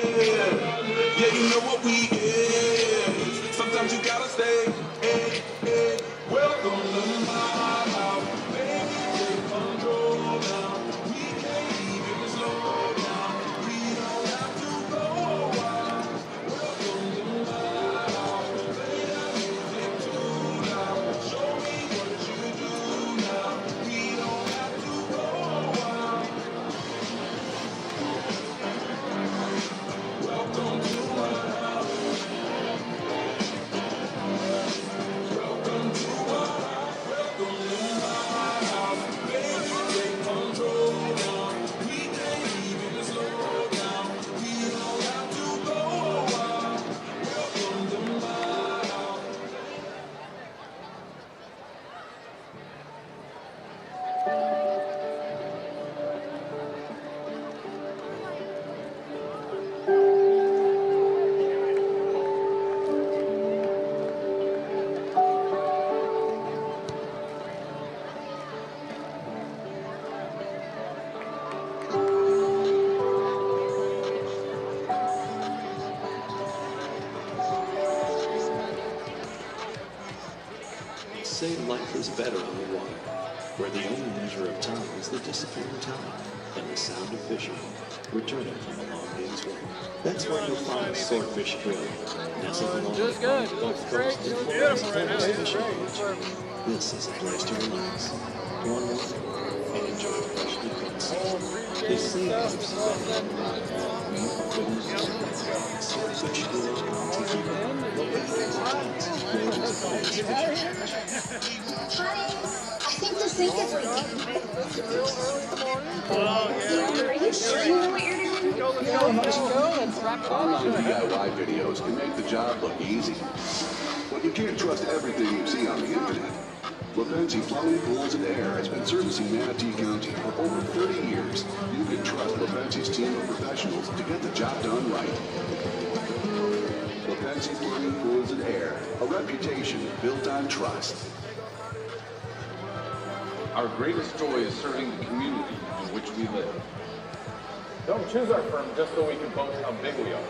Yeah, you know what we get. Sometimes you gotta stay. Welcome to my house. Baby, take control now. We can't even slow down. We don't have to go wild. Welcome to my house. Play that music too loud. Show me what you do now. We don't have to go wild. Welcome to my house. Welcome to my house. Welcome to my house. Baby, take control now. We can't even slow down. We don't have to go wild. Welcome to my house. Say life is better on the water, where the only measure of time is the disappearing tide and the sound of fishing returning from a long day's work. That's where you'll find Swordfish Grill, nestled along the Gulf Coast in Florida's famous fishing village. This is a place to relax, to unwind, and enjoy freshly cooked seafood. They say it's better than you couldn't do. Swordfish Grill Manatee, located in world's finest fishing. Honey, I think the sink is leaking. Are you sure you know what you're doing? Online DIY videos can make the job look easy. But you can't trust everything you see on the internet. LaFenzi Plumbing, Pools, and Air has been servicing Manatee County for over 30 years. You can trust LaFenzi's team of professionals to get the job done right. LaFenzi Plumbing, Pools, and Air, a reputation built on trust. Our greatest joy is serving the community in which we live. Don't choose our firm just so we can boast how big we are,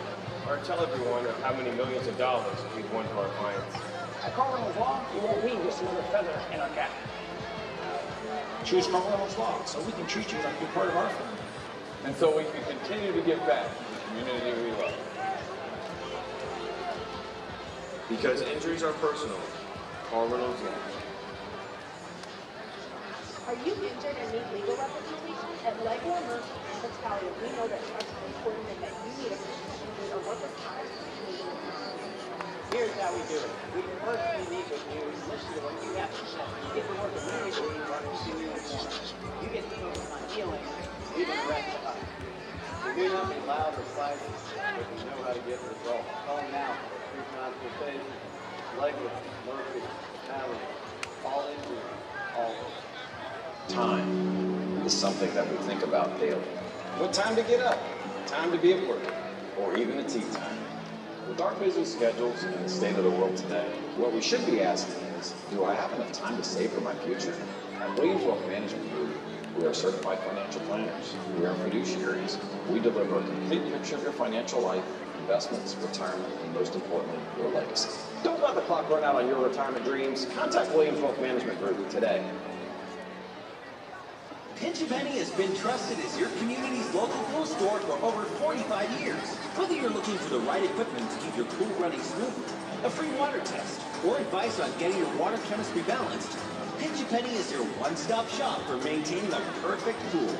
or tell everyone of how many millions of dollars we've won to our clients. At Carl Law, you won't be just another feather in our cap. Choose Carl Law so we can treat you like you're part of our firm. And so we can continue to give back to the community we love. Because injuries are personal. Carl Reynolds Law. Are you injured and need legal representation? At Lego Emergency Battalion, we know that trust is important and that you need a professional or work with time. Here's how we do it. We personally meet with you, listen to what you have to say. You get to work immediately on your senior report. You get to focus on healing, even the rest of us. We may not be loud or flashy, but we know how to get results. Call now for a free consultation. Lego, Murphy, Allen, all injuries, all. Time is something that we think about daily. What time to get up, time to be at work, or even a tea time. With our busy schedules and the state of the world today, what we should be asking is, do I have enough time to save for my future? At Williams Wealth Management Group, we are certified financial planners. We are fiduciaries. We deliver a complete picture of your financial life, investments, retirement, and most importantly, your legacy. Don't let the clock run out on your retirement dreams. Contact Williams Wealth Management Group today. Pinch A Penny has been trusted as your community's local pool store for over 45 years. Whether you're looking for the right equipment to keep your pool running smoothly, a free water test, or advice on getting your water chemistry balanced, Pinch A Penny is your one-stop shop for maintaining a perfect pool.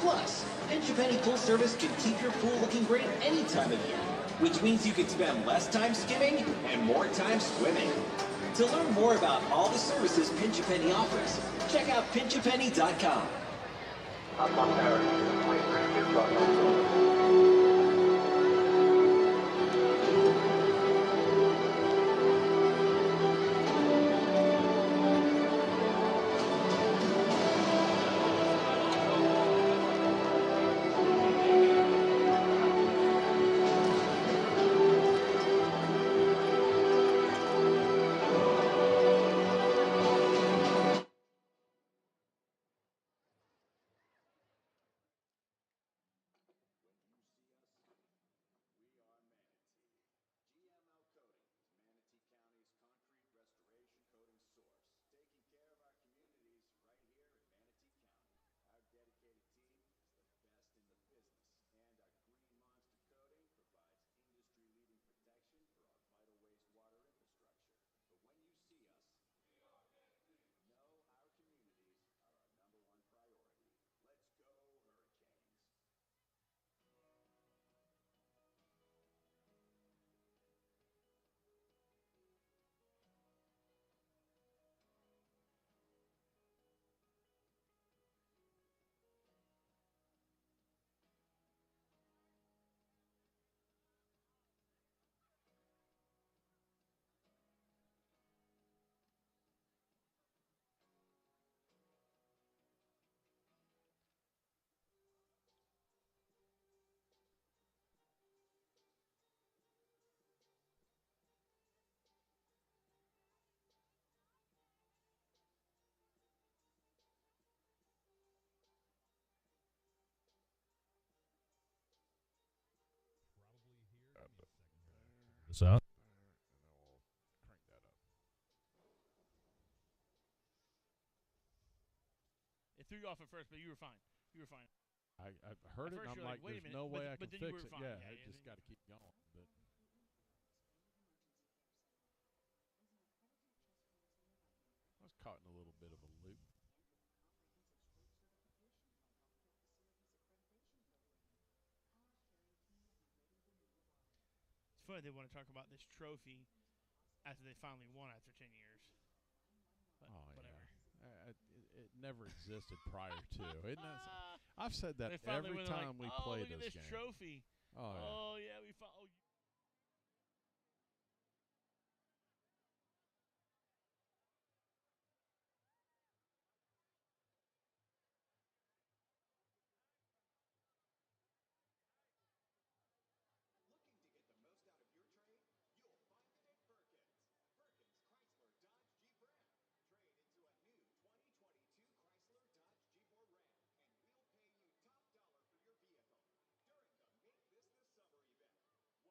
Plus, Pinch A Penny Pool Service can keep your pool looking great any time of year, which means you can spend less time skimming and more time swimming. To learn more about all the services Pinch A Penny offers, check out pinchapenny.com. this out. And I will crank that up. It threw you off at first, but you were fine. You were fine. I heard it, and I'm like, there's no way I can fix it. Yeah, I just got to keep going. But I was caught in a little bit of a loop. It's funny they want to talk about this trophy after they finally won after 10 years. But whatever. Yeah. It never existed prior to. I've said that every time we play look at this game. Trophy. Oh yeah, we found. Looking to get the most out of your trade? You'll find it at Firkins. Firkins Chrysler Dodge Jeep Ram.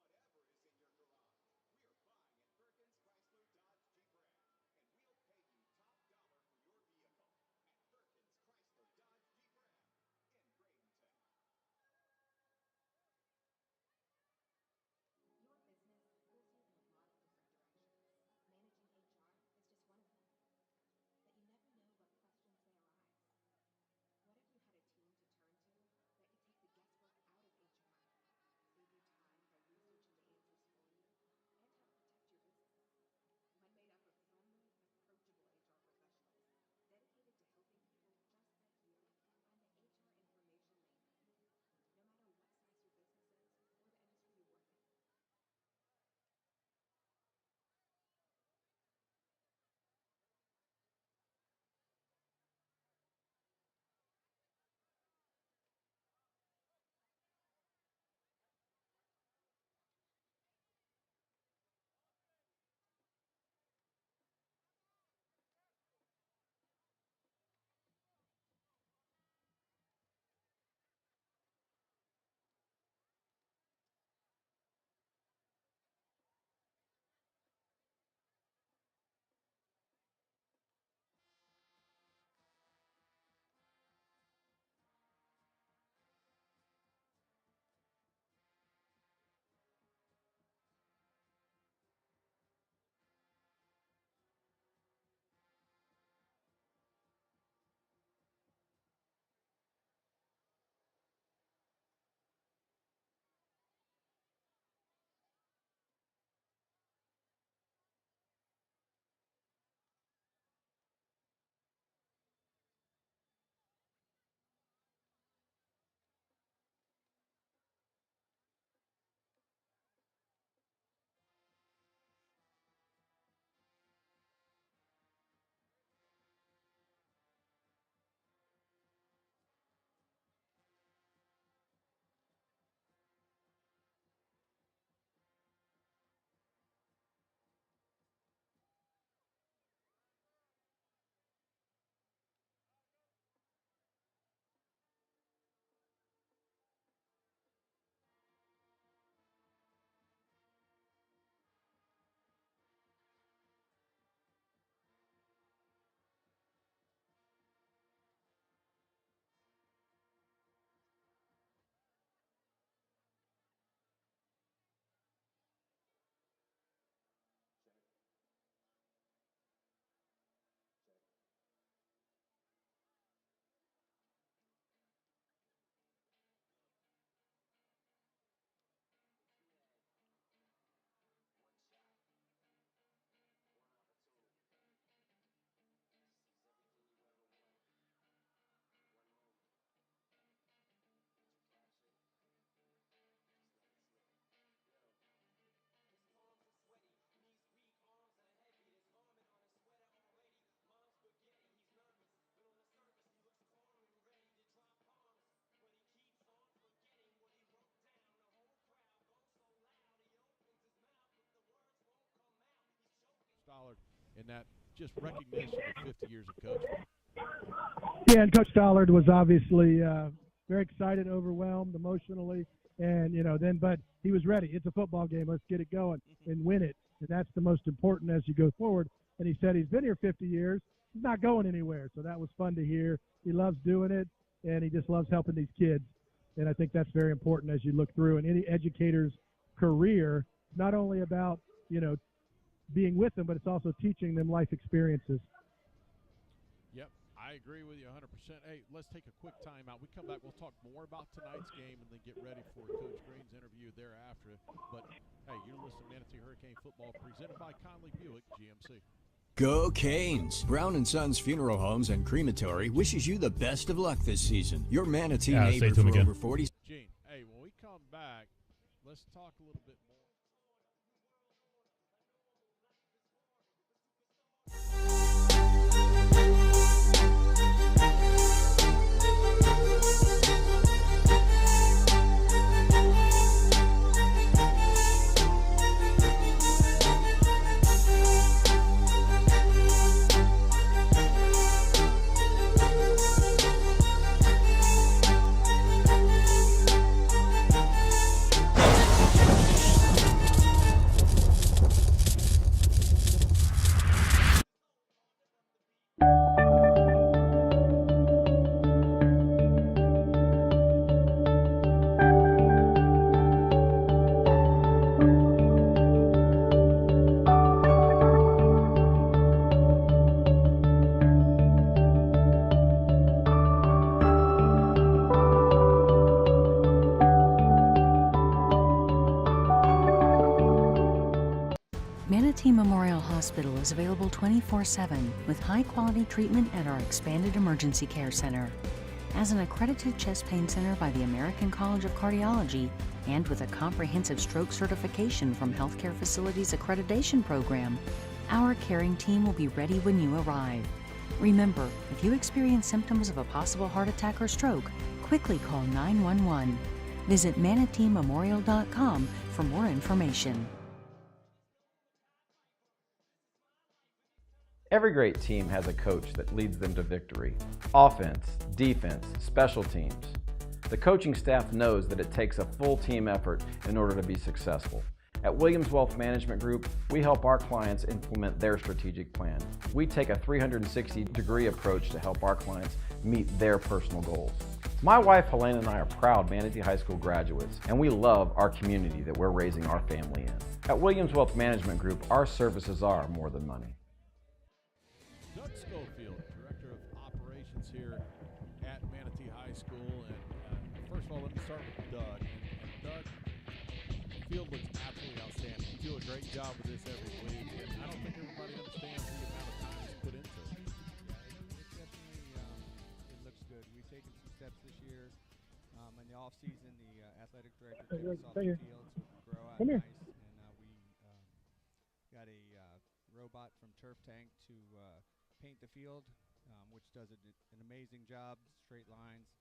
Trade into a new 2022 Chrysler Dodge Jeep or Ram, and we'll pay you top dollar for your vehicle during the Make This the Summer event. Whatever is in your garage, we're buying at Firkins Chrysler Dodge Jeep Ram, and we'll pay you top dollar for your vehicle at Firkins Chrysler Dodge Jeep Ram in Bradenton. Your business pulls you in a lot of different directions. Managing HR is just one of them. But you never know what questions may arise. What if you had a team to turn to that could take the guesswork out of HR, save you time by researching the answers for you, and help protect your business? One made up of friendly, approachable HR professionals dedicated to helping people just like you find the HR information they need, no matter what size your business is or the industry you work in. Stollard, and that just recognition of 50 years of coaching. Yeah, and Coach Stollard was obviously very excited, overwhelmed emotionally And, but he was ready. It's a football game. Let's get it going and win it. And that's the most important as you go forward. And he said he's been here 50 years. He's not going anywhere. So that was fun to hear. He loves doing it, and he just loves helping these kids. And I think that's very important as you look through. And any educator's career, not only about, being with them, but it's also teaching them life experiences. Yep, I agree with you 100%. Hey, let's take a quick timeout. We come back, we'll talk more about tonight's game and then get ready for Coach Green's interview thereafter. But, hey, you're listening to Manatee Hurricane Football presented by Conley Buick GMC. Go Canes! Brown & Sons Funeral Homes and Crematory wishes you the best of luck this season. Your Manatee neighbor for over 40. Gene, hey, when we come back, let's talk a little bit more. Manatee Memorial Hospital is available 24/7 with high-quality treatment at our expanded emergency care center. As an accredited chest pain center by the American College of Cardiology and with a comprehensive stroke certification from Healthcare Facilities Accreditation Program, our caring team will be ready when you arrive. Remember, if you experience symptoms of a possible heart attack or stroke, quickly call 911. Visit manateememorial.com for more information. Every great team has a coach that leads them to victory. Offense, defense, special teams. The coaching staff knows that it takes a full team effort in order to be successful. At Williams Wealth Management Group, we help our clients implement their strategic plan. We take a 360-degree approach to help our clients meet their personal goals. My wife Helene and I are proud Manatee High School graduates, and we love our community that we're raising our family in. At Williams Wealth Management Group, our services are more than money. Doug Schofield, Director of Operations here at Manatee High School. And first of all, let me start with Doug. And Doug, the field looks absolutely outstanding. You do a great job with this every week. And I don't think everybody understands the amount of time that's put into it. It definitely it looks good. We've taken some steps this year. In the off season, the athletic director took us off the field so we could grow out nice. And we got a robot from Turf Tank to paint the field, which does an amazing job. Straight lines,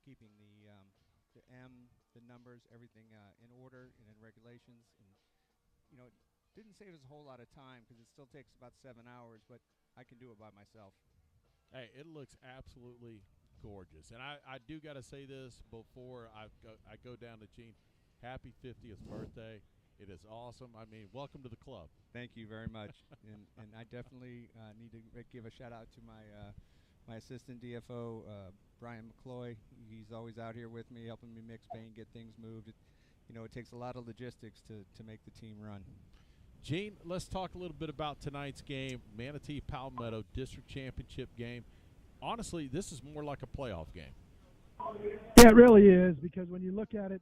keeping the M, the numbers, everything in order and in regulations. And it didn't save us a whole lot of time because it still takes about 7 hours, but I can do it by myself. Hey, it looks absolutely gorgeous. And I do got to say this before I go down to Gene. Happy 50th birthday. It is awesome. I mean, welcome to the club. Thank you very much. and I definitely need to give a shout-out to my assistant DFO, Brian McCloy. He's always out here with me, helping me mix paint, get things moved. It takes a lot of logistics to make the team run. Gene, let's talk a little bit about tonight's game, Manatee Palmetto District Championship game. Honestly, this is more like a playoff game. Yeah, it really is, because when you look at it,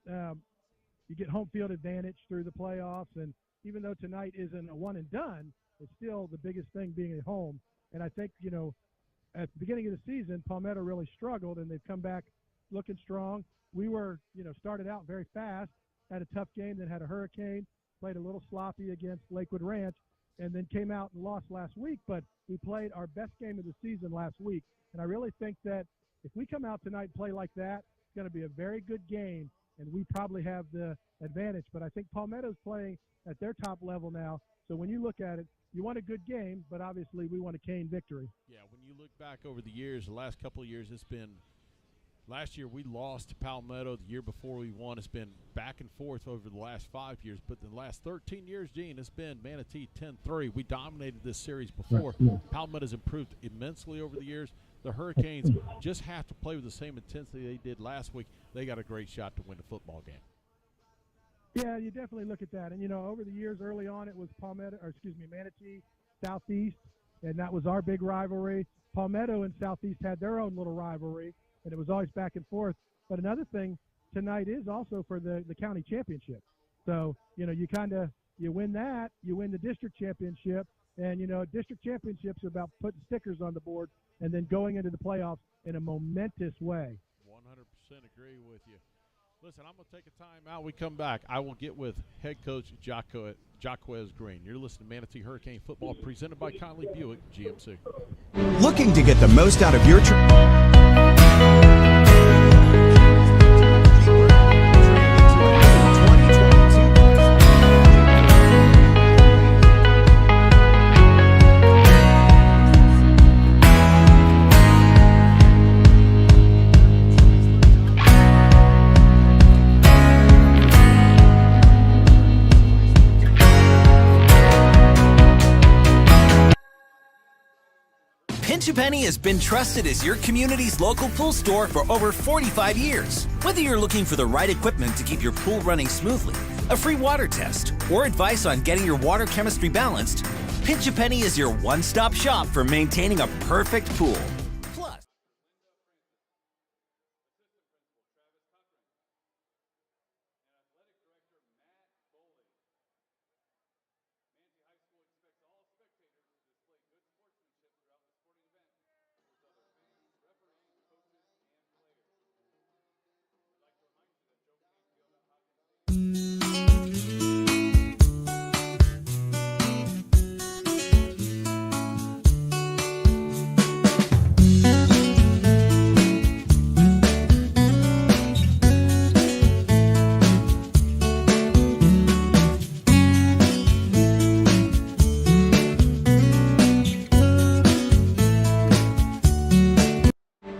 you get home field advantage through the playoffs, and even though tonight isn't a one and done, it's still the biggest thing being at home. And I think, at the beginning of the season, Palmetto really struggled, and they've come back looking strong. We were, started out very fast, had a tough game, then had a hurricane, played a little sloppy against Lakewood Ranch, and then came out and lost last week. But we played our best game of the season last week, and I really think that if we come out tonight and play like that, it's going to be a very good game, and we probably have the advantage. But I think Palmetto's playing at their top level now, so when you look at it, you want a good game, but obviously we want a cane victory. Yeah, when you look back over the years, the last couple of years, it's been Last year we lost to Palmetto. The year before we won. It's been back and forth over the last 5 years. But the last 13 years, Gene, it's been Manatee 10-3. We dominated this series before. Right. Palmetto's improved immensely over the years. The Hurricanes just have to play with the same intensity they did last week. They got a great shot to win the football game. Yeah, you definitely look at that. And, you know, over the years, early on, it was Manatee, Southeast, and that was our big rivalry. Palmetto and Southeast had their own little rivalry, and it was always back and forth. But another thing, tonight is also for the county championship. So, you know, you win that, you win the district championship, and, you know, district championships are about putting stickers on the board and then going into the playoffs in a momentous way. 100% agree with you. Listen, I'm going to take a time out. We come back. I will get with head coach Jaquez Green. You're listening to Manatee Hurricane Football presented by Conley Buick GMC. Looking to get the most out of your Penny has been trusted as your community's local pool store for over 45 years. Whether you're looking for the right equipment to keep your pool running smoothly, a free water test, or advice on getting your water chemistry balanced, Pinch a Penny is your one-stop shop for maintaining a perfect pool. Plus,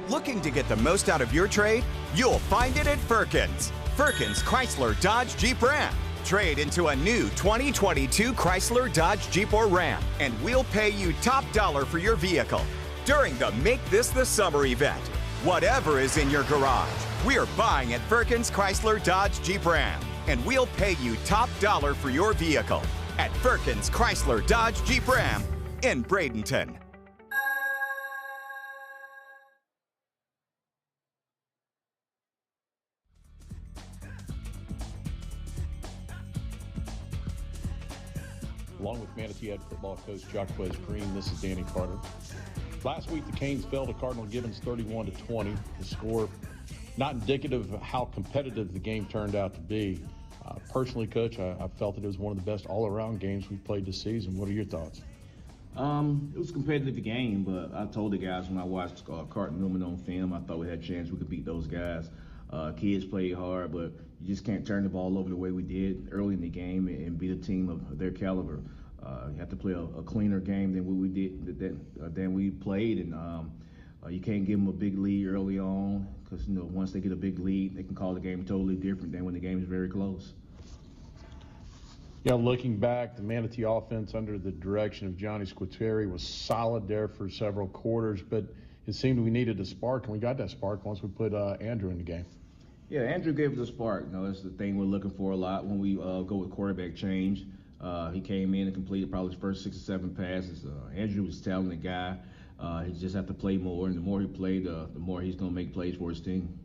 Looking to get the most out of your trade? You'll find it at Firkins. Firkins Chrysler Dodge Jeep Ram. Trade into a new 2022 Chrysler Dodge Jeep or Ram, and we'll pay you top dollar for your vehicle. During the Make This the Summer event, whatever is in your garage, we're buying at Firkins Chrysler Dodge Jeep Ram, and we'll pay you top dollar for your vehicle at Firkins Chrysler Dodge Jeep Ram in Bradenton. Along with Manatee head football coach Jaquez Green, this is Danny Carter. Last week, the Canes fell to Cardinal Gibbons 31-20. The score not indicative of how competitive the game turned out to be. Personally, Coach, I felt that it was one of the best all-around games we've played this season. What are your thoughts? It was a competitive game, but I told the guys when I watched Carton Newman on film, I thought we had a chance we could beat those guys. Kids played hard, but you just can't turn the ball over the way we did early in the game and beat a team of their caliber. You have to play a cleaner game than what we did than we played, and you can't give them a big lead early on because once they get a big lead, they can call the game totally different than when the game is very close. Yeah, looking back, the Manatee offense under the direction of Johnny Squitieri was solid there for several quarters, but it seemed we needed a spark, and we got that spark once we put Andrew in the game. Yeah, Andrew gave us a spark. That's the thing we're looking for a lot when we go with quarterback change. He came in and completed probably his first 6 or 7 passes. Andrew was a talented guy. He just have to play more, and the more he played, the more he's going to make plays for his team.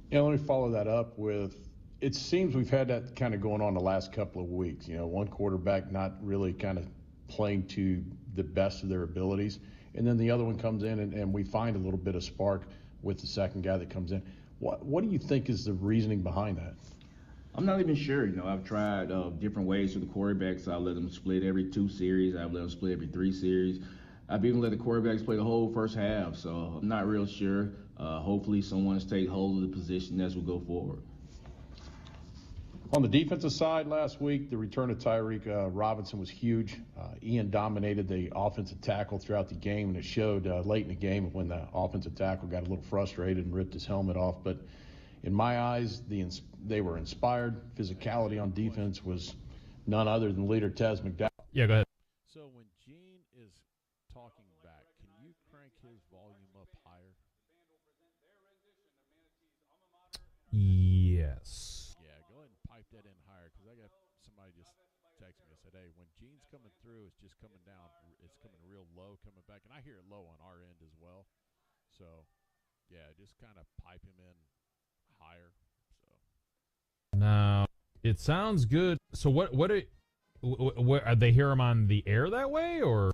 Yeah, let me follow that up with, it seems we've had that kind of going on the last couple of weeks. One quarterback not really kind of playing to the best of their abilities, and then the other one comes in and we find a little bit of spark with the second guy that comes in. What do you think is the reasoning behind that? I'm not even sure. I've tried different ways for the quarterbacks. I've let them split every 2 series. I've let them split every 3 series. I've even let the quarterbacks play the whole first half, so I'm not real sure. Hopefully someone's take hold of the position as we go forward. On the defensive side last week, the return of Tyreek Robinson was huge. Ian dominated the offensive tackle throughout the game, and it showed late in the game when the offensive tackle got a little frustrated and ripped his helmet off. But in my eyes, they were inspired. Physicality on defense was none other than leader Tez McDowell. Yeah, go ahead. So when Gene is talking back, can you crank his volume up higher? Yes. Yeah, go ahead and pipe that in higher, because I got somebody just texted me and said, hey, when Gene's coming through, it's just coming down. It's coming real low coming back. And I hear it low on our end as well. So, yeah, just kind of pipe him in higher. So Now, it sounds good. So what are they hear him on the air that way, or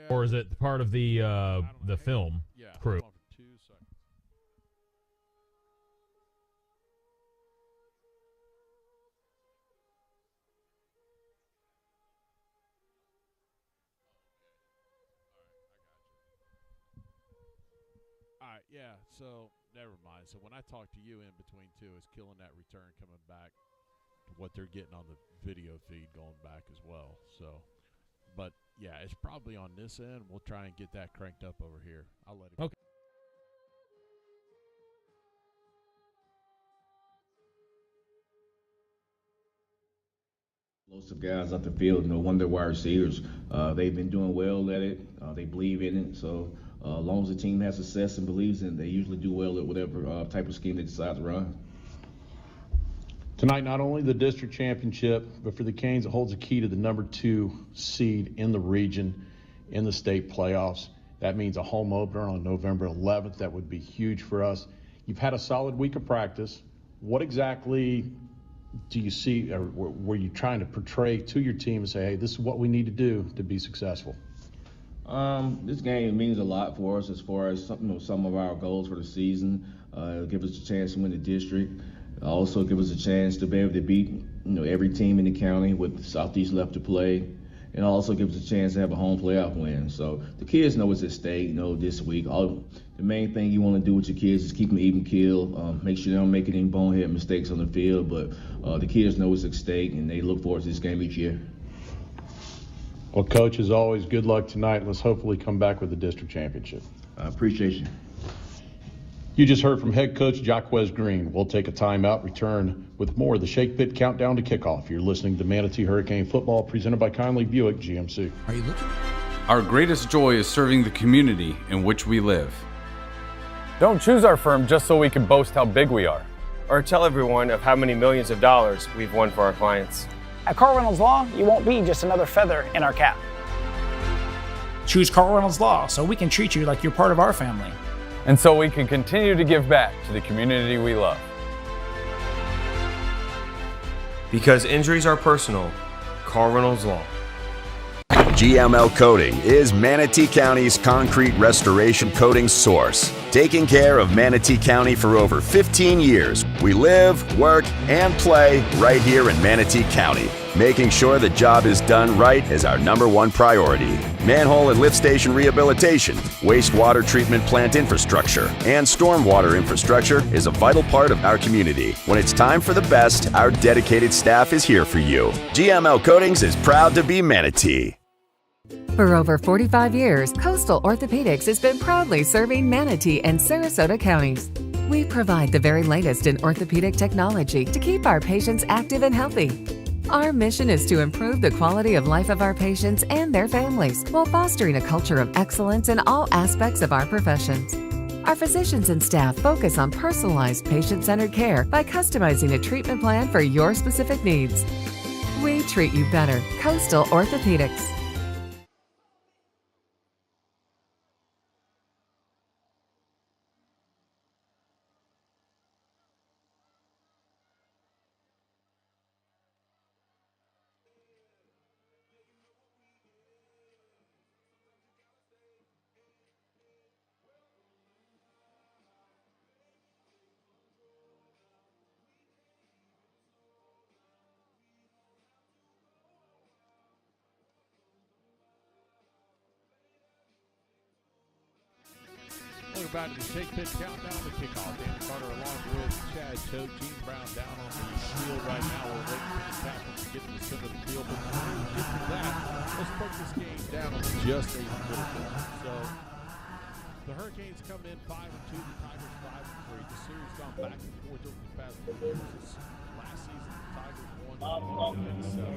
or is it part of the film crew? all right, yeah, so never mind. So when I talk to you in between two, it's killing that return coming back, what they're getting on the video feed going back as well. So, but yeah, it's probably on this end. We'll try and get that cranked up over here. I'll let it. Okay. Lots of guys out the field, one of their wide receivers, they've been doing well at it. They believe in it. So as long as the team has success and believes in it, they usually do well at whatever type of scheme they decide to run. Tonight, not only the district championship, but for the Canes, it holds a key to the number 2 seed in the region in the state playoffs. That means a home opener on November 11th. That would be huge for us. You've had a solid week of practice. What exactly do you see, or were you trying to portray to your team and say, hey, this is what we need to do to be successful? This game means a lot for us as far as some of our goals for the season. It'll give us a chance to win the district. Also give us a chance to be able to beat every team in the county with Southeast left to play, and also give us a chance to have a home playoff win. So the kids know what's at stake. This week, the main thing you want to do with your kids is keep them even keel. Make sure they don't make any bonehead mistakes on the field. But the kids know what's at stake, and they look forward to this game each year. Well, Coach, as always, good luck tonight. Let's hopefully come back with the district championship. I appreciate you. You just heard from head coach Jaquez Green. We'll take a timeout, return with more of the Shake Pit Countdown to Kickoff. You're listening to Manatee Hurricane Football, presented by Conley Buick GMC. Are you looking? Our greatest joy is serving the community in which we live. Don't choose our firm just so we can boast how big we are, or tell everyone of how many millions of dollars we've won for our clients. At Carl Reynolds Law, you won't be just another feather in our cap. Choose Carl Reynolds Law so we can treat you like you're part of our family. And so we can continue to give back to the community we love. Because injuries are personal, Carl Reynolds Law. GML Coating is Manatee County's concrete restoration coating source. Taking care of Manatee County for over 15 years, we live, work, and play right here in Manatee County. Making sure the job is done right is our #1 priority. Manhole and lift station rehabilitation, wastewater treatment plant infrastructure, and stormwater infrastructure is a vital part of our community. When it's time for the best, our dedicated staff is here for you. GML Coatings is proud to be Manatee. For over 45 years, Coastal Orthopedics has been proudly serving Manatee and Sarasota counties. We provide the very latest in orthopedic technology to keep our patients active and healthy. Our mission is to improve the quality of life of our patients and their families while fostering a culture of excellence in all aspects of our professions. Our physicians and staff focus on personalized patient-centered care by customizing a treatment plan for your specific needs. We treat you better. Coastal Orthopedics. Welcome back to the Shake Pit Countdown to Kickoff. Dan Carter along with Chad Choate, Gene Brown down on the field field right now. We're waiting for the captain to get to the center of the field. But before we get to that, let's break this game down just a little bit. So the Hurricanes come in 5-2, the Tigers 5-3. The series gone back and forth over the past 2 years. Last season, the Tigers won 7.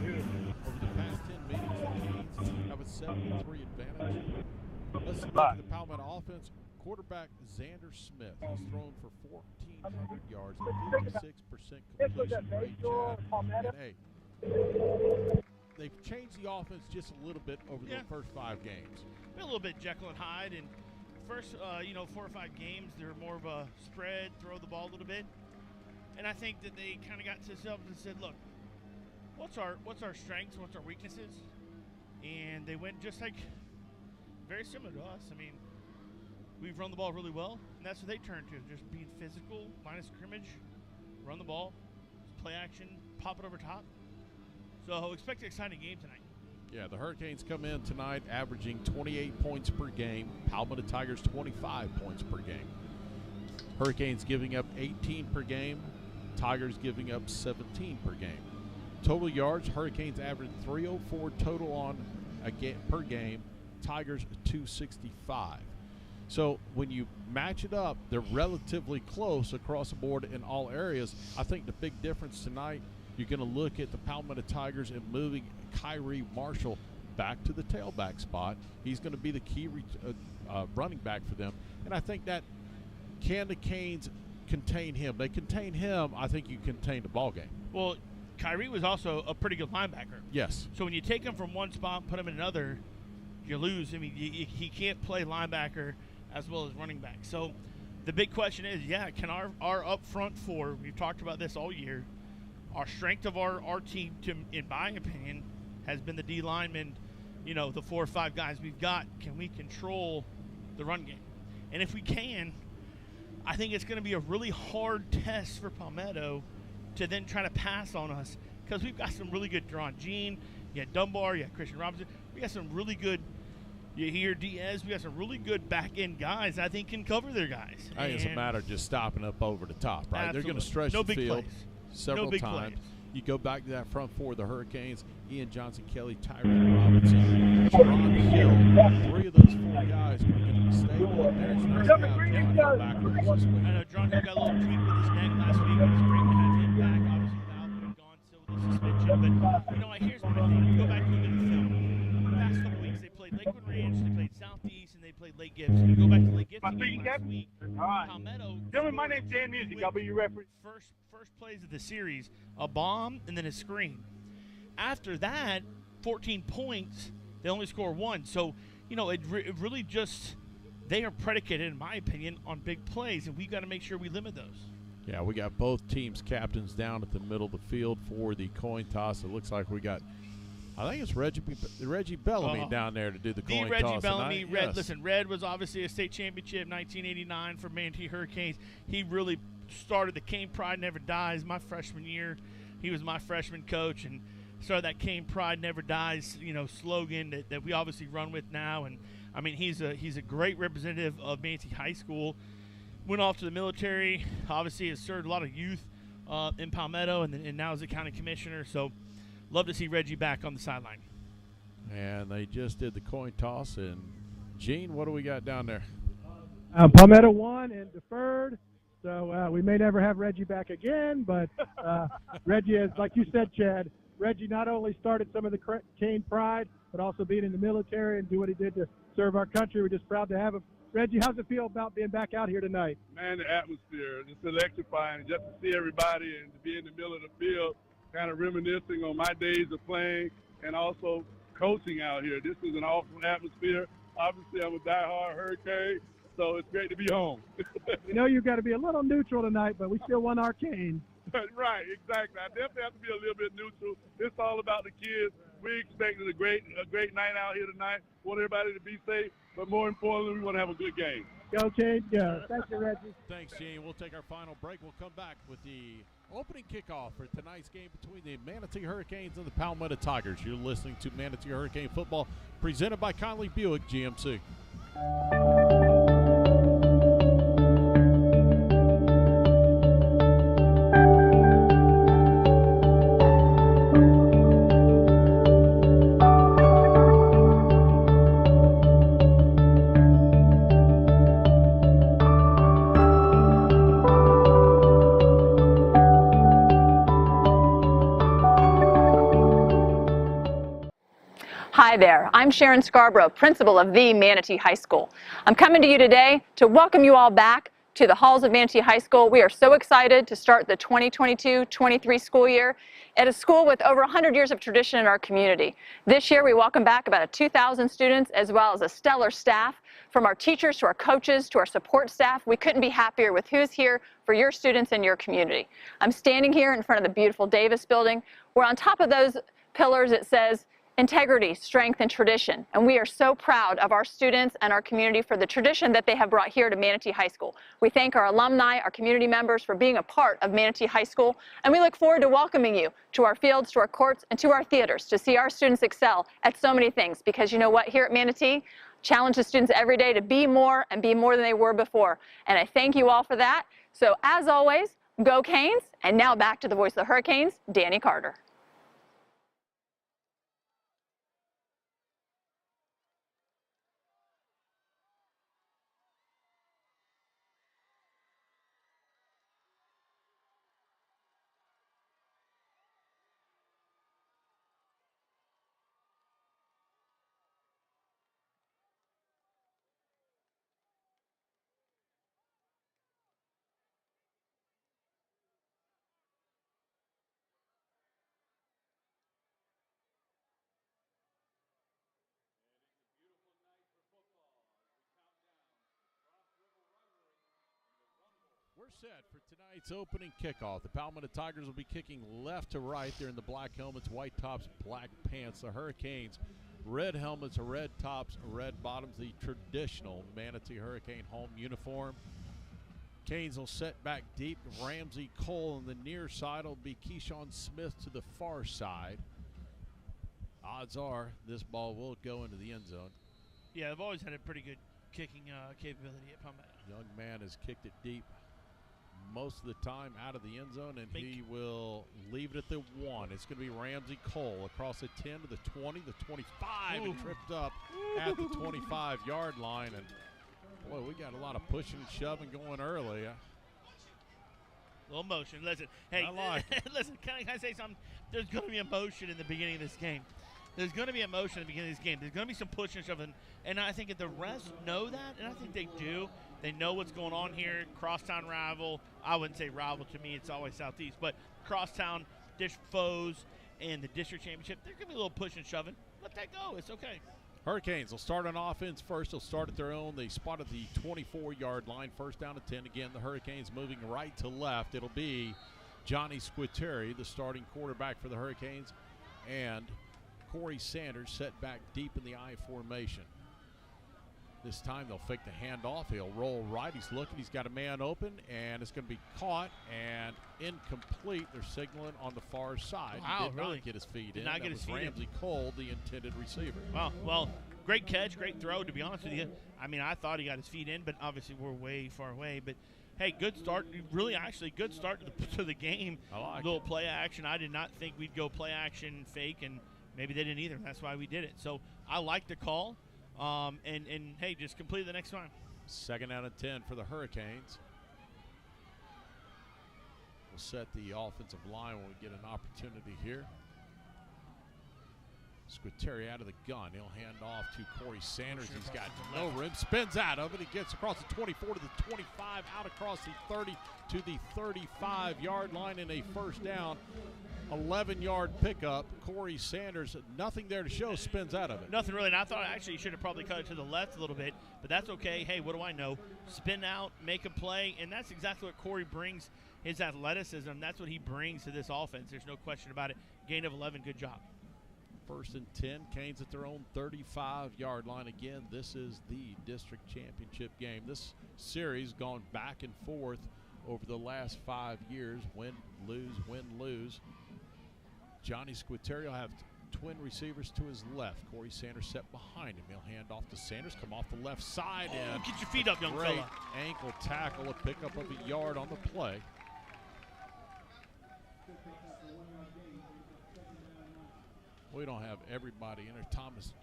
Over the past 10 meetings, the Canes have a 7-3 advantage. Let's look at the Palmetto offense. Quarterback Xander Smith. He's thrown for 1,400 yards and 56% completion rate. And hey, they've changed the offense just a little bit over the first 5 games. A little bit Jekyll and Hyde. And first, 4 or 5 games, they're more of a spread, throw the ball a little bit. And I think that they kind of got to themselves and said, look, what's our strengths, what's our weaknesses? And they went just like very similar to us. I mean, we've run the ball really well, and that's what they turn to, just being physical, line of scrimmage, run the ball, play action, pop it over top. So expect an exciting game tonight. Yeah, the Hurricanes come in tonight averaging 28 points per game. Palmetto Tigers 25 points per game. Hurricanes giving up 18 per game. Tigers giving up 17 per game. Total yards, Hurricanes average 304 total on per game. Tigers 265. So when you match it up, they're relatively close across the board in all areas. I think the big difference tonight, you're going to look at the Palmetto Tigers and moving Kyrie Marshall back to the tailback spot. He's going to be the key running back for them. And I think that can the Canes contain him? They contain him, I think you contain the ball game. Well, Kyrie was also a pretty good linebacker. Yes. So when you take him from one spot and put him in another, you lose. I mean, he can't play linebacker as well as running back. So the big question is, can our up front 4, we've talked about this all year, our strength of our team, in my opinion, has been the D linemen, the 4 or 5 guys we've got. Can we control the run game? And if we can, I think it's going to be a really hard test for Palmetto to then try to pass on us, because we've got some really good drawn. Gene, you had Dunbar, you had Christian Robinson. We got some really good, you hear Diaz, we got some really good back-end guys I think can cover their guys. I think it's a matter of just stopping up over the top, right? Absolutely. They're going to stretch the field several big times. plays. You go back to that front 4 of the Hurricanes, Ian Johnson, Kelly, Tyrone Robinson, Jerron Hill. 3 of those 4 guys are going to be stable up there. It's nice to have John Hill backwards this week. I know John Hill got a little tweak with his neck last week. It was great to have him back. Obviously, Val would have gone still with the suspension. But, here's my thing. Go back to the film. The past couple weeks, they played Lakewood Ranch, they played Southeast, and they played Lake Gibson. You go back to Lake Gibson last week. Palmetto. Gentlemen, my name's Dan Music. I'll be your referee. First plays of the series, a bomb and then a screen. After that, 14 points, they only score 1. So, it really just, they are predicated, in my opinion, on big plays, and we've got to make sure we limit those. Yeah, we got both teams' captains down at the middle of the field for the coin toss. It looks like we got, I think it's Reggie Bellamy down there to do the coin Reggie toss. Bellamy, Red. Listen, Red was obviously a state championship 1989 for Manatee Hurricanes. He really started the Cane Pride Never Dies my freshman year. He was my freshman coach and started that Cane Pride Never Dies, slogan that we obviously run with now. And I mean, he's a great representative of Manatee High School. Went off to the military. Obviously, has served a lot of youth in Palmetto, and now is a county commissioner. So, love to see Reggie back on the sideline. And they just did the coin toss. And Gene, what do we got down there? Palmetto won and deferred. So we may never have Reggie back again, but Reggie is, like you said, Chad, Reggie not only started some of the Cane Pride, but also being in the military and do what he did to serve our country. We're just proud to have him. Reggie, how's it feel about being back out here tonight? Man, the atmosphere, it's electrifying. Just to see everybody and to be in the middle of the field, kind of reminiscing on my days of playing and also coaching out here. This is an awesome atmosphere. Obviously, I'm a diehard Hurricane, so it's great to be home. We know you've got to be a little neutral tonight, but we still won our Canes. Right, exactly. I definitely have to be a little bit neutral. It's all about the kids. We expected a great night out here tonight. Want everybody to be safe, but more importantly, we want to have a good game. Go, Canes, go. Thank you, Reggie. Thanks, Gene. We'll take our final break. We'll come back with the opening kickoff for tonight's game between the Manatee Hurricanes and the Palmetto Tigers. You're listening to Manatee Hurricane Football, presented by Conley Buick GMC. Hi there, I'm Sharon Scarborough, principal of the Manatee High School. I'm coming to you today to welcome you all back to the halls of Manatee High School. We are so excited to start the 2022-23 school year at a school with over 100 years of tradition in our community. This year we welcome back about 2,000 students as well as a stellar staff. From our teachers to our coaches to our support staff, we couldn't be happier with who's here for your students and your community. I'm standing here in front of the beautiful Davis building, where on top of those pillars it says integrity, strength, and tradition. And we are so proud of our students and our community for the tradition that they have brought here to Manatee High School. We thank our alumni, our community members for being a part of Manatee High School, and we look forward to welcoming you to our fields, to our courts, and to our theaters to see our students excel at so many things. Because you know what, here at Manatee, challenge the students every day to be more and be more than they were before. And I thank you all for that. So as always, go Canes, and now back to the voice of the Hurricanes, Danny Carter. We're set for tonight's opening kickoff. The Palmetto Tigers will be kicking left to right. They're in the black helmets, white tops, black pants. The Hurricanes, red helmets, red tops, red bottoms, the traditional Manatee Hurricane home uniform. Canes will set back deep. Ramsey Cole on the near side will be Keyshawn Smith to the far side. Odds are this ball will go into the end zone. Yeah, they've always had a pretty good kicking capability at Palmetto. Young man has kicked it deep most of the time out of the end zone, and he will leave it at the 1. It's going to be Ramsey Cole across the 10 to the 20, the 25, and tripped up at the 25-yard line. And, boy, we got a lot of pushing and shoving going early. A little motion. Listen, hey, listen, can I say something? There's going to be emotion in the beginning of this game. There's going to be emotion at the beginning of this game. There's going to be some pushing and shoving, and I think that the refs know that, and I think they do. They know what's going on here. Crosstown rival. I wouldn't say rival to me. It's always Southeast. But crosstown foes in the district championship, there's going to be a little push and shoving. Let that go. It's okay. Hurricanes will start on offense first. They'll start at their own. They spotted the 24-yard line. First down at 10. Again, the Hurricanes moving right to left. It'll be Johnny Squitieri, the starting quarterback for the Hurricanes, and Corey Sanders set back deep in the I formation. This time they'll fake the handoff. He'll roll right. He's looking. He's got a man open, and it's going to be caught and incomplete. They're signaling on the far side. Wow, he did really? not get his feet in. Did not get his feet in. Ramsey Cole, the intended receiver. Wow. Well, great catch, great throw, to be honest with you. I mean, I thought he got his feet in, but obviously we're way far away. But, hey, good start. Really, actually, good start to the game. I like little play action. I did not think we'd go play action fake, and maybe they didn't either. That's why we did it. So I like the call. And hey, just complete the next time. Second out of 10 for the Hurricanes. We'll set the offensive line when we get an opportunity here. Squitieri out of the gun. He'll hand off to Corey Sanders. He's got no room. Spins out of it. He gets across the 24 to the 25, out across the 30 to the 35-yard line, and a first down. 11-yard pickup. Corey Sanders, nothing there to show, spins out of it. Nothing really, and I thought actually he should have probably cut it to the left a little bit, but that's okay. Hey, what do I know? Spin out, make a play, and that's exactly what Corey brings, his athleticism. That's what he brings to this offense. There's no question about it. Gain of 11, good job. First and 10, Canes at their own 35-yard line. Again, this is the district championship game. This series gone back and forth over the last 5 years. Win, lose. Johnny Squitieri will have twin receivers to his left. Corey Sanders set behind him. He'll hand off to Sanders, come off the left side. And get your feet up, young great fella. Ankle tackle, a pickup of a yard on the play. We don't have everybody in there. Thomas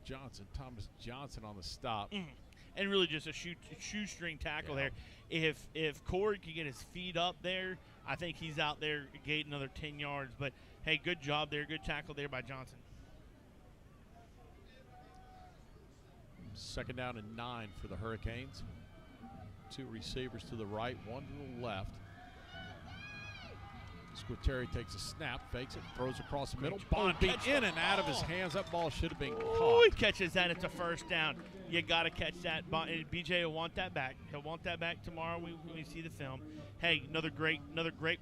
Johnson on the stop. And really just a shoestring tackle there. If Corey can get his feet up there, I think he's out there gaining another 10 yards. But, hey, good job there. Good tackle there by Johnson. Second down and 9 for the Hurricanes. 2 receivers to the right, 1 to the left. Squitieri takes a snap, fakes it, throws across the middle. Bond beat in and out of his hands. That ball should have been caught. He catches that. It's a first down. You got to catch that. BJ will want that back. He'll want that back tomorrow when we see the film. Hey, another great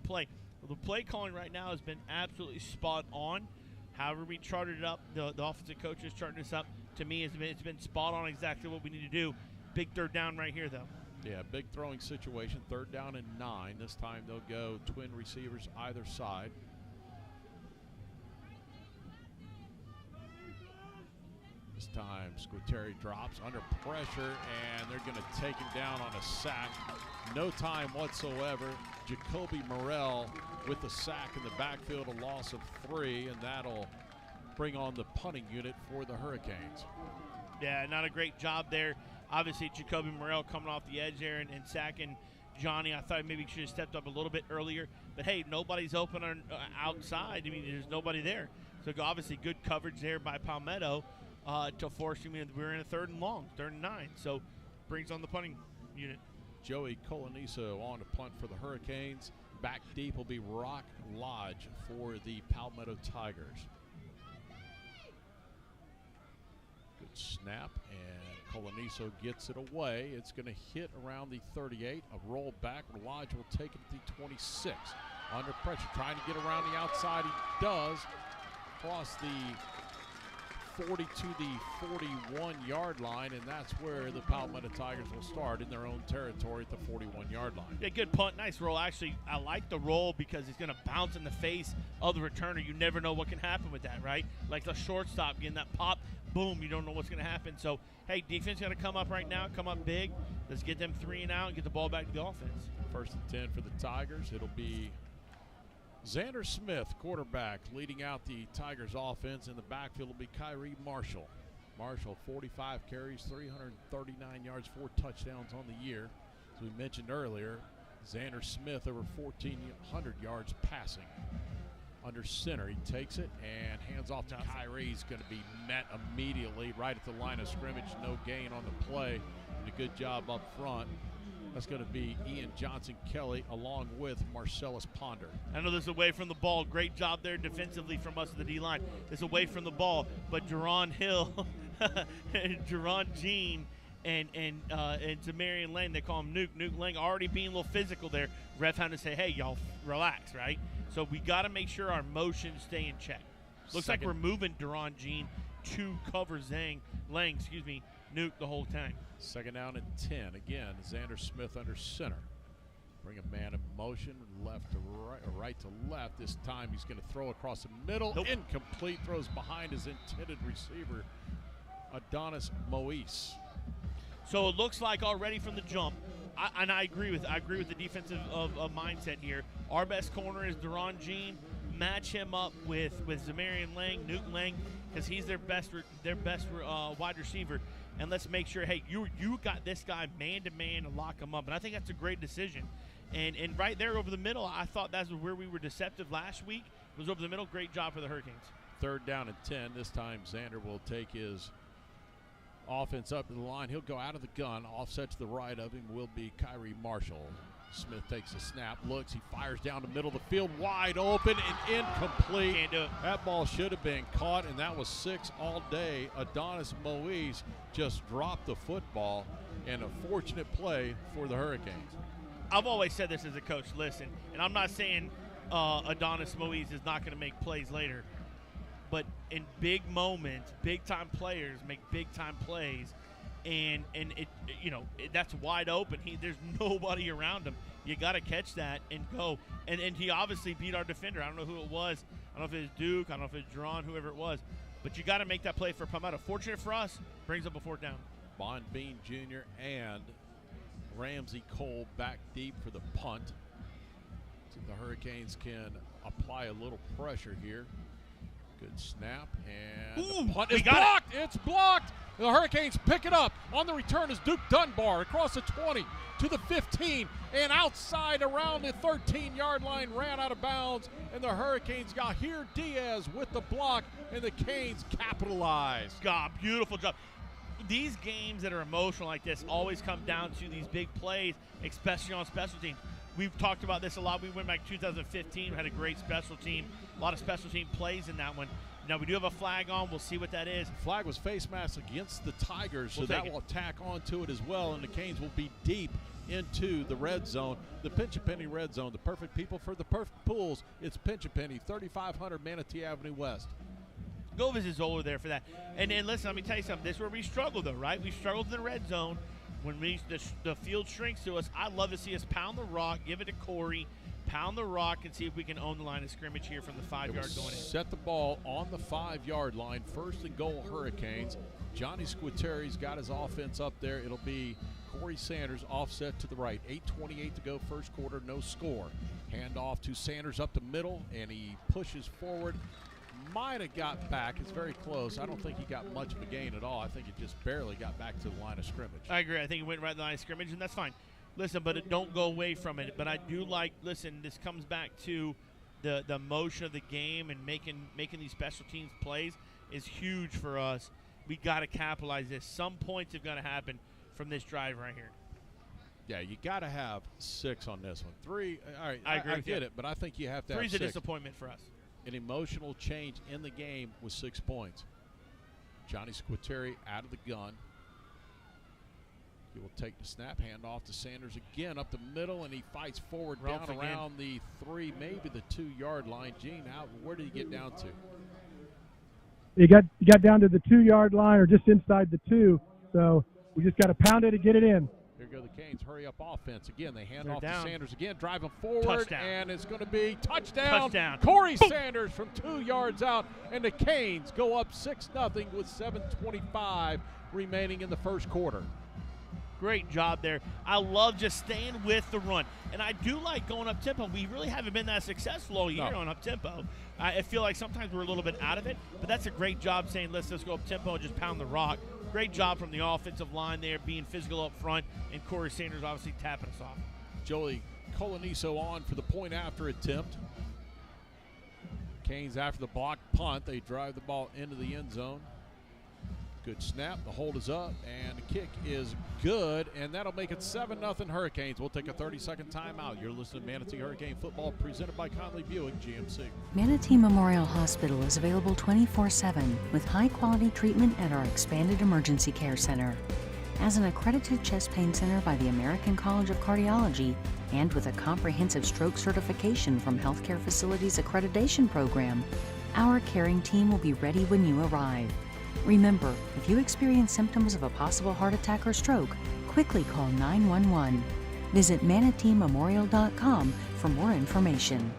play. The play calling right now has been absolutely spot on. However we charted it up, the offensive coaches charted this up. To me, it's been spot on exactly what we need to do. Big third down right here, though. Yeah, big throwing situation. Third down and 9. This time they'll go twin receivers either side. This time Squitieri drops under pressure, and they're going to take him down on a sack. No time whatsoever. Jacoby Morrell with the sack in the backfield, a loss of 3, and that'll bring on the punting unit for the Hurricanes. Yeah, not a great job there. Obviously, Jacoby Morrell coming off the edge there and sacking Johnny. I thought maybe he should have stepped up a little bit earlier. But, hey, nobody's open on, outside. I mean, there's nobody there. So, obviously, good coverage there by Palmetto to force him in. We're in a 3rd and long, 3rd and 9. So, brings on the punting unit. Joey Coloniso on to punt for the Hurricanes. Back deep will be Rock Lodge for the Palmetto Tigers. Good snap, and Coloniso gets it away. It's going to hit around the 38. A roll back. Lodge will take it to the 26. Under pressure, trying to get around the outside. He does. Across the 40 to the 41-yard line, and that's where the Palmetto Tigers will start in their own territory at the 41-yard line. Yeah, good punt. Nice roll. Actually, I like the roll because it's going to bounce in the face of the returner. You never know what can happen with that, right? Like the shortstop getting that pop. Boom, you don't know what's going to happen. So, hey, defense got to come up right now, come up big. Let's get them 3 and out and get the ball back to the offense. 1st and 10 for the Tigers. It'll be Xander Smith, quarterback, leading out the Tigers offense. In the backfield will be Kyrie Marshall. Marshall, 45 carries, 339 yards, 4 touchdowns on the year. As we mentioned earlier, Xander Smith over 1,400 yards passing. Under center, he takes it and hands off to Kyrie. He's going to be met immediately right at the line of scrimmage. No gain on the play, and a good job up front. That's going to be Ian Johnson-Kelly along with Marcellus Ponder. I know this is away from the ball. Great job there defensively from us at the D-line. It's away from the ball, but Jerron Hill, Jerron Jean, and Zamarian Lane, they call him Nuke. Nuke Lang already being a little physical there. Ref had to say, hey, y'all relax, right? So we got to make sure our motions stay in check. Looks like we're moving Jerron Jean to cover Lang, Nuke the whole time. 2nd down and 10. Again, Xander Smith under center. Bring a man in motion, left to right, or right to left. This time he's going to throw across the middle. Nope. Incomplete. Throws behind his intended receiver, Adonis Moise. So it looks like already from the jump, I agree with the defensive mindset here. Our best corner is Deron Jean. Match him up with Zamarian Lang, Nuke Lang, because he's their best wide receiver. And let's make sure, hey, you got this guy man-to-man and lock him up. And I think that's a great decision. And right there over the middle, I thought that's where we were deceptive last week, was over the middle. Great job for the Hurricanes. 3rd down and 10. This time Xander will take his offense up to the line. He'll go out of the gun. Offset to the right of him will be Kyrie Marshall. Smith takes a snap, looks, he fires down the middle of the field, wide open and incomplete. Can't do it. That ball should have been caught, and that was 6 all day. Adonis Moise just dropped the football, and a fortunate play for the Hurricanes. I've always said this as a coach, listen, and I'm not saying Adonis Moise is not going to make plays later, but in big moments, big-time players make big-time plays. And that's wide open. There's nobody around him. You got to catch that and go. And he obviously beat our defender. I don't know who it was. I don't know if it was Duke. I don't know if it was Jerron, whoever it was. But you got to make that play for Palmetto. Fortunate for us, brings up a 4th down. Bond Bean Jr. and Ramsey Cole back deep for the punt. So the Hurricanes can apply a little pressure here. Good snap, and the punt is blocked. It's blocked. The Hurricanes pick it up. On the return is Duke Dunbar across the 20 to the 15 and outside around the 13-yard line, ran out of bounds, and the Hurricanes got here Diaz with the block, and the Canes capitalized. God, beautiful job. these games that are emotional like this always come down to these big plays, especially on special teams. We've talked about this a lot. We went back to 2015, had a great special team, a lot of special team plays in that one. Now, we do have a flag on. We'll see what that is. Flag was face mask against the Tigers, so that will tack onto it as well, and the Canes will be deep into the red zone, the Pinch-A-Penny red zone, the perfect people for the perfect pools. It's Pinch-A-Penny, 3500 Manatee Avenue West. Go visit Zoller there for that. And listen, let me tell you something. This is where we struggle, though, right? We struggled in the red zone. When the field shrinks to us, I'd love to see us pound the rock, give it to Corey, pound the rock, and see if we can own the line of scrimmage here from the 5 yard going in. Set the ball on the 5 yard line. First and goal, Hurricanes. Johnny Squitteri's got his offense up there. It'll be Corey Sanders offset to the right. 8:28 to go first quarter, no score. Hand off to Sanders up the middle, and he pushes forward. Might have got back. It's very close. I don't think he got much of a gain at all. I think he just barely got back to the line of scrimmage. I agree. I think he went right to the line of scrimmage, and that's fine. Listen, but don't go away from it. But I do like, listen, this comes back to the motion of the game, and making these special teams plays is huge for us. We got to capitalize this. Some points have got to happen from this drive right here. Yeah, you got to have 6 on this one. 3, all right, I agree. I get it, but I think you have to have 6. 3's a disappointment for us. An emotional change in the game with 6 points. Johnny Squiteri out of the gun. He will take the snap, hand off to Sanders again up the middle, and he fights forward down around the 3, maybe the 2 yard line. Gene, where did he get down to? He got down to the 2 yard line, or just inside the 2. So we just got to pound it and get it in. Here go the Canes. Hurry up offense. Again, they hand They're off down. to Sanders again, driving forward, Touchdown. and it's going to be touchdown. Touchdown. Corey Sanders from 2 yards out, and the Canes go up 6-0 with 7:25 remaining in the first quarter. Great job there. I love just staying with the run. And I do like going up tempo. We really haven't been that successful all year on up tempo. I feel like sometimes we're a little bit out of it, but that's a great job saying, let's go up tempo and just pound the rock. Great job from the offensive line there, being physical up front, and Corey Sanders obviously tapping us off. Joey Coloniso on for the point after attempt. Canes after the block punt. They drive the ball into the end zone. Good snap. The hold is up, and the kick is good, and that'll make it 7-0 Hurricanes. We'll take a 30-second timeout. You're listening to Manatee Hurricane Football, presented by Conley Buick GMC. Manatee Memorial Hospital is available 24/7 with high-quality treatment at our expanded emergency care center. As an accredited chest pain center by the American College of Cardiology and with a comprehensive stroke certification from Healthcare Facilities Accreditation Program, our caring team will be ready when you arrive. Remember, if you experience symptoms of a possible heart attack or stroke, quickly call 911. Visit manateememorial.com for more information.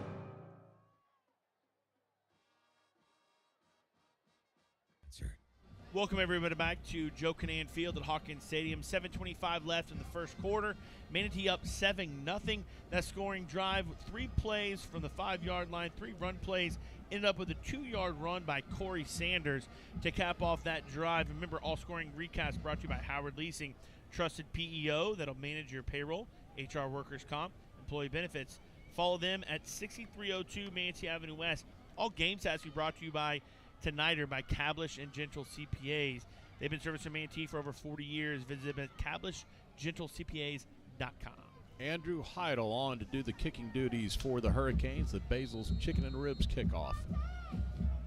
Welcome everybody back to Joe Kinnan Field at Hawkins Stadium. 7:25 left in the first quarter. Manatee up 7-0. That scoring drive, 3 plays from the 5 yard line, 3 run plays, ended up with a 2 yard run by Corey Sanders to cap off that drive. Remember, all scoring recast brought to you by Howard Leasing, trusted PEO that'll manage your payroll, HR, workers' comp, employee benefits. Follow them at 6302 Manatee Avenue West. All game stats we brought to you by tonight are by Cablish and Gentle CPAs. They've been servicing Manatee for over 40 years. Visit them at CablishGentleCPAs.com. Andrew Heidel on to do the kicking duties for the Hurricanes, the Basil's Chicken and Ribs kickoff.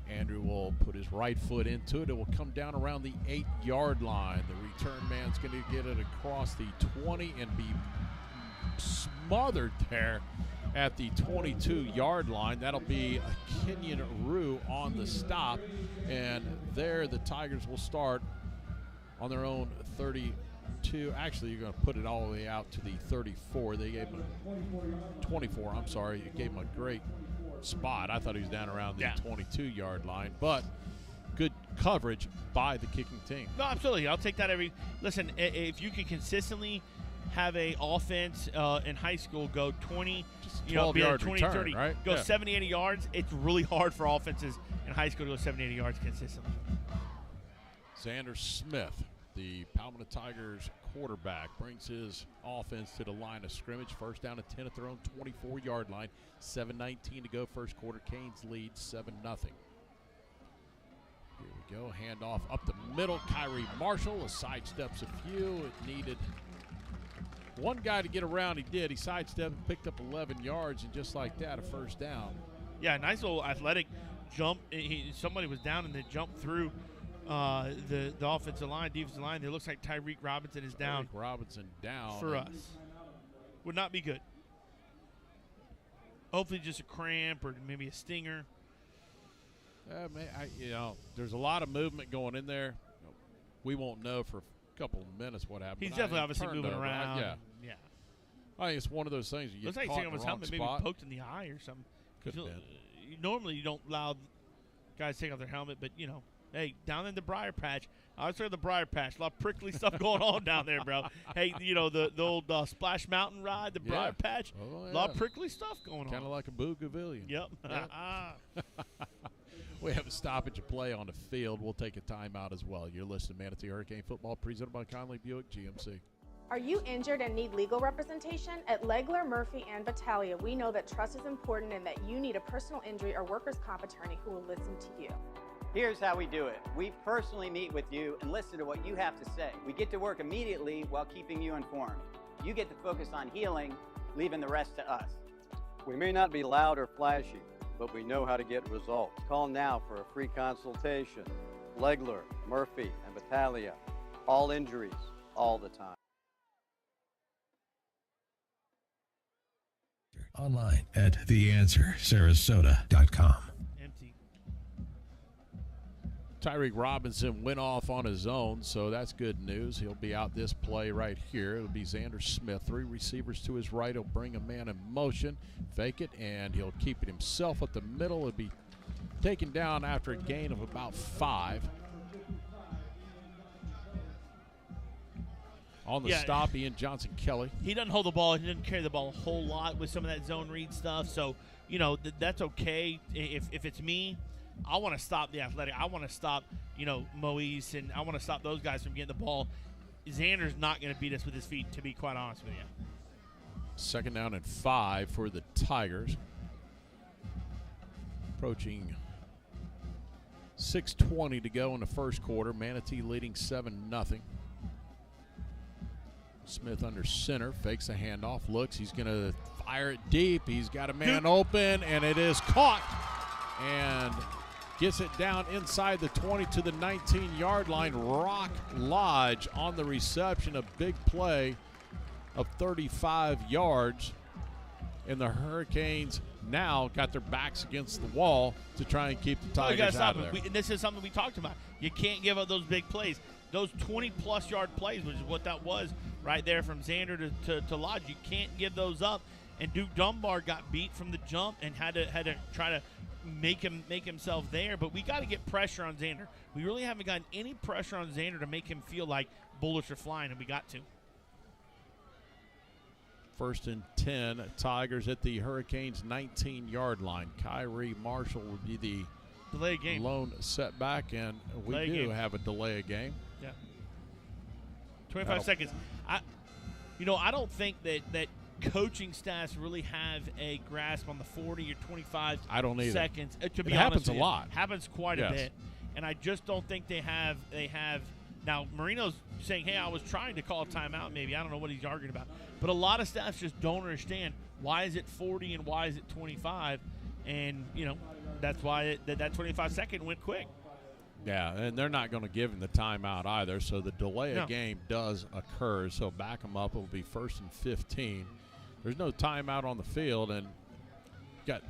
Andrew will put his right foot into it. It will come down around the 8 yard line. The return man's going to get it across the 20 and be smothered there at the 22 yard line. That'll be a Kenyon Rue on the stop, and there the Tigers will start on their own 32. Actually, you're going to put it all the way out to the 34. They gave him a 24. I'm sorry. It gave him a great spot. I thought he was down around the 22 yard line, but good coverage by the kicking team. No, absolutely. I'll take that every. Listen, if you can consistently have a offense in high school go 20, be 20, return, 30, right? Go 70, 80 yards, it's really hard for offenses in high school to go 70, 80 yards consistently. Xander Smith, the Palmetto Tigers quarterback, brings his offense to the line of scrimmage. First down and 10 at their own 24 yard line. 7:19 to go first quarter. Canes lead 7-0. Here we go. Handoff up the middle. Kyrie Marshall sidesteps a few. It needed one guy to get around. He did. He sidestepped and picked up 11 yards, and just like that, a first down. Yeah, nice little athletic jump. Somebody was down and they jumped through the offensive line, defensive line. It looks like Tyreek Robinson is down. Tyreek Robinson down. For us. Would not be good. Hopefully just a cramp or maybe a stinger. There's a lot of movement going in there. We won't know for a couple of minutes what happened. He's definitely obviously moving around. Yeah. I think it's one of those things. You looks get like caught he's in taking the off his wrong helmet, spot. maybe poked in the eye or something. Could have been. Normally you don't allow guys to take off their helmet, but, hey, down in the Briar Patch, I was at the Briar Patch. A lot of prickly stuff going on down there, bro. Hey, the old Splash Mountain ride, the Briar Patch. Oh, yeah. A lot of prickly stuff going on. Kind of like a Boogavilion. Yep. We have a stoppage of play on the field. We'll take a timeout as well. You're listening to Manatee Hurricane Football presented by Conley Buick GMC. Are you injured and need legal representation? At Legler, Murphy, and Battaglia, we know that trust is important and that you need a personal injury or workers' comp attorney who will listen to you. Here's how we do it. We personally meet with you and listen to what you have to say. We get to work immediately while keeping you informed. You get to focus on healing, leaving the rest to us. We may not be loud or flashy, but we know how to get results. Call now for a free consultation. Legler, Murphy, and Battaglia. All injuries, all the time. Online at theanswersarasota.com. Empty. Tyreek Robinson went off on his own, so that's good news. He'll be out this play right here. It'll be Xander Smith. 3 receivers to his right. He'll bring a man in motion, fake it, and he'll keep it himself at the middle. It'll be taken down after a gain of about 5. On the stop, Ian Johnson-Kelly. He doesn't hold the ball. He doesn't carry the ball a whole lot with some of that zone read stuff. So, that's okay. If it's me, I want to stop the athletic. I want to stop, Moise, and I want to stop those guys from getting the ball. Xander's not going to beat us with his feet, to be quite honest with you. 2nd down and 5 for the Tigers. Approaching 6:20 to go in the first quarter. Manatee leading 7-0. Smith under center, fakes a handoff, looks, he's going to fire it deep. He's got a man open, and it is caught. And gets it down inside the 20 to the 19-yard line. Rock Lodge on the reception, a big play of 35 yards. And the Hurricanes now got their backs against the wall to try and keep the Tigers out of there. And this is something we talked about. You can't give up those big plays. Those 20-plus yard plays, which is what that was right there from Xander to Lodge. You can't give those up. And Duke Dunbar got beat from the jump and had to try to make himself there. But we got to get pressure on Xander. We really haven't gotten any pressure on Xander to make him feel like bullets are flying, and we got to. 1st and 10, Tigers at the Hurricanes' 19-yard line. Kyrie Marshall will be the delay game lone setback, and we delay do game. have a delay of game. Yeah. 25 seconds. I don't think that coaching staffs really have a grasp on the 40 or 25 I don't either. seconds. To be it happens honest with a you. lot. Happens quite a bit. And I just don't think they have now Marino's saying, hey, I was trying to call a timeout maybe. I don't know what he's arguing about. But a lot of staffs just don't understand why is it 40 and why is it 25. And, that's why that 25-second went quick. Yeah, and they're not going to give him the timeout either, so the delay of game does occur. So back them up. It will be 1st and 15. There's no timeout on the field, and got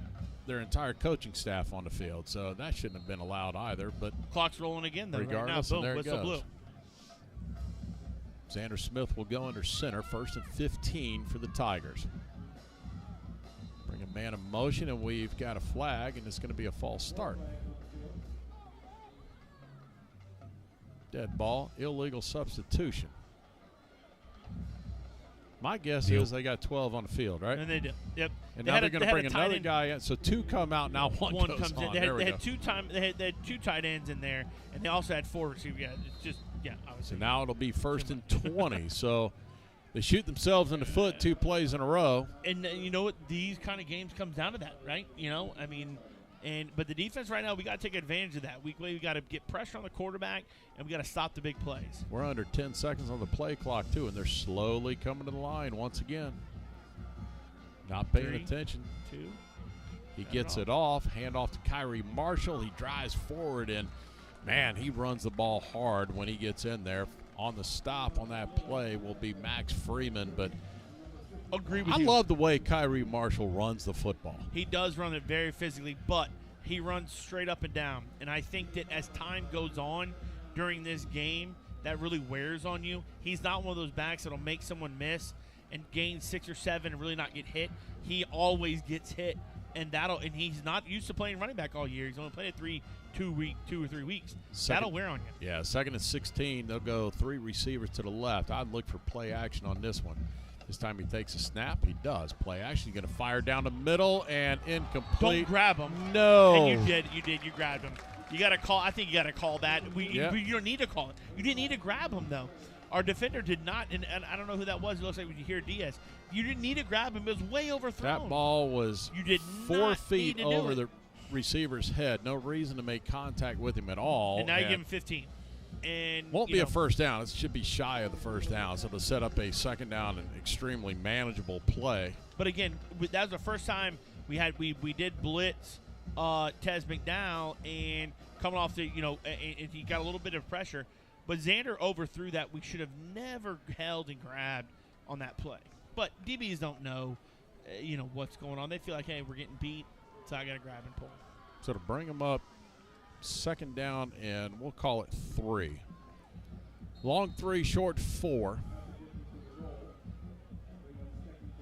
their entire coaching staff on the field, so that shouldn't have been allowed either. But clock's rolling again, though. Regardless, right now, boom, and there it whistle goes. Blew. Xander Smith will go under center, 1st and 15 for the Tigers. Bring a man in motion, and we've got a flag, and it's going to be a false start. Dead ball, illegal substitution. My guess is they got 12 on the field, right? And they do. Yep. And now they're going to bring another guy in. So 2 come out, now one goes comes on. in. They had 2 tight ends in there, and they also had 4 receivers. Yeah, it's just, obviously. So now it'll be 1st and 20. So they shoot themselves in the foot 2 plays in a row. And you know what? These kind of games comes down to that, right? But the defense right now, we got to take advantage of that. We got to get pressure on the quarterback, and we got to stop the big plays. We're under 10 seconds on the play clock, too, and they're slowly coming to the line once again. Not paying attention. 2. He gets it off. Hand off to Kyrie Marshall. He drives forward, and, man, he runs the ball hard when he gets in there. On the stop on that play will be Max Freeman, but agree with I you. love the way Kyrie Marshall runs the football. He does run it very physically, but he runs straight up and down. And I think that as time goes on during this game, that really wears on you. He's not one of those backs that'll make someone miss and gain 6 or 7 and really not get hit. He always gets hit, and he's not used to playing running back all year. He's only played it 2 or 3 weeks. That'll wear on you. Yeah, 2nd and 16. They'll go 3 receivers to the left. I'd look for play action on this one. This time he takes a snap. He does. Play action. He's going to fire down the middle and incomplete. Don't grab him. No. And you did. You grabbed him. You got to call. I think you got to call that. You don't need to call it. You didn't need to grab him, though. Our defender did not, and I don't know who that was. It looks like when you hear Diaz. You didn't need to grab him. It was way overthrown. That ball was 4 feet over the receiver's head. No reason to make contact with him at all. And now you give him 15. And won't be a first down. It should be shy of the first down, so to set up a 2nd down and extremely manageable play. But again, that was the first time we did blitz Tez McDowell, and coming off the and he got a little bit of pressure. But Xander overthrew that. We should have never held and grabbed on that play. But DBs don't know, what's going on. They feel like, hey, we're getting beat, so I got to grab and pull. So to bring them up, 2nd down, and we'll call it 3. Long 3, short 4.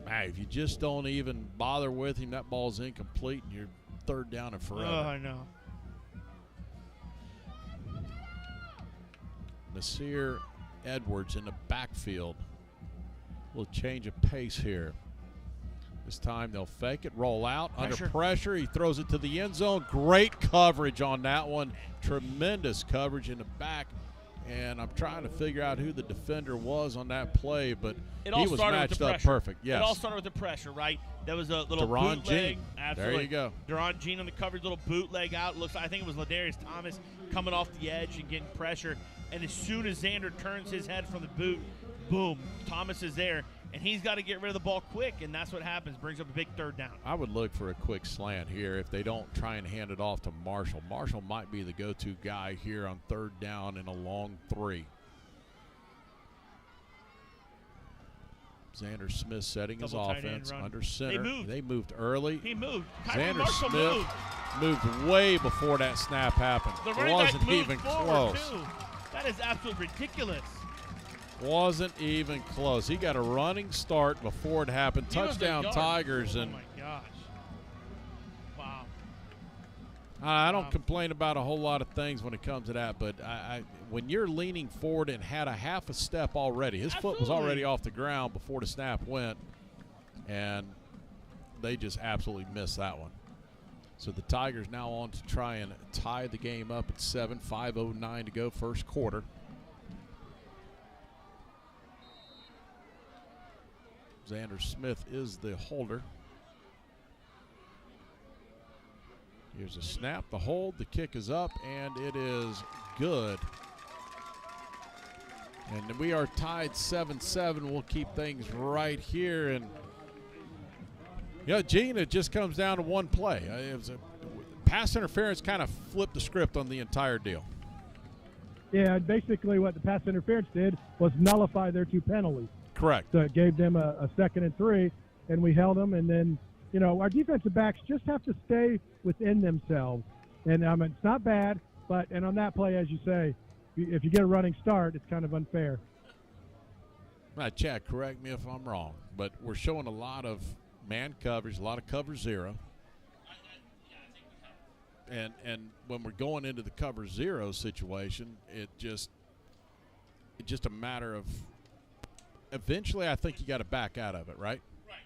Hey, if you just don't even bother with him, that ball's incomplete, and you're 3rd down and forever. Oh, I know. Nasir Edwards in the backfield. Little change of pace here. This time they'll fake it, roll out, under pressure. He throws it to the end zone. Great coverage on that one. Tremendous coverage in the back. And I'm trying to figure out who the defender was on that play, but he was matched up perfect. Yes. It all started with the pressure, right? That was a little Deron bootleg. Jean. Absolutely. There you go. Deron Jean on the coverage, little bootleg out. I think it was Ladarius Thomas coming off the edge and getting pressure. And as soon as Xander turns his head from the boot, boom, Thomas is there. And he's got to get rid of the ball quick, and that's what happens. Brings up a big 3rd down. I would look for a quick slant here if they don't try and hand it off to Marshall. Marshall might be the go-to guy here on 3rd down in a long 3. Xander Smith setting his offense under center. They moved early. He moved. Xander Smith moved way before that snap happened. The running wasn't back moved even forward, close. Too. That is absolutely ridiculous. Wasn't even close. He got a running start before it happened. Touchdown Tigers. And oh my gosh. Wow. I don't complain about a whole lot of things when it comes to that, but when you're leaning forward and had a half a step already, his foot was already off the ground before the snap went, and they just absolutely missed that one. So the Tigers now on to try and tie the game up at 7, 5:09 to go, first quarter. Xander Smith is the holder. Here's a snap, the hold, the kick is up, and it is good. And we are tied 7-7. We'll keep things right here. And, Gene, it just comes down to one play. It was a pass interference, kind of flipped the script on the entire deal. Yeah, basically what the pass interference did was nullify their 2 penalties. Correct. So it gave them a 2nd and 3, and we held them. And then, our defensive backs just have to stay within themselves. And it's not bad, and on that play, as you say, if you get a running start, it's kind of unfair. Right, Chad, correct me if I'm wrong, but we're showing a lot of man coverage, a lot of cover 0. And when we're going into the cover 0 situation, it's just a matter of eventually I think you got to back out of it, right? Right.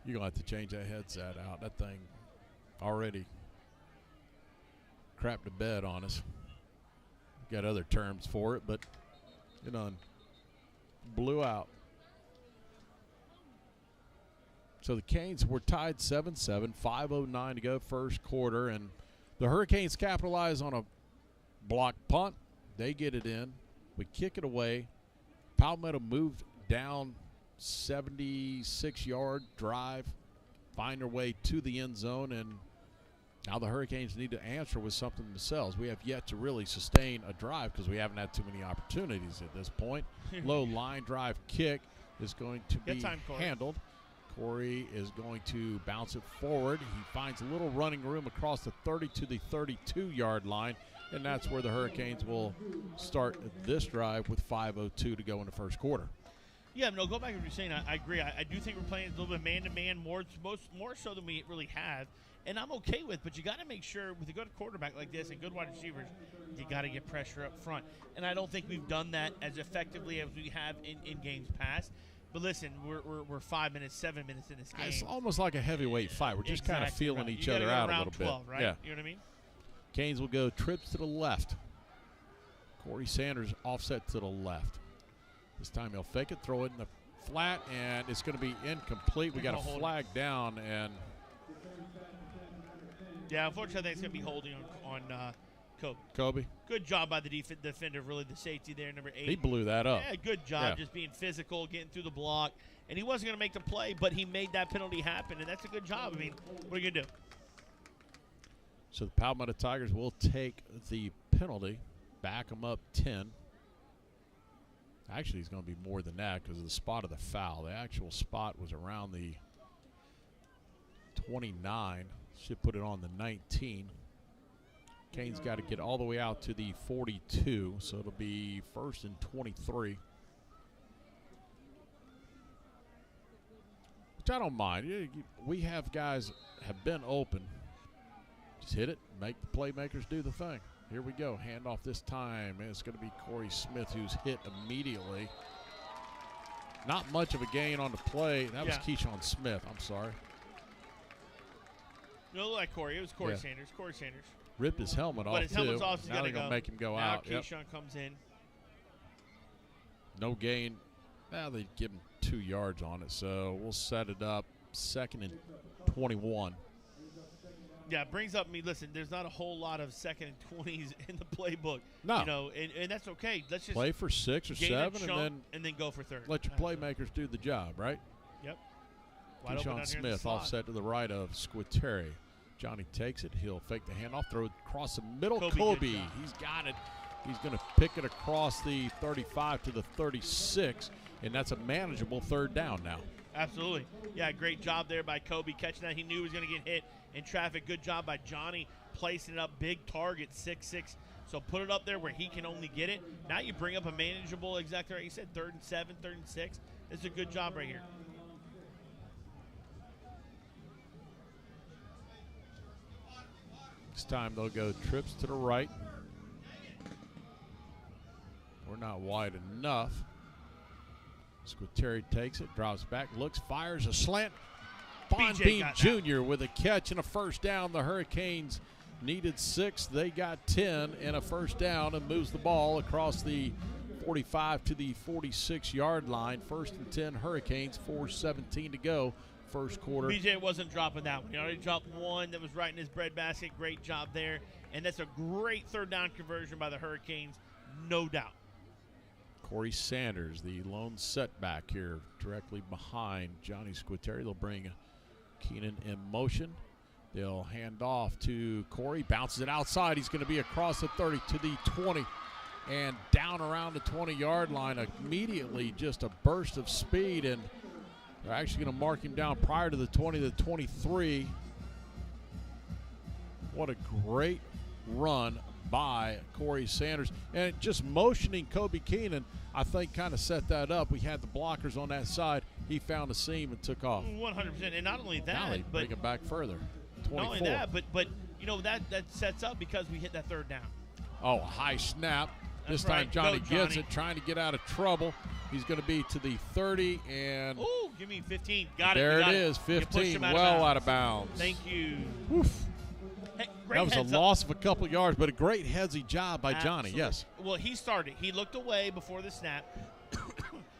You're going to have to change that headset out. That thing already crapped the bed on us. Got other terms for it, but blew out. So the Canes were tied 7-7, 5:09 to go first quarter, and the Hurricanes capitalize on a block punt. They get it in. We kick it away. Palmetto moved down 76-yard drive, find their way to the end zone, and now the Hurricanes need to answer with something themselves. We have yet to really sustain a drive because we haven't had too many opportunities at this point. Low line drive kick is going to be handled. Corey is going to bounce it forward. He finds a little running room across the 30 to the 32-yard line, and that's where the Hurricanes will start this drive with 5:02 to go in the first quarter. Yeah, no, go back to what you're saying. I agree. I do think we're playing a little bit man-to-man more so than we really have, and I'm okay with. But you got to make sure with a good quarterback like this and good wide receivers, you got to get pressure up front. And I don't think we've done that as effectively as we have in games past. But listen, we're 5 minutes, 7 minutes in this game. It's almost like a heavyweight fight. We're just kind of feeling each other out a little 12, bit. Right? Yeah. You know what I mean? Canes will go trips to the left. Corey Sanders offset to the left. This time he'll fake it, throw it in the flat, and it's going to be incomplete. We got a flag down, and yeah, unfortunately, I think it's going to be holding on Kobe. Kobe. Good job by the defender, really the safety there, number 8. He blew that up. Yeah, good job, just being physical, getting through the block, and he wasn't going to make the play, but he made that penalty happen, and that's a good job. I mean, what are you going to do? So the Palmetto Tigers will take the penalty, back them up 10. Actually, it's going to be more than that because of the spot of the foul. The actual spot was around the 29. Should put it on the 19. Canes got to get all the way out to the 42, so it'll be 1st and 23. Which I don't mind. We have guys have been open. Just hit it, make the playmakers do the thing. Here we go. Handoff this time. And it's going to be Corey Smith who's hit immediately. Not much of a gain on the play. That was Keyshawn Smith. I'm sorry. No, look like Corey. It was Corey Sanders. Corey Sanders. Ripped his helmet off, but his helmet's too. off, so now they're going to make him go out. Now Keyshawn comes in. No gain. Now they give him 2 yards on it, so we'll set it up 2nd and 21. Yeah, it brings up listen, there's not a whole lot of 2nd and 20s in the playbook. No. You know, and that's okay. Let's just play for 6 or 7 and then go for 3rd. Let your playmakers do the job, right? Yep. Keyshawn Smith offset to the right of Squitieri. Johnny takes it. He'll fake the handoff, throw it across the middle. Kobe. He's got it. He's going to pick it across the 35 to the 36, and that's a manageable 3rd down now. Absolutely. Yeah, great job there by Kobe catching that. He knew he was going to get hit in traffic. Good job by Johnny placing it up. Big target, 6'6". So put it up there where he can only get it. Now you bring up a manageable, exactly right. You said 3rd and 7, 3rd and 6. It's a good job right here. This time they'll go trips to the right. We're not wide enough. Squitieri takes it, drops back, looks, fires a slant. Bonbean Jr. with a catch and a 1st down. The Hurricanes needed 6. They got 10 and a 1st down and moves the ball across the 45 to the 46-yard line. 1st and 10 Hurricanes, 4:17 to go. First quarter. BJ wasn't dropping that one. He already dropped one that was right in his breadbasket. Great job there. And that's a great 3rd down conversion by the Hurricanes, no doubt. Corey Sanders, the lone setback here, directly behind Johnny Squitieri. They'll bring Keenan in motion. They'll hand off to Corey. Bounces it outside. He's going to be across the 30 to the 20 and down around the 20-yard line. Immediately just a burst of speed, and they're actually going to mark him down prior to the 20 to the 23. What a great run by Corey Sanders. And just motioning Kobe Keenan, I think, kind of set that up. We had the blockers on that side. He found a seam and took off. 100%. And not only that, now but bring it back further. 24. Not only that, but you know, that sets up because we hit that 3rd down. Oh, high snap. That's this time right. Johnny Go, gets Johnny. it, trying to get out of trouble. He's going to be to the 30, and ooh, give me 15. Got it. There it is, 15, well out of bounds. Thank you. Oof. Hey, that was a loss of a couple yards, but a great headsy job by Johnny. Yes. Well, he started. He looked away before the snap.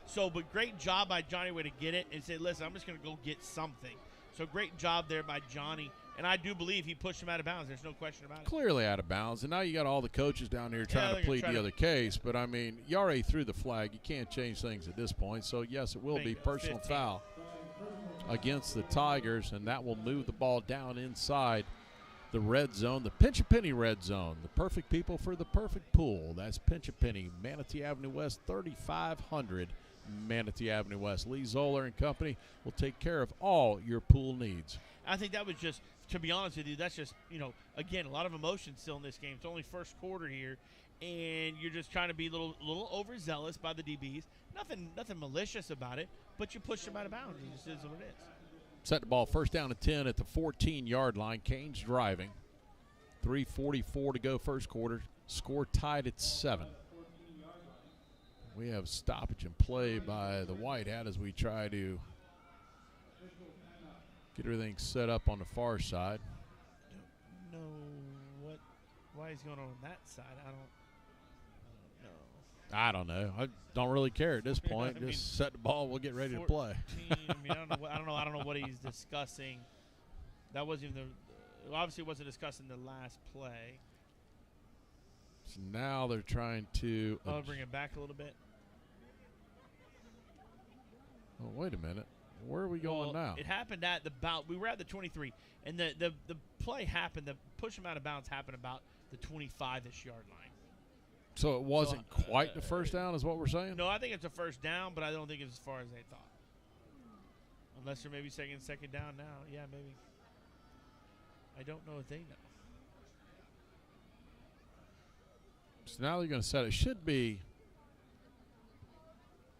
So, but great job by Johnny Way to get it and say, listen, I'm just going to go get something. So great job there by Johnny. And I do believe he pushed him out of bounds. There's no question about it. Clearly out of bounds. And now you got all the coaches down here trying to plead the other case. But, I mean, you already threw the flag. You can't change things at this point. So, yes, it will be personal 15. foul against the Tigers, and that will move the ball down inside the red zone, the Pinch a Penny red zone, the perfect people for the perfect pool. That's Pinch a Penny, Manatee Avenue West, 3500 Manatee Avenue West. Lee Zoller and company will take care of all your pool needs. I think that was just, to be honest with you, that's just, again, a lot of emotion still in this game. It's only first quarter here, and you're just trying to be a little overzealous by the DBs. Nothing malicious about it, but you push them out of bounds. It just is what it is. Set the ball first down and 10 at the 14-yard line. Canes driving. 3:44 to go first quarter. Score tied at 7. We have stoppage and play by the White Hat as we try to get everything set up on the far side. Don't know why he's going on that side. I don't know. I don't really care at this point. Just set the ball. We'll get ready to play. I don't know what he's discussing. That wasn't even obviously wasn't discussing the last play. So now they're trying to bring it back a little bit. Oh, wait a minute. Where are we going now? It happened at we were at the 23, and the play happened. The push him out of bounds happened about the 25-ish yard line. So it wasn't quite the first down, is what we're saying? No, I think it's a first down, but I don't think it's as far as they thought. Unless they're maybe second down now. Yeah, maybe. I don't know if they know. So now they're going to set it. Should be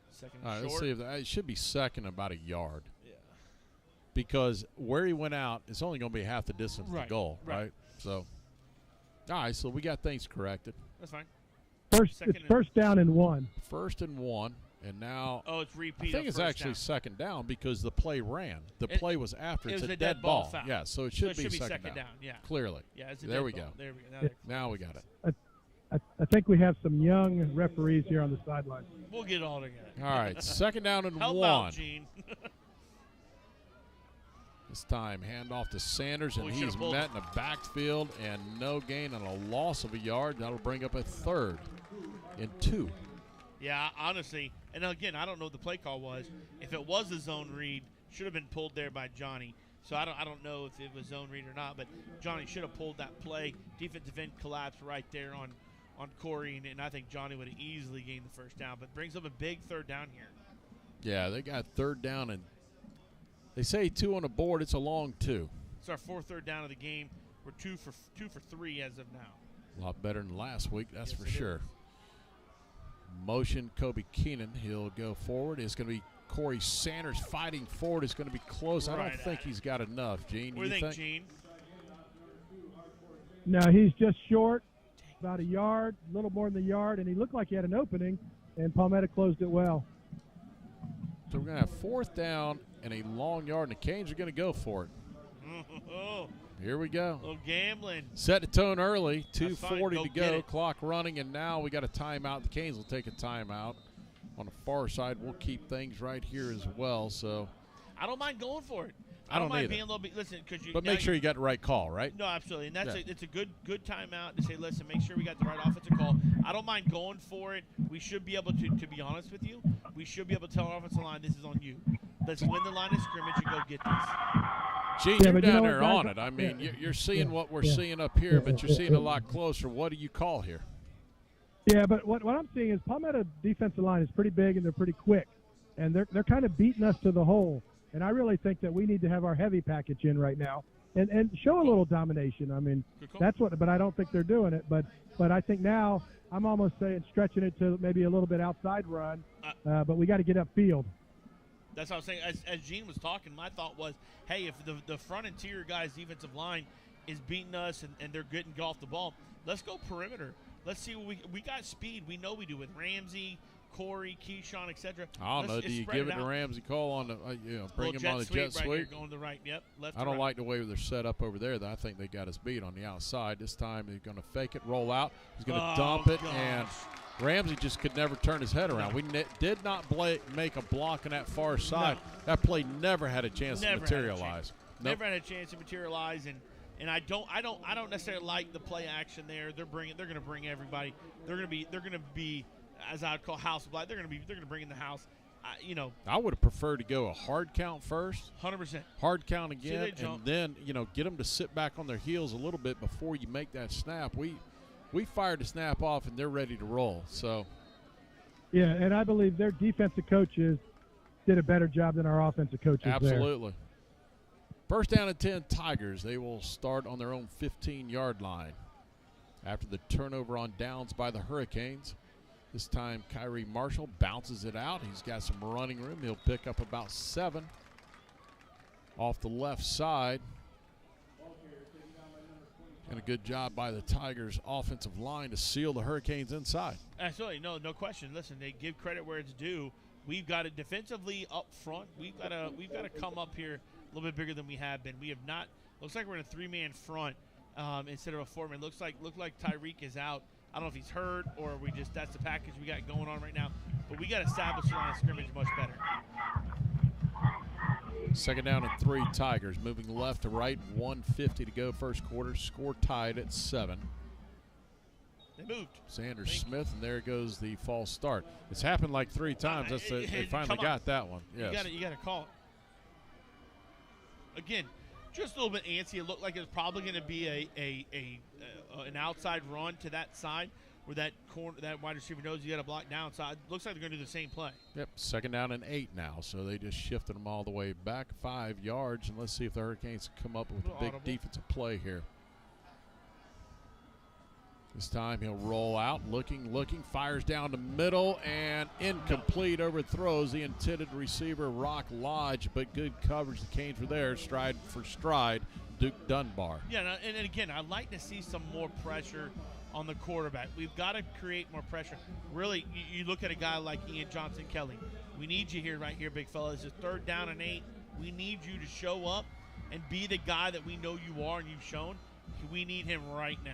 second. All right, short. let's see if it should be second about a yard. Yeah. Because where he went out, it's only going to be half the distance to goal, right? So, all right, so we got things corrected. That's fine. First down and 1. First and 1, and now it's repeat. I think it's actually second down because the play ran. The play was after. It's a dead ball. Foul. Yeah, so it should be second down. Yeah, clearly. Yeah, it's a there dead we ball. go. There we go. Now we got it. I think we have some young referees here on the sideline. We'll get it all together. All right, second down and Help 1. out, Gene. This time, handoff to Sanders, and he's met in the backfield, and no gain and a loss of a yard. That'll bring up a 3rd and 2. Yeah, honestly, and again, I don't know what the play call was. If it was a zone read, should have been pulled there by Johnny. So I don't know if it was zone read or not, but Johnny should have pulled that play. Defensive end collapsed right there on Corey, and I think Johnny would have easily gained the first down. But brings up a big 3rd down here. Yeah, they got 3rd down, and they say 2 on the board. It's a long 2. It's our 4th 3rd down of the game. We're 2 for 3 as of now. A lot better than last week, that's for sure. Motion, Kobe Keenan. He'll go forward. It's going to be Corey Sanders fighting forward. It's going to be close. I don't think he's got enough, Gene. What do you think, Gene? No, he's just short, about a yard, a little more than a yard, and he looked like he had an opening, and Palmetto closed it well. So we're going to have 4th down and a long yard, and the Canes are going to go for it. Here we go. A little gambling. Set the tone early. 2:40 to go. It. Clock running, and now we got a timeout. The Canes will take a timeout. On the far side, we'll keep things right here as well. So I don't mind going for it. I don't mind either. being a little bit. Listen, because but make sure you got the right call, right? No, absolutely, and that's it's a good timeout to say. Listen, make sure we got the right offensive call. I don't mind going for it. We should be able to be honest with you, we should be able to tell our offensive line, this is on you. Let's win the line of scrimmage and go get this. Gene, you're down there on it. I mean, you're seeing what we're seeing up here, but you're seeing a lot closer. What do you call here? Yeah, but what I'm seeing is Palmetto defensive line is pretty big and they're pretty quick, and they're kind of beating us to the hole. And I really think that we need to have our heavy package in right now and show a little domination. I mean, that's what. But I don't think they're doing it. But I think now I'm almost saying stretching it to maybe a little bit outside run. But we got to get upfield. That's what I was saying. As Gene was talking, my thought was, hey, if the front interior guys' defensive line is beating us and they're getting off the ball, let's go perimeter. Let's see what we got speed. We know we do with Ramsey, Corey, Keyshawn, etc. I don't know. Do you give it to Ramsey Cole on the, bring him on the jet sweep? Right here, going to the right. Yep, left. I don't like the way they're set up over there. I think they got us beat on the outside. This time they're going to fake it, roll out. He's going to dump it, and Ramsey just could never turn his head around. We did not make a block on that far side. No. That play never had a chance to materialize. Never had a chance to materialize, and I don't necessarily like the play action there. They're going to bring everybody. They're going to be, as I'd call house of black. They're going to bring in the house. I would have preferred to go a hard count first. 100%. Hard count again, and then get them to sit back on their heels a little bit before you make that snap. We fired the snap off, and they're ready to roll. So. Yeah, and I believe their defensive coaches did a better job than our offensive coaches. Absolutely. First down and 10, Tigers. They will start on their own 15-yard line after the turnover on downs by the Hurricanes. This time, Kyrie Marshall bounces it out. He's got some running room. He'll pick up about 7 off the left side. And a good job by the Tigers' offensive line to seal the Hurricanes inside. Absolutely, no question. Listen, they give credit where it's due. We've got it defensively up front. We've got to come up here a little bit bigger than we have been. We have not. Looks like we're in a 3-man front instead of a 4-man. Look like Tyreek is out. I don't know if he's hurt or that's the package we got going on right now. But we got to establish the line of scrimmage much better. Second down and 3, Tigers moving left to right. 1:50 to go first quarter. Score tied at 7. They moved. Sanders Smith, and there goes the false start. It's happened like 3 times. They finally got that one. Yes. You got to call it. Again, just a little bit antsy. It looked like it was probably going to be an outside run to that side where that wide receiver knows you got to block downside. Looks like they're going to do the same play. Yep, second down and 8 now. So they just shifted them all the way back 5 yards, and let's see if the Hurricanes come up with a big defensive play here. This time he'll roll out, looking, fires down the middle, and incomplete, overthrows the intended receiver, Rock Lodge, but good coverage. The Canes were there, stride for stride, Duke Dunbar. Yeah, and again, I'd like to see some more pressure on the quarterback. We've got to create more pressure. Really, you look at a guy like Ian Johnson-Kelly. We need you here, right here, big fella. It's a 3rd down and 8. We need you to show up and be the guy that we know you are and you've shown. We need him right now.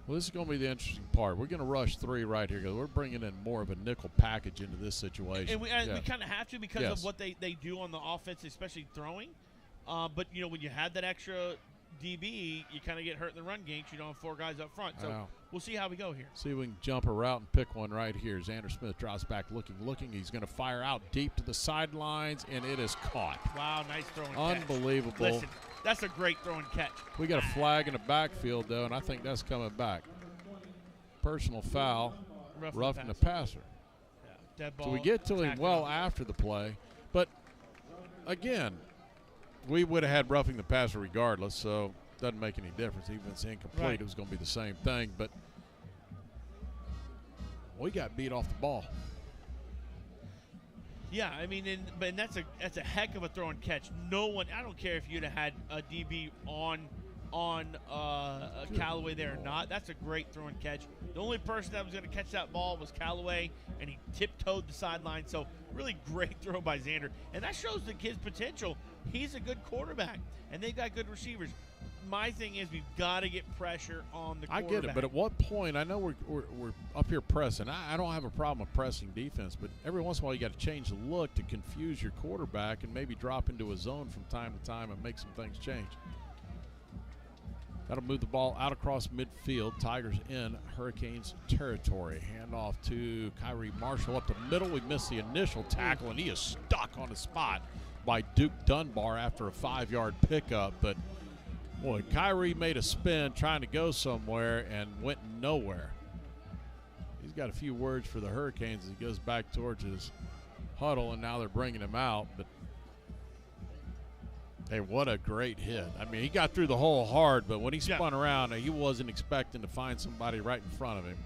Well, this is going to be the interesting part. We're going to rush 3 right here because we're bringing in more of a nickel package into this situation. And we kind of have to because of what they do on the offense, especially throwing. But, when you have that extra DB, you kind of get hurt in the run game. You don't have 4 guys up front. So we'll see how we go here. See if we can jump a route and pick one right here. Xander Smith drops back looking. He's going to fire out deep to the sidelines, and it is caught. Wow, nice throwing catch. Unbelievable. Listen, that's a great throwing catch. We got a flag in the backfield, though, and I think that's coming back. Personal foul, roughing the passer. Yeah, dead ball. So we get to him well after the play. But, again, we would have had roughing the passer regardless, so it doesn't make any difference. Even if it's incomplete, it was going to be the same thing. But we got beat off the ball. Yeah, I mean, but that's a heck of a throw and catch. I don't care if you'd have had a DB on Callaway there or not. That's a great throw and catch. The only person that was going to catch that ball was Callaway, and he tiptoed the sideline. So really great throw by Xander, and that shows the kid's potential. He's a good quarterback, and they've got good receivers. My thing is we've got to get pressure on the quarterback. I get it, but at what point? I know we're up here pressing. I don't have a problem with pressing defense, but every once in a while you got to change the look to confuse your quarterback and maybe drop into a zone from time to time and make some things change. That'll move the ball out across midfield. Tigers in Hurricanes territory. Handoff to Kyrie Marshall up the middle. We missed the initial tackle, and he is stuck on the spot by Duke Dunbar after a 5-yard pickup. But, boy, Kyrie made a spin trying to go somewhere and went nowhere. He's got a few words for the Hurricanes as he goes back towards his huddle, and now they're bringing him out. But hey, what a great hit. I mean, he got through the hole hard, but when he spun around, he wasn't expecting to find somebody right in front of him.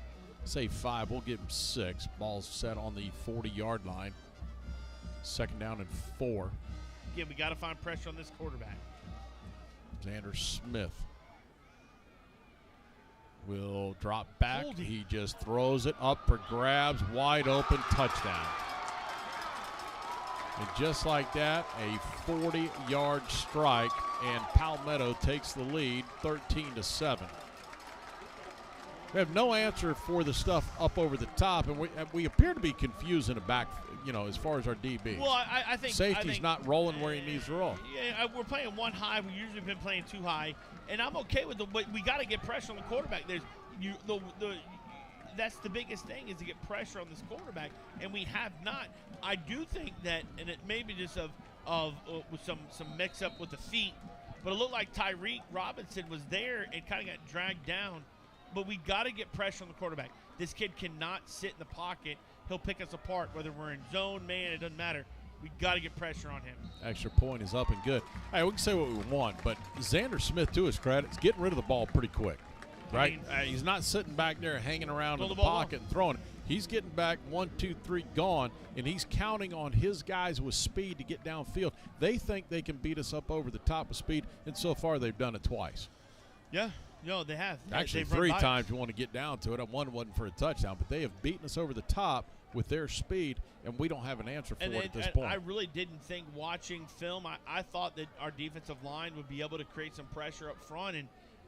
Say 5, we'll give him 6. Ball's set on the 40-yard line. Second down and 4. Again, we got to find pressure on this quarterback. Xander Smith will drop back. He just throws it up for grabs, wide open, touchdown. And just like that, a 40-yard strike, and Palmetto takes the lead 13-7. We have no answer for the stuff up over the top, and we appear to be confused in the back, as far as our DB. Well, I think safety's not rolling where he needs to roll. Yeah, we're playing one high. We've usually been playing too high, and I'm okay with but we got to get pressure on the quarterback. That's the biggest thing, is to get pressure on this quarterback, and we have not. I do think that, and it may be just with some mix up with the feet, but it looked like Tyreek Robinson was there and kind of got dragged down. But we got to get pressure on the quarterback. This kid cannot sit in the pocket. He'll pick us apart, whether we're in zone, man, it doesn't matter. We got to get pressure on him. Extra point is up and good. All right, we can say what we want, but Xander Smith, to his credit, is getting rid of the ball pretty quick, right? He's not sitting back there hanging around in the pocket and throwing it. He's getting back 1, 2, 3, gone, and he's counting on his guys with speed to get downfield. They think they can beat us up over the top with speed, and so far they've done it twice. Yeah. No, they have. Actually, 3 times you want to get down to it. One wasn't for a touchdown, but they have beaten us over the top with their speed, and we don't have an answer for it at this point. I really didn't think, watching film, I thought that our defensive line would be able to create some pressure up front,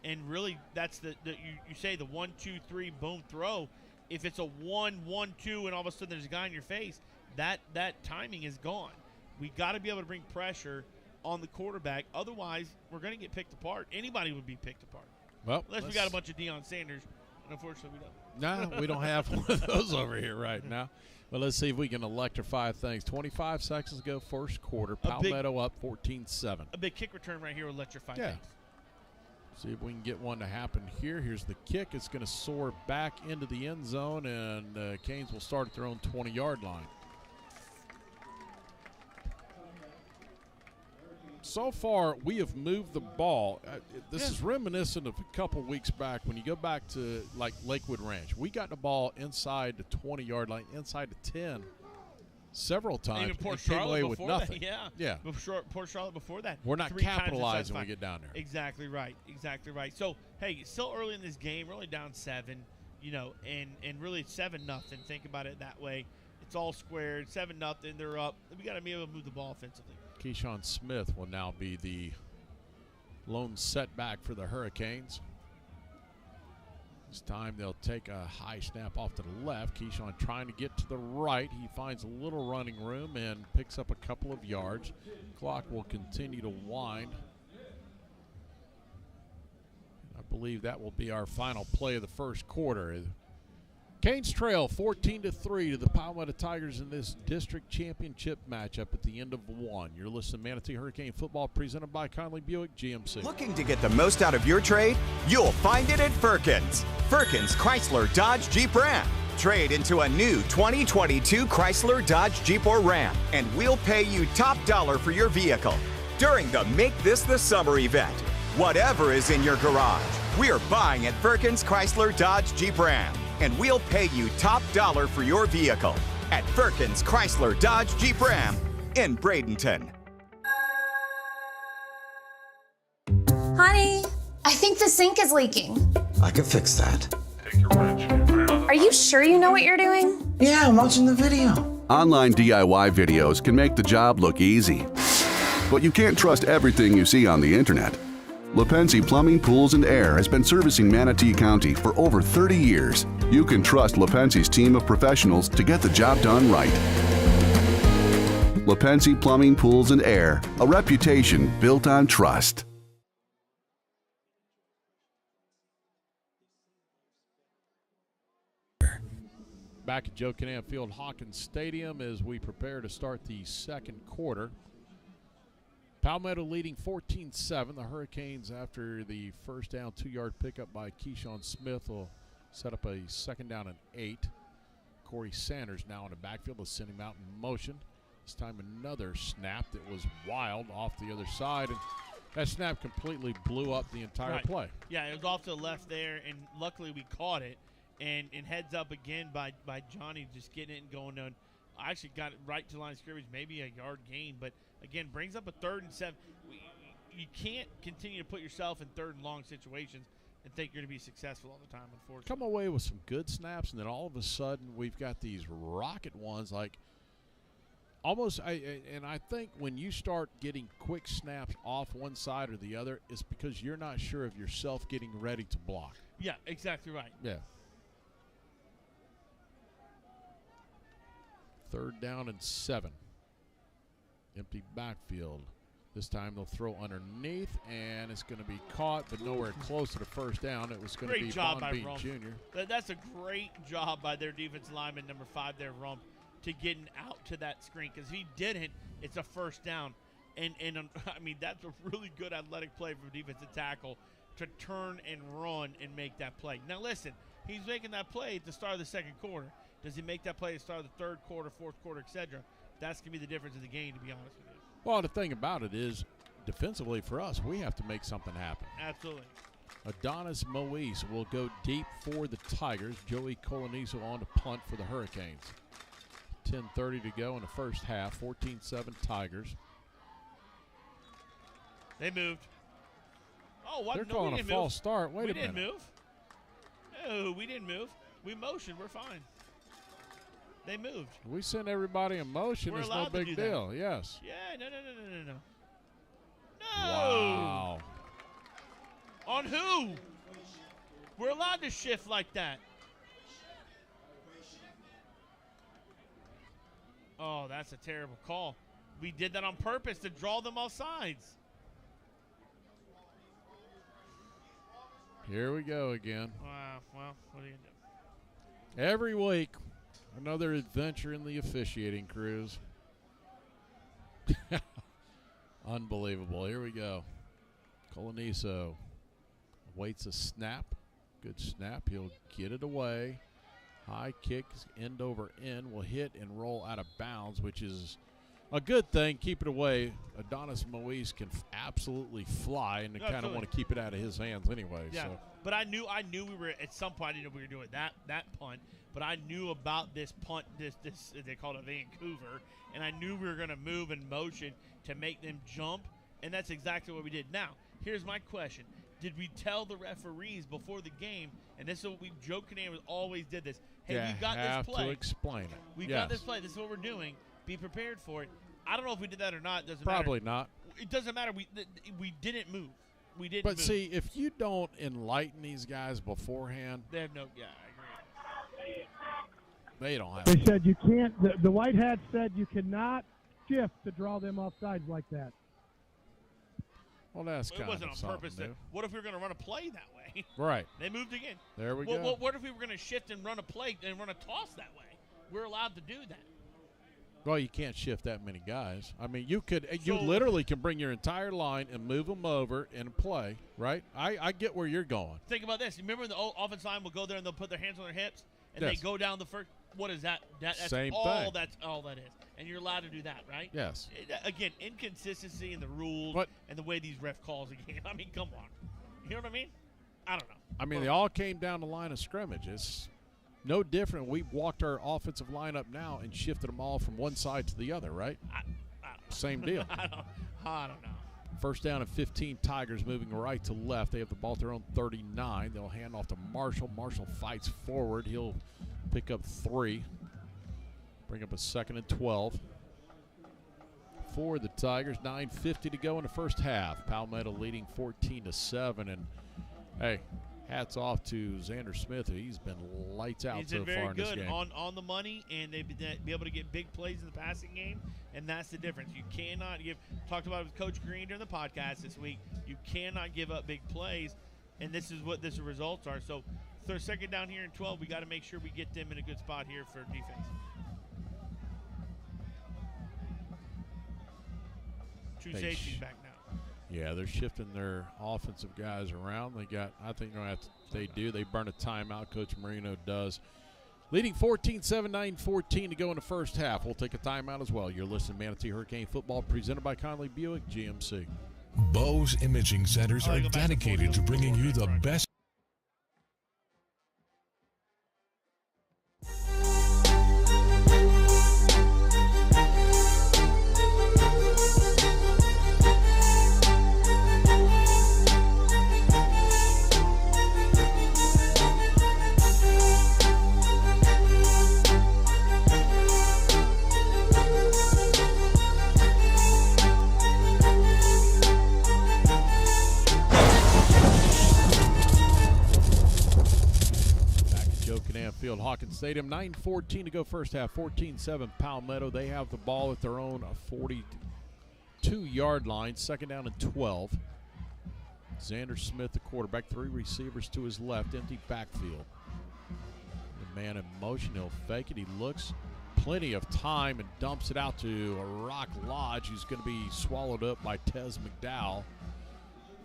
and really that's you say the 1, 2, 3, boom, throw. If it's a 1, 1, 2, and all of a sudden there's a guy in your face, that timing is gone. We got to be able to bring pressure on the quarterback. Otherwise, we're going to get picked apart. Anybody would be picked apart. Well, unless we got a bunch of Deion Sanders, and unfortunately we don't. No, we don't have one of those over here right now. But let's see if we can electrify things. 25 seconds ago, first quarter. Palmetto up 14-7. A big kick return right here will electrify things. See if we can get one to happen here. Here's the kick. It's going to soar back into the end zone, and Canes will start at their own 20-yard line. So far, we have moved the ball. This is reminiscent of a couple weeks back when you go back to, like, Lakewood Ranch. We got the ball inside the 20-yard line, inside the 10 several times. Even Port came away Charlotte with before nothing. that. Yeah. Port Charlotte before that. We're not capitalizing when we get down there. Exactly right. Exactly right. So, hey, it's still early in this game. We're only down 7, and really it's 7-0. Think about it that way. It's all squared, 7-0. They're up. We got to be able to move the ball offensively. Keyshawn Smith will now be the lone setback for the Hurricanes. This time they'll take a high snap off to the left. Keyshawn trying to get to the right. He finds a little running room and picks up a couple of yards. Clock will continue to wind. I believe that will be our final play of the first quarter. Canes trail 14-3 to the Palmetto Tigers in this district championship matchup at the end of 1. You're listening to Manatee Hurricane Football presented by Conley Buick GMC. Looking to get the most out of your trade? You'll find it at Firkins. Firkins Chrysler Dodge Jeep Ram. Trade into a new 2022 Chrysler Dodge Jeep or Ram, and we'll pay you top dollar for your vehicle. During the Make This the Summer event, whatever is in your garage, we're buying at Firkins Chrysler Dodge Jeep Ram. And we'll pay you top dollar for your vehicle at Firkins Chrysler Dodge Jeep Ram in Bradenton. Honey, I think the sink is leaking. I can fix that. Are you sure you know what you're doing? Yeah, I'm watching the video. Online DIY videos can make the job look easy. But you can't trust everything you see on the internet. LaPenzie Plumbing, Pools, and Air has been servicing Manatee County for over 30 years. You can trust LaPenzie's team of professionals to get the job done right. LaPenzie Plumbing, Pools, and Air, a reputation built on trust. Back at Joe Kinnan Field Hawkins Stadium as we prepare to start the second quarter. Palmetto leading 14-7. The Hurricanes, after the first down 2-yard pickup by Keyshawn Smith, will set up a second down and 8. Corey Sanders now in the backfield. Will send him out in motion. This time another snap that was wild off the other side. And that snap completely blew up the entire play. Yeah, it was off to the left there, and luckily we caught it. And heads up again by Johnny, just getting it and going on. I actually got it right to the line of scrimmage, maybe a yard gain, but again, brings up a 3rd and 7. You can't continue to put yourself in 3rd and long situations. and think you're going to be successful all the time, unfortunately. Come away with some good snaps, and then all of a sudden we've got these rocket ones like almost and I think when you start getting quick snaps off one side or the other, it's because you're not sure of yourself getting ready to block. Yeah, exactly right. Yeah. 3rd down and 7. Empty backfield. This time they'll throw underneath, and it's going to be caught, but nowhere close to the first down. It was going to be job by Von Bean Rump. Jr. That's a great job by their defensive lineman, number 5 there, Rump, to getting out to that screen. Because if he didn't, it's a first down. And I mean, that's a really good athletic play from a defensive tackle to turn and run and make that play. Now, listen, he's making that play at the start of the second quarter. Does he make that play at the start of the third quarter, fourth quarter, et cetera? That's going to be the difference in the game, to be honest with you. Well, the thing about it is, defensively for us, we have to make something happen. Absolutely. Adonis Moise will go deep for the Tigers. Joey Coloniso on to punt for the Hurricanes. 10:30 to go in the first half. 14-7 Tigers. They moved. Oh, what? They're No, calling we a didn't false start. Wait we a minute. didn't move. No, we didn't move. We motioned. We're fine. They moved. We send everybody in motion. We're It's no allowed to big do deal. that. Yes. Yeah, no. No! Wow. On who? We're allowed to shift like that. Oh, that's a terrible call. We did that on purpose to draw them off sides. Here we go again. Wow. Well, what are you going to do? Every week, another adventure in the officiating crews. Unbelievable. Here we go. Coloniso waits a snap. Good snap. He'll get it away. High kick, end over end, will hit and roll out of bounds, which is a good thing. Keep it away. Adonis Moise can absolutely fly, and they kind of want to keep it out of his hands anyway. Yeah, So. but I knew we were at some point. I didn't know we were doing that punt, but I knew about this punt. This they call it Vancouver, and I knew we were going to move in motion to make them jump, and that's exactly what we did. Now, here's my question: did we tell the referees before the game? And this is what Joe Canary always did this. Hey, Yeah, we got have this play. to explain it. We Yes. got this play. This is what we're doing. Be prepared for it. I don't know if we did that or not. Doesn't Probably matter. not. It doesn't matter. We didn't move. We didn't. But move. see, if you don't enlighten these guys beforehand, They have no. Yeah, I agree. they don't have. They said you can't. The White Hat said you cannot shift to draw them off sides like that. Well, that's It kind wasn't of on something purpose. new. What if we were going to run a play that way? Right. They moved again. There we go. What if we were going to shift and run a play and run a toss that way? We're allowed to do that. Well, you can't shift that many guys. I mean, you So- literally can bring your entire line and move them over and play, right? I get where you're going. Think about this. Remember the offensive line will go there and they'll put their hands on their hips and Yes. they go down the first. What is that? That's Same all. thing. That's all that is. And you're allowed to do that, right? Yes. Again, inconsistency in the rules and the way these ref calls a game. I mean, come on. You know what I mean? I don't know. I mean, they all came down the line of scrimmage. It's no different. We walked our offensive line up now and shifted them all from one side to the other, right? I don't know. Same deal. I don't know. First down and 15, Tigers moving right to left. They have the ball at their own 39. They'll hand off to Marshall. Marshall fights forward. He'll pick up 3. Bring up a 2nd and 12. For the Tigers, 9:50 to go in the first half. Palmetto leading 14-7. And, hey, hats off to Xander Smith. He's been lights out He's so been far very in this good game. on the money, and they've been able to get big plays in the passing game, and that's the difference. You cannot give – talked about it with Coach Green during the podcast this week. You cannot give up big plays, and this is what the results are. So, third, second down here in 12, we got to make sure we get them in a good spot here for defense. Two safeties back now. Yeah, they're shifting their offensive guys around. They got, I think they burn a timeout. Coach Marino does. Leading 14-7, 9:14 to go in the first half. We'll take a timeout as well. You're listening to Manatee Hurricane Football presented by Conley Buick GMC. Bose Imaging Centers are dedicated to bringing you the best. Field, Hawkins Stadium. 9:14 to go first half. 14-7 Palmetto. They have the ball at their own 42-yard line. Second down and 12. Xander Smith, the quarterback. 3 receivers to his left. Empty backfield. The man in motion. He'll fake it. He looks. Plenty of time and dumps it out to Rock Lodge, who's going to be swallowed up by Tez McDowell.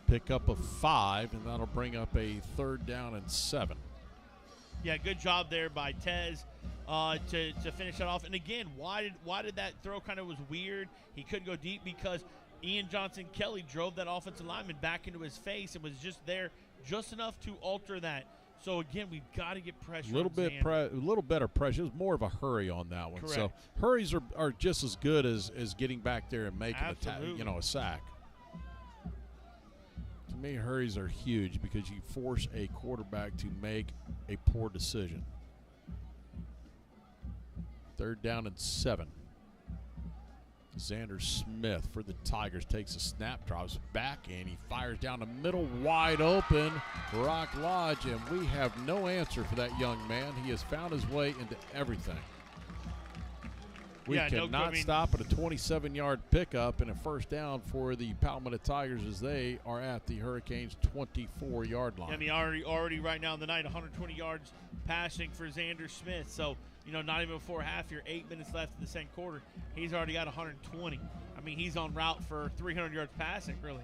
Pick up a 5, and that'll bring up a 3rd down and 7. Yeah, good job there by Tez to finish that off. And again, why did that throw kind of was weird? He couldn't go deep because Ian Johnson Kelly drove that offensive lineman back into his face and was just there just enough to alter that. So again, we've got to get pressure. A little better pressure. It was more of a hurry on that one. Correct. So hurries are just as good as getting back there and making a sack. To me, hurries are huge because you force a quarterback to make a poor decision. 3rd down and 7. Xander Smith for the Tigers takes a snap, drops back, and he fires down the middle, wide open. Rock Lodge, and we have no answer for that young man. He has found his way into everything. We cannot stop at a 27-yard pickup and a 1st down for the Palmetto Tigers as they are at the Hurricanes' 24-yard line. I mean, already right now in the night, 120 yards passing for Xander Smith. So, not even before half, you're 8 minutes left in the second quarter. He's already got 120. I mean, he's on route for 300 yards passing, really.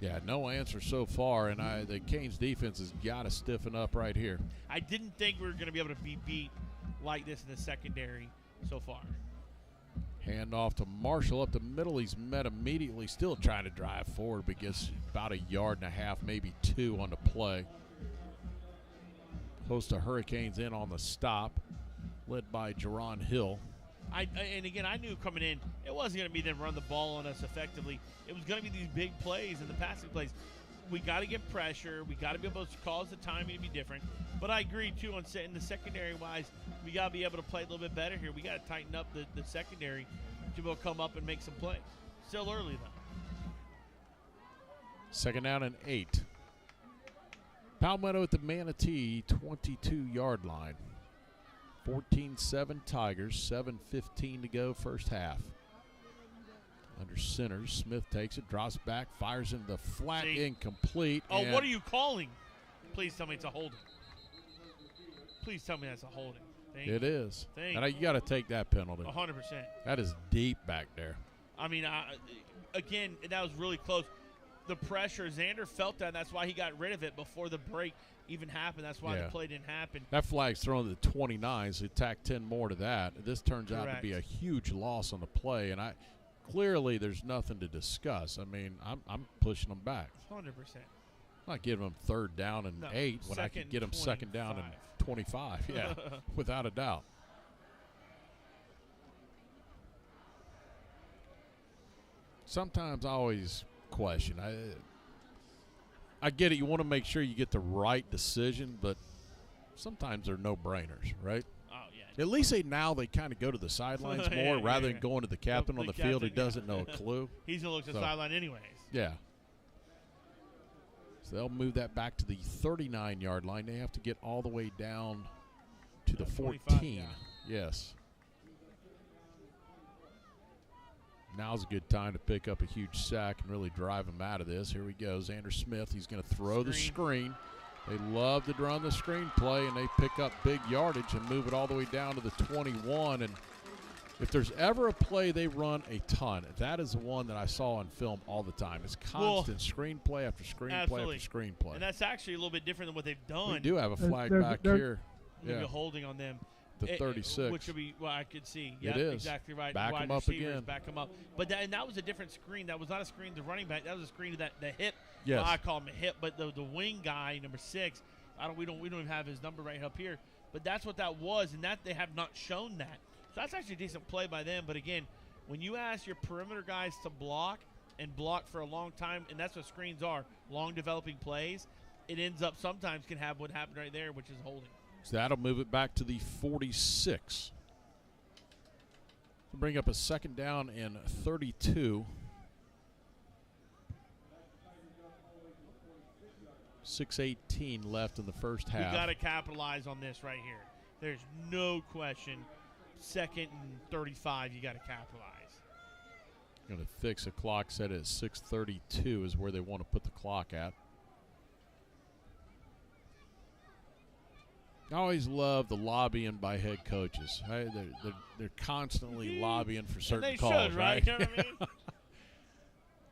Yeah, no answer so far, and the Canes defense has got to stiffen up right here. I didn't think we were going to be able to be beat like this in the secondary so far. Hand off to Marshall up the middle. He's met immediately, still trying to drive forward, but gets about 1.5 yards, maybe 2 on the play. Close to Hurricanes in on the stop, led by Jerron Hill. And again, I knew coming in, it wasn't going to be them run the ball on us effectively. It was going to be these big plays and the passing plays. We got to get pressure. We got to be able to cause the timing to be different. But I agree, too, on in the secondary-wise, we got to be able to play a little bit better here. We got to tighten up the secondary to be able to come up and make some plays. Still early, though. 2nd down and 8. Palmetto at the Manatee 22-yard line. 14-7 Tigers, 7:15 to go first half. Under center, Smith takes it, drops back, fires into the flat, incomplete. Oh, what are you calling? Please tell me it's a holding. Please tell me that's a holding. It is. And you got to take that penalty. 100%. That is deep back there. I mean, again, that was really close. The pressure, Xander felt that. That's why he got rid of it before the break even happened. That's why the play didn't happen. That flag's thrown to the 29, so tack 10 more to that. This turns out to be a huge loss on the play, and clearly there's nothing to discuss. I mean, I'm pushing them back. 100%. I'm not giving them 3rd down and 8 when I can get them 2nd down and 25. Yeah, without a doubt. Sometimes I always question. I get it. You want to make sure you get the right decision, but sometimes they're no-brainers, right? Oh, yeah. At least they kind of go to the sidelines more rather than going to the captain on the field who doesn't know a clue. He's going to look at the sideline anyways. Yeah. So they'll move that back to the 39-yard line. They have to get all the way down to the 14. Yes. Now's a good time to pick up a huge sack and really drive him out of this. Here we go. Xander Smith, he's going to throw the screen. They love to run the screen play, and they pick up big yardage and move it all the way down to the 21. And if there's ever a play they run a ton, that is the one that I saw on film all the time. It's constant screenplay after screenplay after screenplay. And that's actually a little bit different than what they've done. We do have a flag back here. Maybe a holding on them. The 36. Which would be, I could see. Yeah, it is. Exactly right. Back wide them up receivers, again. Back them up. But that was a different screen. That was not a screen to running back. That was a screen to the hip. Yes. I call him a hip, but the wing guy, number 6, we don't even have his number right up here. But that's what that was, and that they have not shown that. So that's actually a decent play by them. But again, when you ask your perimeter guys to block and block for a long time, and that's what screens are, long developing plays, it ends up sometimes can have what happened right there, which is holding. So that'll move it back to the 46. To bring up a 2nd down and 32. 6:18 left in the first half. We got to capitalize on this right here. There's no question. 2nd and 35, you got to capitalize. Going to fix a clock set at 6:32 is where they want to put the clock at. I always love the lobbying by head coaches. Right? They're constantly lobbying for certain they calls, should, right? You know what I mean?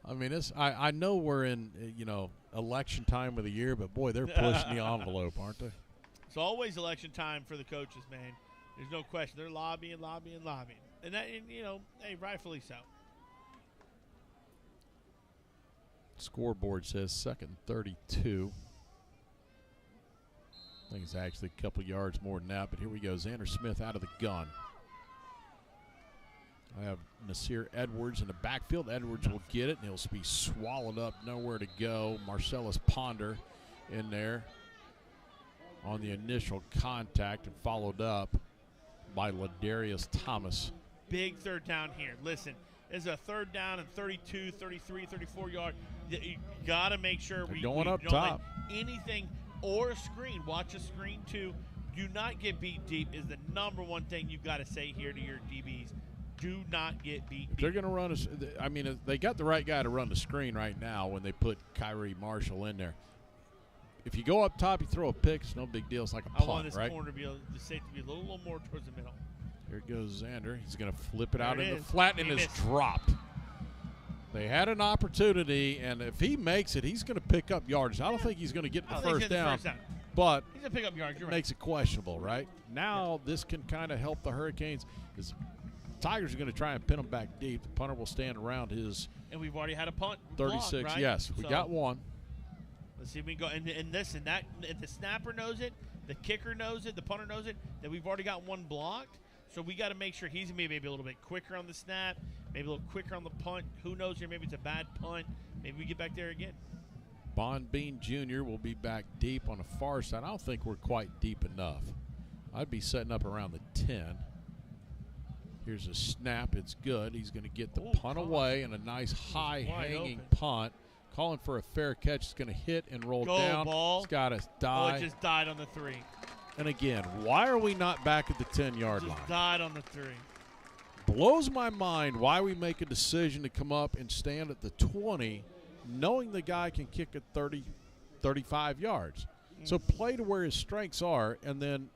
I mean, I know we're in election time of the year, but boy, they're pushing the envelope, aren't they? It's always election time for the coaches, man. There's no question. They're lobbying, and that, hey, rightfully so. Scoreboard says 2nd and 32. I think it's actually a couple yards more than that, but here we go. Xander Smith out of the gun. I have Nasir Edwards in the backfield. Edwards will get it, and he'll be swallowed up, nowhere to go. Marcellus Ponder in there on the initial contact and followed up by Ladarius Thomas. Big 3rd down here. Listen, it's a 3rd down and 32, 33, 34 yard. You got to make sure we going up don't top. let anything or a screen. Watch a screen too. Do not get beat deep is the number one thing you've got to say here to your DBs. Do not get beat deep. They're going to run they got the right guy to run the screen right now when they put Kyrie Marshall in there. If you go up top, you throw a pick, it's no big deal. It's like a punt, I want this right? corner to be the safety to be a little more towards the middle. Here goes Xander. He's going to flip it out There it in the is. flat, and He it's missed. dropped. They had an opportunity, and if he makes it, he's going to pick up yardage. I don't think he's going to get the first down, but he's going to pick up yards. You're makes it questionable, right? Now this can kind of help the Hurricanes. Because Tigers are going to try and pin them back deep. The punter will stand around his And we've already had a punt 36. block, right? Yes, we got one. Let's see if we can go. And listen, if the snapper knows it, the kicker knows it, the punter knows it, that we've already got one blocked. So we got to make sure he's maybe a little bit quicker on the snap, maybe a little quicker on the punt. Who knows here? Maybe it's a bad punt. Maybe we get back there again. Bond Bean Jr. will be back deep on the far side. I don't think we're quite deep enough. I'd be setting up around the 10. Here's a snap. It's good. He's going to get the punt away and a nice high hanging punt. Calling for a fair catch. It's going to hit and roll down. Ball. It's got to Oh, die. it just died on the 3. And again, why are we not back at the 10-yard line? Just died on the 3. Blows my mind why we make a decision to come up and stand at the 20 knowing the guy can kick at 30, 35 yards. So play to where his strengths are. And then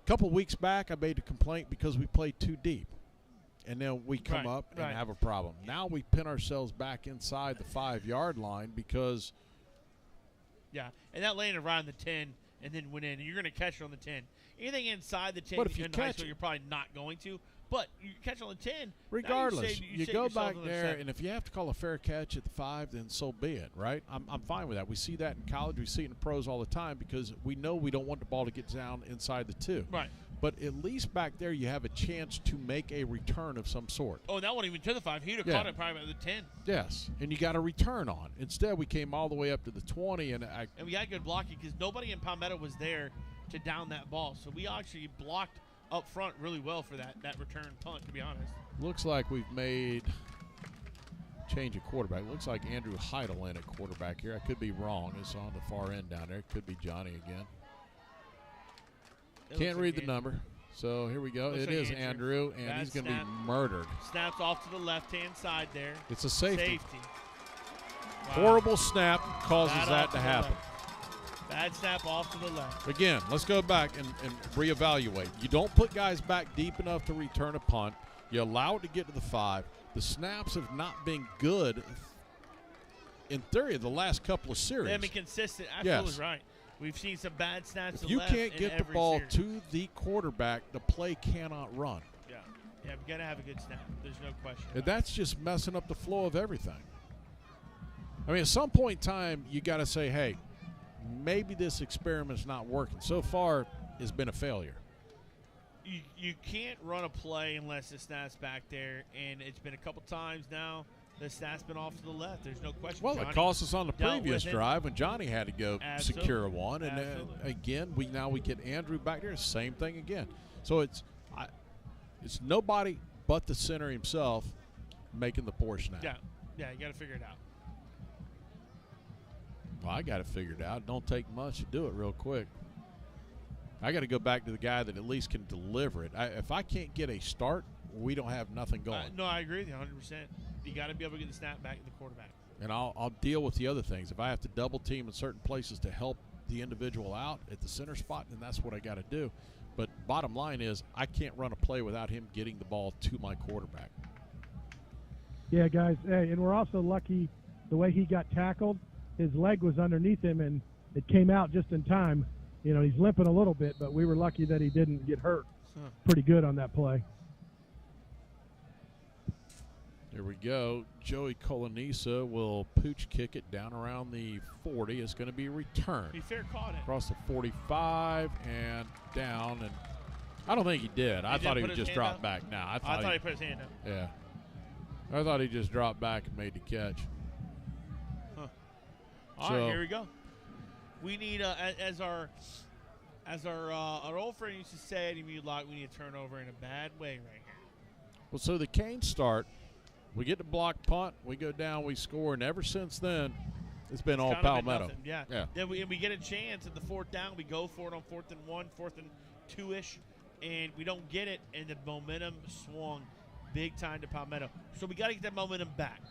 a couple weeks back I made a complaint because we played too deep. And then we come up and have a problem. Now we pin ourselves back inside the 5-yard line because – yeah, and that landed right on the 10 and then went in. And you're going to catch it on the 10. Anything inside the 10 But if you in high catch school, it- you're probably not going to. But you catch it on the 10. regardless, you go back there, and and if you have to call a fair catch at the 5, then so be it, right? I'm fine with that. We see that in college. We see it in the pros all the time because we know we don't want the ball to get down inside the 2. Right. But at least back there you have a chance to make a return of some sort. Oh, that wasn't even to the 5. He'd have Yeah. caught it probably at the 10. Yes, and you got a return on. Instead, we came all the way up to the 20, and And we got good blocking because nobody in Palmetto was there to down that ball. So we actually blocked up front really well for that return punt, to be honest. looks like we've made change of quarterback. Looks like Andrew Heidel in at quarterback here. I could be wrong. It's on the far end down there. It could be Johnny again. Can't read the number. So here we go. It is Andrew, and Bad he's going to be snap. murdered. Snaps off to the left-hand side there. It's a safety. Wow. Horrible snap causes Bad that off to the happen. left. Bad snap off to the left. Again, let's go back and reevaluate. You don't put guys back deep enough to return a punt. You allow it to get to the 5. The snaps have not been good, in theory, the last couple of series. They haven't been consistent. Absolutely Yes. right. We've seen some bad snaps If to you left can't in get the every ball series. to the quarterback, the play cannot run. Yeah, we've got to have a good snap. There's no question. And that's just messing up the flow of everything. I mean, at some point in time, you got to say, hey, maybe this experiment's not working. So far, it's been a failure. You can't run a play unless the snap's back there, and it's been a couple times now. The snap's been off to the left. There's no question. Well, Johnny it cost us on the dealt previous with it. drive when Johnny had to go Absolutely. secure one, and Absolutely. again, we get Andrew back there. Same thing again. So it's nobody but the center himself making the poor snap. Yeah, you got to figure it out. Well, I got it figured out. Don't take much to do it real quick. I got to go back to the guy that at least can deliver it. If I can't get a start, we don't have nothing going. No, I agree with you 100%. You got to be able to get the snap back to the quarterback. And I'll deal with the other things. If I have to double team in certain places to help the individual out at the center spot, then that's what I got to do. But bottom line is I can't run a play without him getting the ball to my quarterback. Yeah, guys, hey, and we're also lucky the way he got tackled. His leg was underneath him, and it came out just in time. You know, he's limping a little bit, but we were lucky that he didn't get hurt pretty good on that play. Here we go. Joey Colonisa will pooch kick it down around the 40. It's going to be returned. He fair caught it. Across the 45 and down. And I don't think he did. I thought he would just drop back. No, I thought he put his hand up. Yeah. I thought he just dropped back and made the catch. Huh. All right, here we go. We need, as our old friend used to say, we need a turnover in a bad way right here. Well, so the Canes start. We get the block punt. We go down. We score. And ever since then, it's been all Palmetto. Yeah. Then we get a chance at the fourth down. We go for it on 4th and 1, 4th and 2-ish, and we don't get it, and the momentum swung big time to Palmetto. So we got to get that momentum back.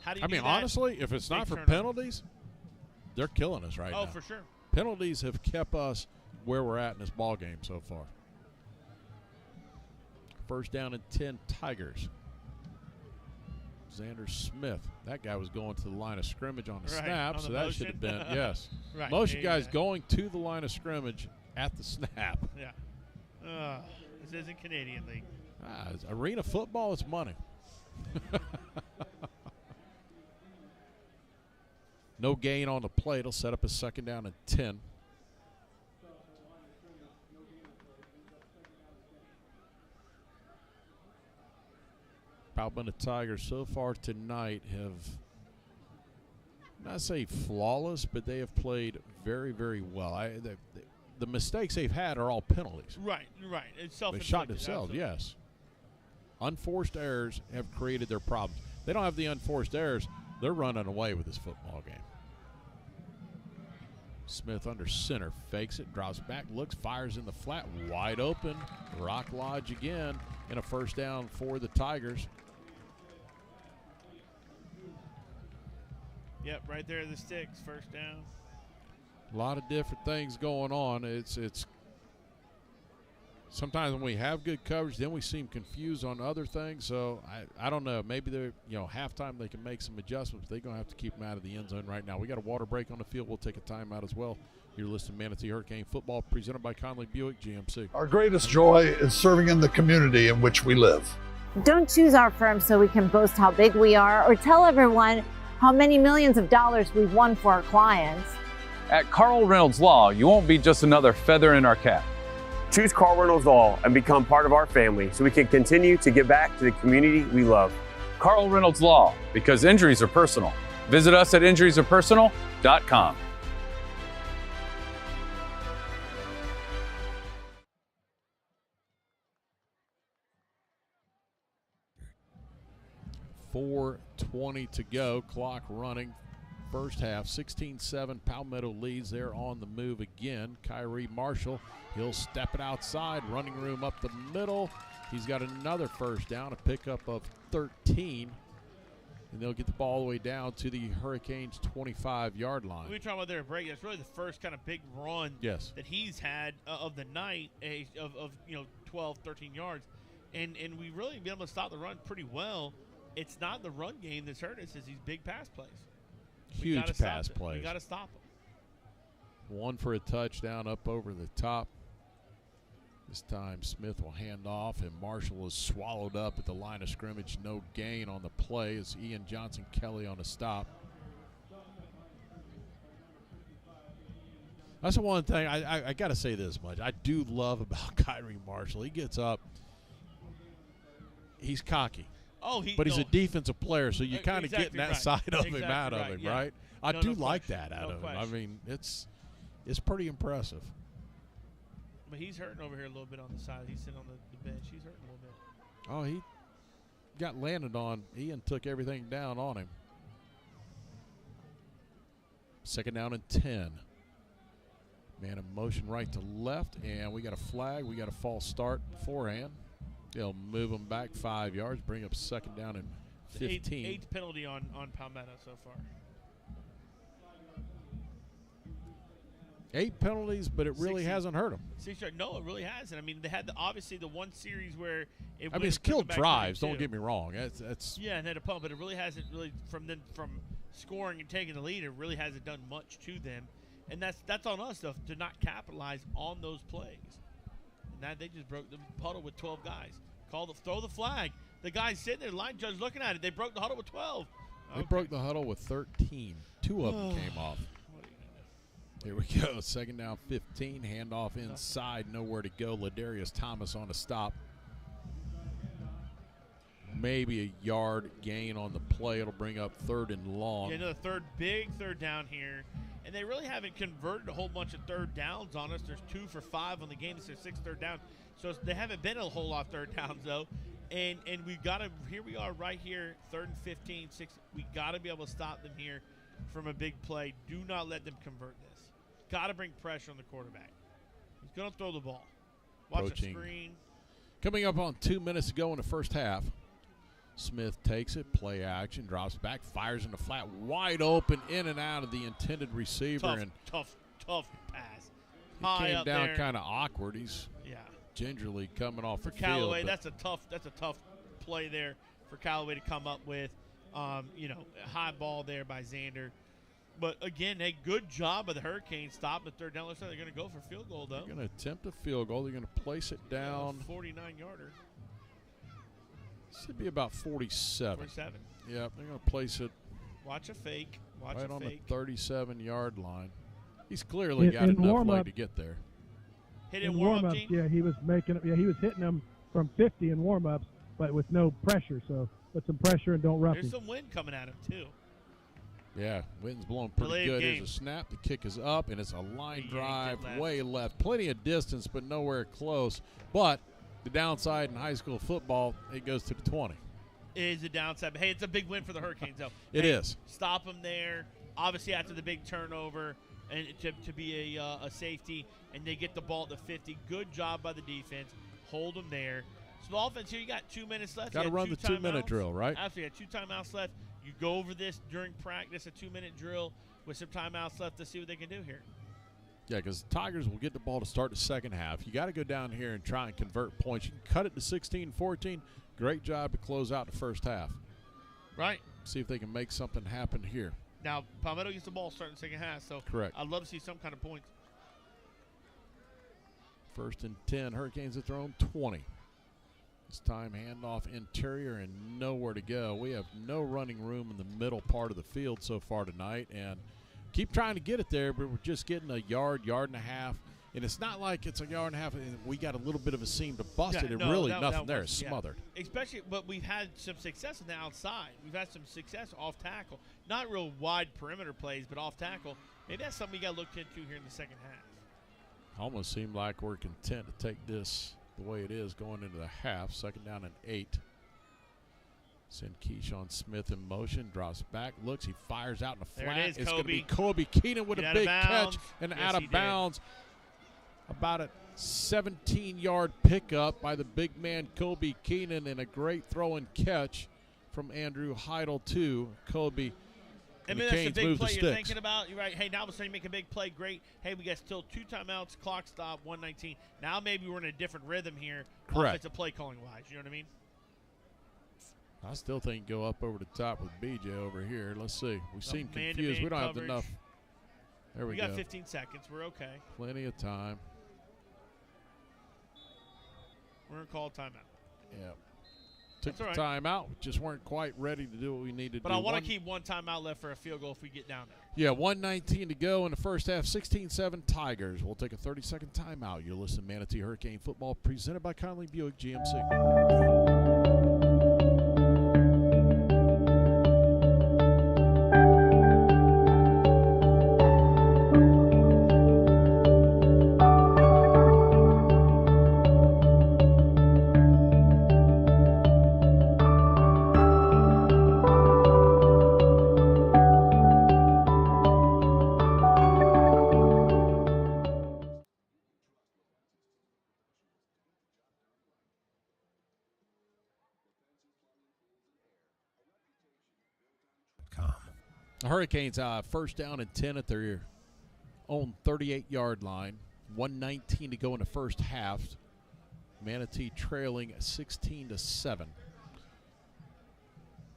How do you do that? Honestly, if it's not for penalties, they're killing us right now. Oh, for sure. Penalties have kept us where we're at in this ball game so far. First down and 10, Tigers. Xander Smith. That guy was going to the line of scrimmage on the snap, on the so motion. that should have been, yes. Right. Motion guys going to the line of scrimmage at the snap. Yeah. This isn't Canadian League. It's arena football, it's money. No gain on the play. It'll set up a 2nd down and 10. Palmetto Tigers so far tonight have, not say flawless, but they have played very, very well. The mistakes they've had are all penalties. Right. It's self-inflicted. They shot themselves, absolutely. yes. Unforced errors have created their problems. They don't have the unforced errors. They're running away with this football game. Smith under center, fakes it, drops back, looks, fires in the flat, wide open. Rock Lodge again, and a 1st down for the Tigers. Yep, right there, the sticks, 1st down. A lot of different things going on. It's sometimes when we have good coverage, then we seem confused on other things. So I don't know. Maybe they're halftime they can make some adjustments. They're gonna have to keep them out of the end zone right now. We got a water break on the field. We'll take a timeout as well. You're listening to Manatee Hurricane Football, presented by Conley Buick GMC. Our greatest joy is serving in the community in which we live. Don't choose our firm so we can boast how big we are or tell everyone how many millions of dollars we've won for our clients. At Carl Reynolds Law, you won't be just another feather in our cap. Choose Carl Reynolds Law and become part of our family so we can continue to give back to the community we love. Carl Reynolds Law, because injuries are personal. Visit us at injuriesarepersonal.com. .4:20 to go, clock running. First half, 16-7, Palmetto leads. They're on the move again. Kyrie Marshall, he'll step it outside, running room up the middle. He's got another 1st down, a pickup of 13. And they'll get the ball all the way down to the Hurricanes' 25-yard line. We were talking about their break. That's really the first kind of big run that he's had of the night of 12, 13 yards. And we really been able to stop the run pretty well. It's not the run game that's hurt us. It's these big pass plays. Huge pass plays. We got to stop them. One for a touchdown up over the top. This time Smith will hand off, and Marshall is swallowed up at the line of scrimmage. No gain on the play as Ian Johnson-Kelly on a stop. That's the one thing I got to say this much. I do love about Kyrie Marshall. He gets up. He's cocky. But he's a defensive player, so you kind of getting that side of him out of him, right? I do like that out of him. I mean, it's pretty impressive. But he's hurting over here a little bit on the side. He's sitting on the bench. He's hurting a little bit. Oh, he got landed on. Ian took everything down on him. Second down and 10. Man in motion right to left, and we got a flag. We got a false start beforehand. They'll move them back 5 yards, bring up second down and 15. Eighth penalty on Palmetto so far. 8 penalties, but it really hasn't hurt them. No, it really hasn't. I mean, they had obviously the one series where it. I mean, it's killed drives. Don't get me wrong. That's yeah, and then a punt, but it really hasn't really from scoring and taking the lead. It really hasn't done much to them, and that's on us though to not capitalize on those plays. And that they just broke the huddle with 12 guys. Throw the flag. The guys sitting there, line judge looking at it. They broke the huddle with 12. They broke the huddle with 13. 2 of them came off. Here we go. Second down, 15. Handoff inside. Nowhere to go. Ladarius Thomas on a stop. Maybe a yard gain on the play. It'll bring up third and long. Yeah, another big third down here. And they really haven't converted a whole bunch of third downs on us. There's 2 for 5 on the game. It's their 6th third down. So they haven't been a whole lot of third downs, though. And we've got to – here we are right here, 3rd and 15, 6. We got to be able to stop them here from a big play. Do not let them convert this. Got to bring pressure on the quarterback. He's going to throw the ball. Watch the screen. Coming up on 2 minutes to go in the first half. Smith takes it, play action, drops back, fires in the flat, wide open, in and out of the intended receiver. Tough pass. He came down kind of awkward. He's gingerly coming off the field. For Callaway, that's a tough play there for Callaway to come up with. A high ball there by Xander. But, again, a good job of the Hurricanes stopping the third down. Looks like they're going to go for a field goal, though. They're going to attempt a field goal. They're going to place it down. 49-yarder. Should be about 47. 47. Yep, they're going to place it. Watch a fake. Right on the 37-yard line. He's clearly got enough leg to get there. Hit in warm-up, Gene? Yeah, he was hitting them from 50 in warm-ups, but with no pressure. So put some pressure and don't rough him. There's some wind coming at him, too. Yeah, wind's blowing pretty good. Here's a snap. The kick is up, and it's a line drive way left. Plenty of distance, but nowhere close. But the downside in high school football, it goes to the 20. It is a downside. But, hey, it's a big win for the Hurricanes, though. It is. Stop them there. Obviously, after the big turnover, and to be a safety, and they get the ball at the 50. Good job by the defense. Hold them there. So the offense here, you got 2 minutes left. Got to run the 2-minute drill, right? Absolutely. You got 2 timeouts left. You go over this during practice, a 2-minute drill with some timeouts left to see what they can do here. Yeah, because the Tigers will get the ball to start the second half. You got to go down here and try and convert points. You can cut it to 16-14. Great job to close out the first half. Right. See if they can make something happen here. Now, Palmetto gets the ball starting the second half, so correct. I'd love to see some kind of points. 1st and 10. Hurricanes at their own 20. This time handoff interior and nowhere to go. We have no running room in the middle part of the field so far tonight, and keep trying to get it there, but we're just getting a yard and a half. And it's not like it's a yard and a half, and we got a little bit of a seam to bust it. And really nothing there. It's smothered. Especially, but we've had some success on the outside. We've had some success off tackle. Not real wide perimeter plays, but off tackle. Maybe that's something we got looked into here in the second half. Almost seemed like we're content to take this the way it is going into the half. Second down and 8. Send Keyshawn Smith in motion, drops back, looks, he fires out in the flat. There it is, it's Kobe. going to be Kobe Keenan with a big catch and out of bounds. About a 17-yard pickup by the big man Kobe Keenan, and a great throw and catch from Andrew Heidel to Kobe. I mean, that's a big play you're thinking about. You're right. Hey, now we're starting to make a big play. Great. Hey, we got still 2 timeouts, clock stop, 1:19. Now maybe we're in a different rhythm here. Correct. Offensive play calling wise. You know what I mean? I still think go up over the top with BJ over here. Let's see. We seem confused. We don't have enough. There we go. We got 15 seconds. We're okay. Plenty of time. We're going to call a timeout. Yeah. Took the timeout. Just weren't quite ready to do what we needed to do. But I want to keep 1 timeout left for a field goal if we get down there. Yeah, 1:19 to go in the first half. 16-7 Tigers. We'll take a 30-second timeout. You're listening to Manatee Hurricane Football presented by Conley Buick GMC. The Hurricanes first down and 10 at their own 38-yard line. 1:19 to go in the first half. Manatee trailing 16-7.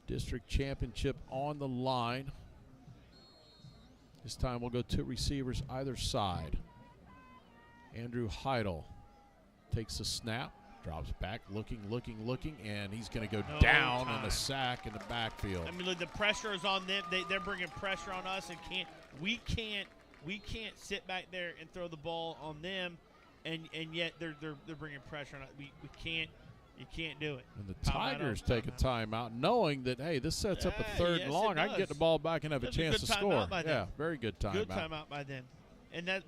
District championship on the line. This time we'll go 2 receivers either side. Andrew Heidel takes the snap, drops back, looking, and he's going to go down in the sack in the backfield. I mean, look, the pressure is on them. They're bringing pressure on us, and we can't sit back there and throw the ball on them, and yet they're bringing pressure on us. You can't do it. And the Tigers take a timeout, knowing that, hey, this sets up a third and long. I can get the ball back and have a chance to score. Yeah, very good timeout. Good timeout by them.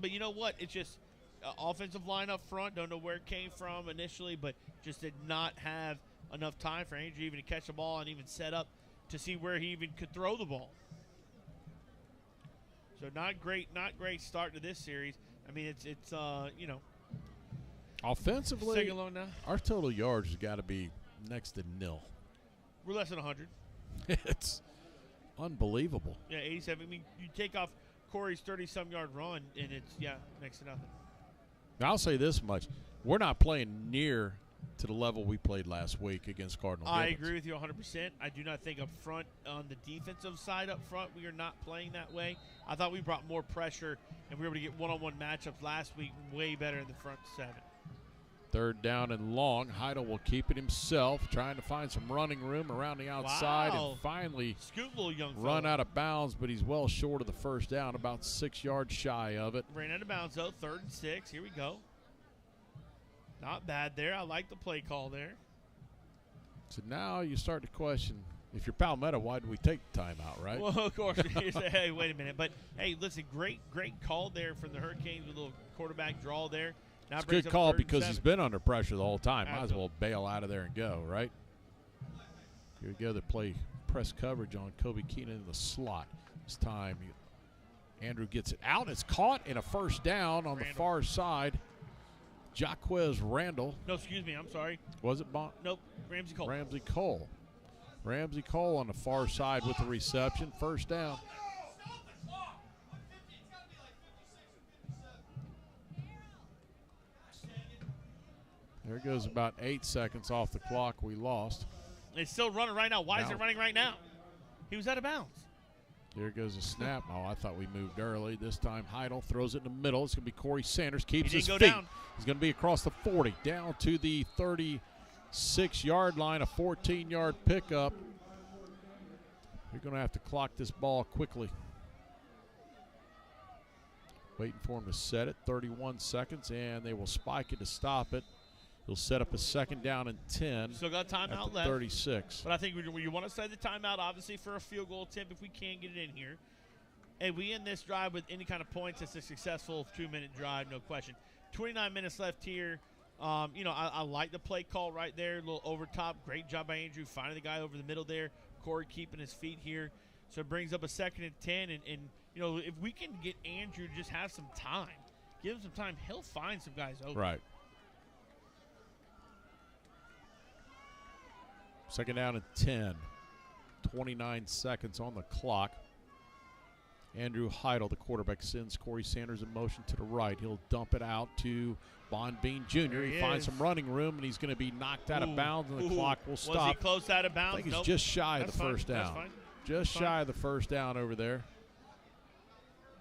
But you know what? It's just offensive line up front. Don't know where it came from initially, but just did not have enough time for Andrew even to catch the ball and even set up to see where he even could throw the ball. So not great start to this series. I mean, it's you know. Offensively, our total yards has got to be next to nil. We're less than 100. It's unbelievable. Yeah, 87. I mean, you take off Corey's 30-some yard run, and it's, next to nothing. Now, I'll say this much. We're not playing near to the level we played last week against Cardinal I Gibbons. agree with you 100%. I do not think up front, on the defensive side up front, we are not playing that way. I thought we brought more pressure, and we were able to get one-on-one matchups last week way better in the front 7. Third down and long. Heidel will keep it himself, trying to find some running room around the outside and finally run out of bounds, but he's well short of the first down, about 6 yards shy of it. Ran out of bounds, though. 3rd and 6. Here we go. Not bad there. I like the play call there. So now you start to question, if you're Palmetto, why do we take the timeout, right? Well, of course. You say, hey, wait a minute. But, hey, listen, great call there from the Hurricanes with a little quarterback draw there. Now it's a good call because he's been under pressure the whole time. Might as well bail out of there and go, right? Here we go. They play press coverage on Kobe Keenan in the slot. This time, Andrew gets it out. It's caught in a first down on the far side. Jaquez Randall. No, excuse me. I'm sorry. Was it Bond? Nope. Ramsey Cole. Ramsey Cole on the far side with the reception. First down. There goes about 8 seconds off the clock we lost. It's still running right now. Why is it running right now? He was out of bounds. Here goes a snap. Oh, I thought we moved early. This time Heidel throws it in the middle. It's going to be Corey Sanders. Keeps his feet. Down. He's going to be across the 40, down to the 36-yard line, a 14-yard pickup. You're going to have to clock this ball quickly. Waiting for him to set it. 31 seconds, and they will spike it to stop it. He'll set up a 2nd down and 10. Still got timeout left. 36. But I think you want to set the timeout, obviously, for a field goal attempt if we can get it in here. And we end this drive with any kind of points. It's a successful 2-minute drive, no question. 29 minutes left here. I like the play call right there. A little over top. Great job by Andrew finding the guy over the middle there. Corey keeping his feet here. So it brings up a 2nd and 10. And if we can get Andrew to just have some time, give him some time, he'll find some guys open. Right. 2nd down and 10. 29 seconds on the clock. Andrew Heidel, the quarterback, sends Corey Sanders in motion to the right. He'll dump it out to Bond Bean Jr. He finds some running room, and he's going to be knocked out of bounds, and the clock will stop. Was he close out of bounds? I think he's just shy of the first down. Just shy of the first down over there.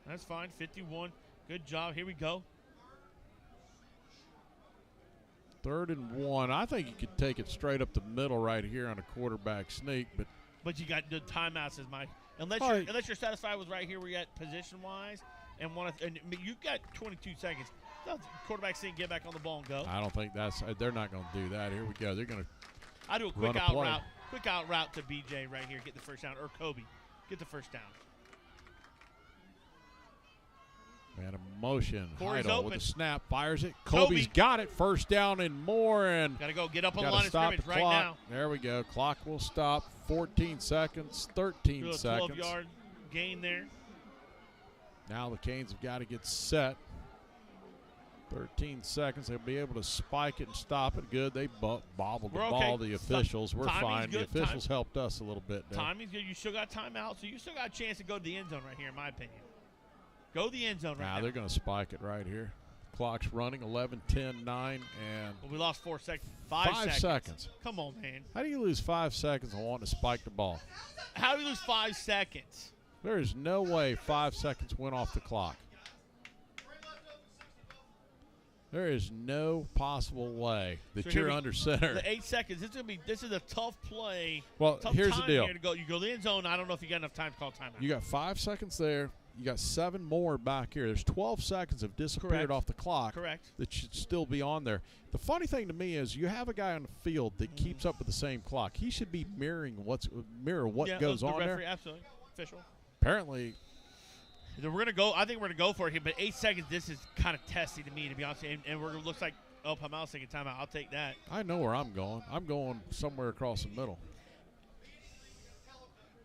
That's fine. 51. Good job. Here we go. 3rd and 1. I think you could take it straight up the middle right here on a quarterback sneak, but you got the timeouts as my unless you're satisfied with right here where you're at position wise and you got 22 seconds. The quarterback sneak, get back on the ball and go. I don't think they're not going to do that. Here we go. They're going to. I do a quick out route. Quick out route to BJ right here. Get the first down, or Kobe. Get the first down. Man, a motion. Corey's Heidel open. with a snap, fires it. Kobe's got it. First down and more. And got to go get up on the line of scrimmage right now. There we go. Clock will stop. 14 seconds, 13 seconds. 12-yard gain there. Now the Canes have got to get set. 13 seconds. They'll be able to spike it and stop it. Good. They bobbled the ball. Okay. The officials. We're fine. Good. The officials helped us a little bit there. Timing's good. You still got timeout, so you still got a chance to go to the end zone right here, in my opinion. Go to the end zone right now. They're going to spike it right here. Clock's running. 11, 10, 9, and well, we lost 4 seconds. 5 seconds. Come on, man. How do you lose 5 seconds on wanting to spike the ball? How do you lose 5 seconds? There is no way 5 seconds went off the clock. There is no possible way that you're under center. The 8 seconds. This is a tough play. Well, tough here's time the deal. Here to go. You go to the end zone. I don't know if you got enough time to call timeout. You got 5 seconds there. You got 7 more back here. There's 12 seconds have disappeared off the clock. Correct. That should still be on there. The funny thing to me is you have a guy on the field that keeps up with the same clock. He should be mirroring what goes on referee, there. Absolutely. Official. Apparently. We're going to go. I think we're going to go for it here, but 8 seconds, this is kind of testy to me, to be honest. And it looks like, Palmetto's taking timeout. I'll take that. I know where I'm going. I'm going somewhere across the middle.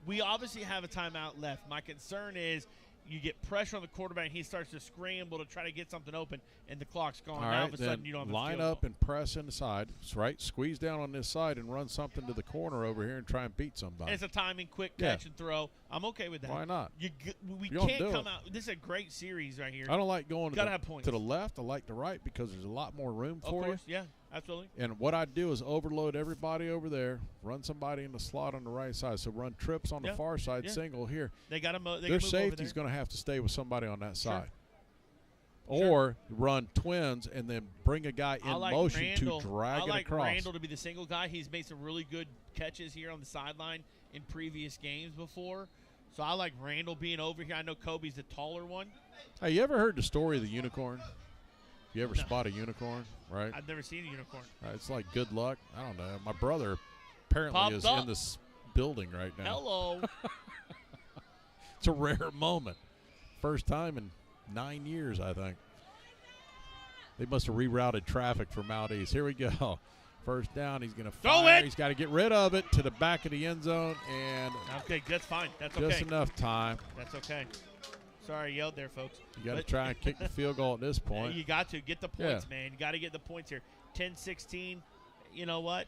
We obviously have a timeout left. My concern is you get pressure on the quarterback, and he starts to scramble to try to get something open, and the clock's gone. All now, right, all of a sudden, you don't have a line field up goal. and press in the side. That's right. Squeeze down on this side and run something to the corner over here and try and beat somebody. And it's a timing, quick catch and throw. I'm okay with that. Why not? We You don't can't do come it. out. This is a great series right here. I don't like going Gotta have points. to the left. I like the right because there's a lot more room for you. Of course, yeah, absolutely. And what I do is overload everybody over there, run somebody in the slot on the right side. So run trips on the far side, single here. They got to. Their safety's going to have to stay with somebody on that Sure. side. Or run twins and then bring a guy in motion to drag it across. I like Randall to be the single guy. He's made some really good catches here on the sideline in previous games before. So I like Randall being over here. I know Kobe's the taller one. Hey, you ever heard the story of the unicorn? You ever spot a unicorn, right? I've never seen a unicorn. It's like good luck. I don't know. My brother apparently Popped is up. in this building right now. Hello. It's a rare moment. First time in 9 years, I think. They must have rerouted traffic from out east. Here we go. First down. He's going to fire. He's got to get rid of it to the back of the end zone. And okay, that's fine. That's just okay. enough time. That's okay. Sorry, I yelled there, folks. You got to try and kick the field goal at this point. You got to get the points, man. You got to get the points here. 10-16. You know what?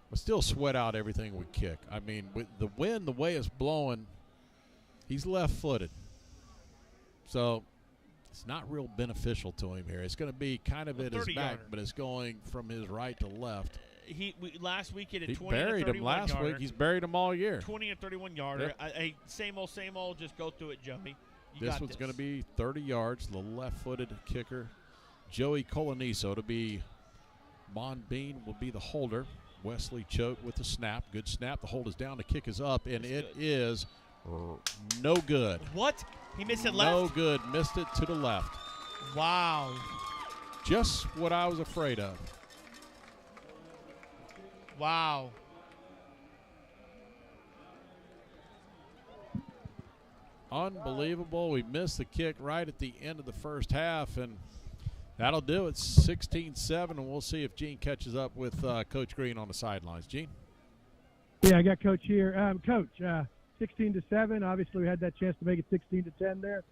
But still sweat out everything we kick. I mean, with the wind, the way it's blowing, he's left-footed. So it's not real beneficial to him here. It's going to be kind of at his back, but it's going from his right to left. Last week he had a 20 buried and 31 him last yarder. week. He's buried him all year. 20 and 31 yarder. Yep. Same old. Just go through it, Joey. This one's going to be 30 yards. The left-footed kicker, Joey Coloniso, to be Monbean will be the holder. Wesley Choate with the snap. Good snap. The hold is down. The kick is up, and it is no good. What? He missed it left? No good. Missed it to the left. Wow. Just what I was afraid of. Wow. Unbelievable. We missed the kick right at the end of the first half, and that'll do it. 16-7, and we'll see if Gene catches up with Coach Green on the sidelines. Gene? Yeah, I got Coach here. Coach, 16-7. Obviously, we had that chance to make it 16-10 there.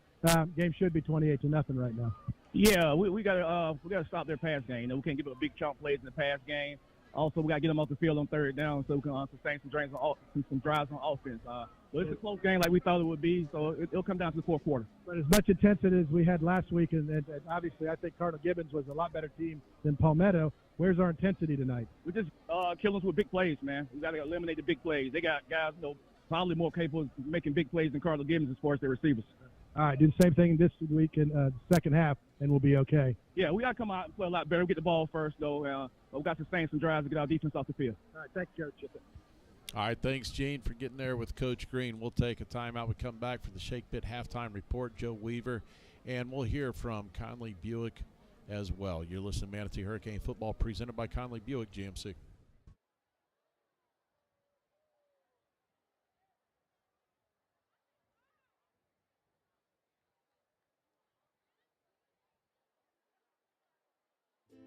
Game should be 28-0 right now. Yeah, we got to stop their pass game. We can't give up big chunk plays in the pass game. Also, we got to get them off the field on third down so we can sustain some drives on offense. But it's a close game like we thought it would be, so it'll come down to the fourth quarter. But as much intensity as we had last week, and obviously I think Cardinal Gibbons was a lot better team than Palmetto. Where's our intensity tonight? We just kill us with big plays, man. We got to eliminate the big plays. They got guys, probably more capable of making big plays than Cardinal Gibbons as far as their receivers. All right, do the same thing this week in the second half, and we'll be okay. Yeah, we got to come out and play a lot better. We get the ball first, though. We got to sustain some drives to get our defense off the field. All right, thank you, Coach. All right, thanks, Gene, for getting there with Coach Green. We'll take a timeout. We come back for the Shake Pit halftime report, Joe Weaver, and we'll hear from Conley Buick as well. You're listening to Manatee Hurricane Football presented by Conley Buick GMC.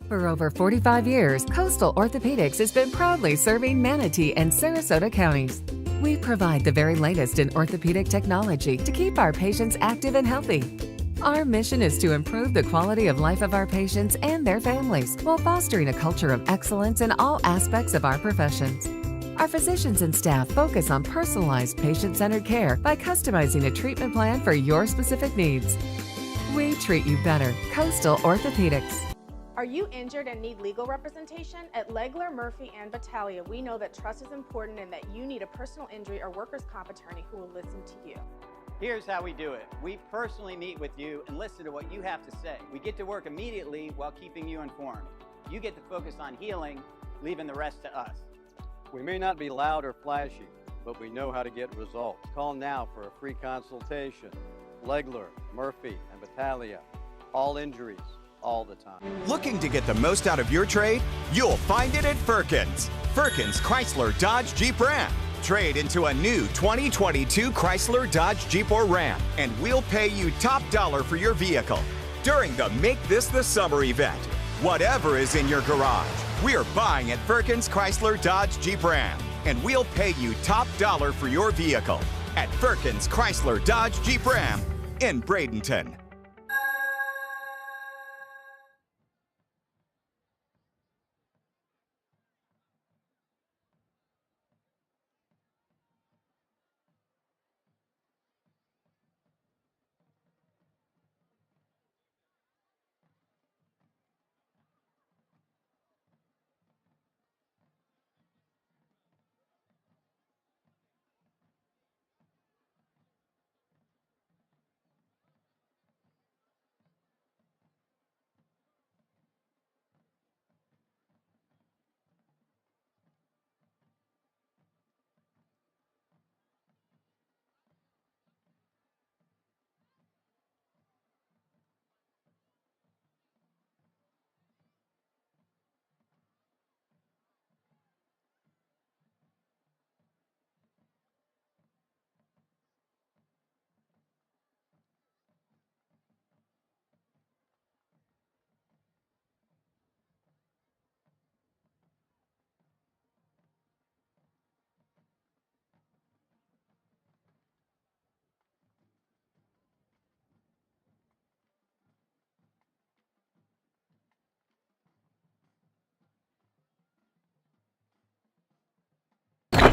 For over 45 years, Coastal Orthopedics has been proudly serving Manatee and Sarasota counties. We provide the very latest in orthopedic technology to keep our patients active and healthy. Our mission is to improve the quality of life of our patients and their families while fostering a culture of excellence in all aspects of our professions. Our physicians and staff focus on personalized patient-centered care by customizing a treatment plan for your specific needs. We treat you better. Coastal Orthopedics. Are you injured and need legal representation? At Legler, Murphy, and Battaglia, we know that trust is important and that you need a personal injury or workers' comp attorney who will listen to you. Here's how we do it. We personally meet with you and listen to what you have to say. We get to work immediately while keeping you informed. You get to focus on healing, leaving the rest to us. We may not be loud or flashy, but we know how to get results. Call now for a free consultation. Legler, Murphy, and Battaglia. All injuries, all the time. Looking to get the most out of your trade? You'll find it at Firkins. Firkins Chrysler Dodge Jeep Ram. Trade into a new 2022 Chrysler Dodge Jeep or Ram, and we'll pay you top dollar for your vehicle. During the Make This the Summer event, whatever is in your garage, we're buying at Firkins Chrysler Dodge Jeep Ram, and we'll pay you top dollar for your vehicle at Firkins Chrysler Dodge Jeep Ram in Bradenton.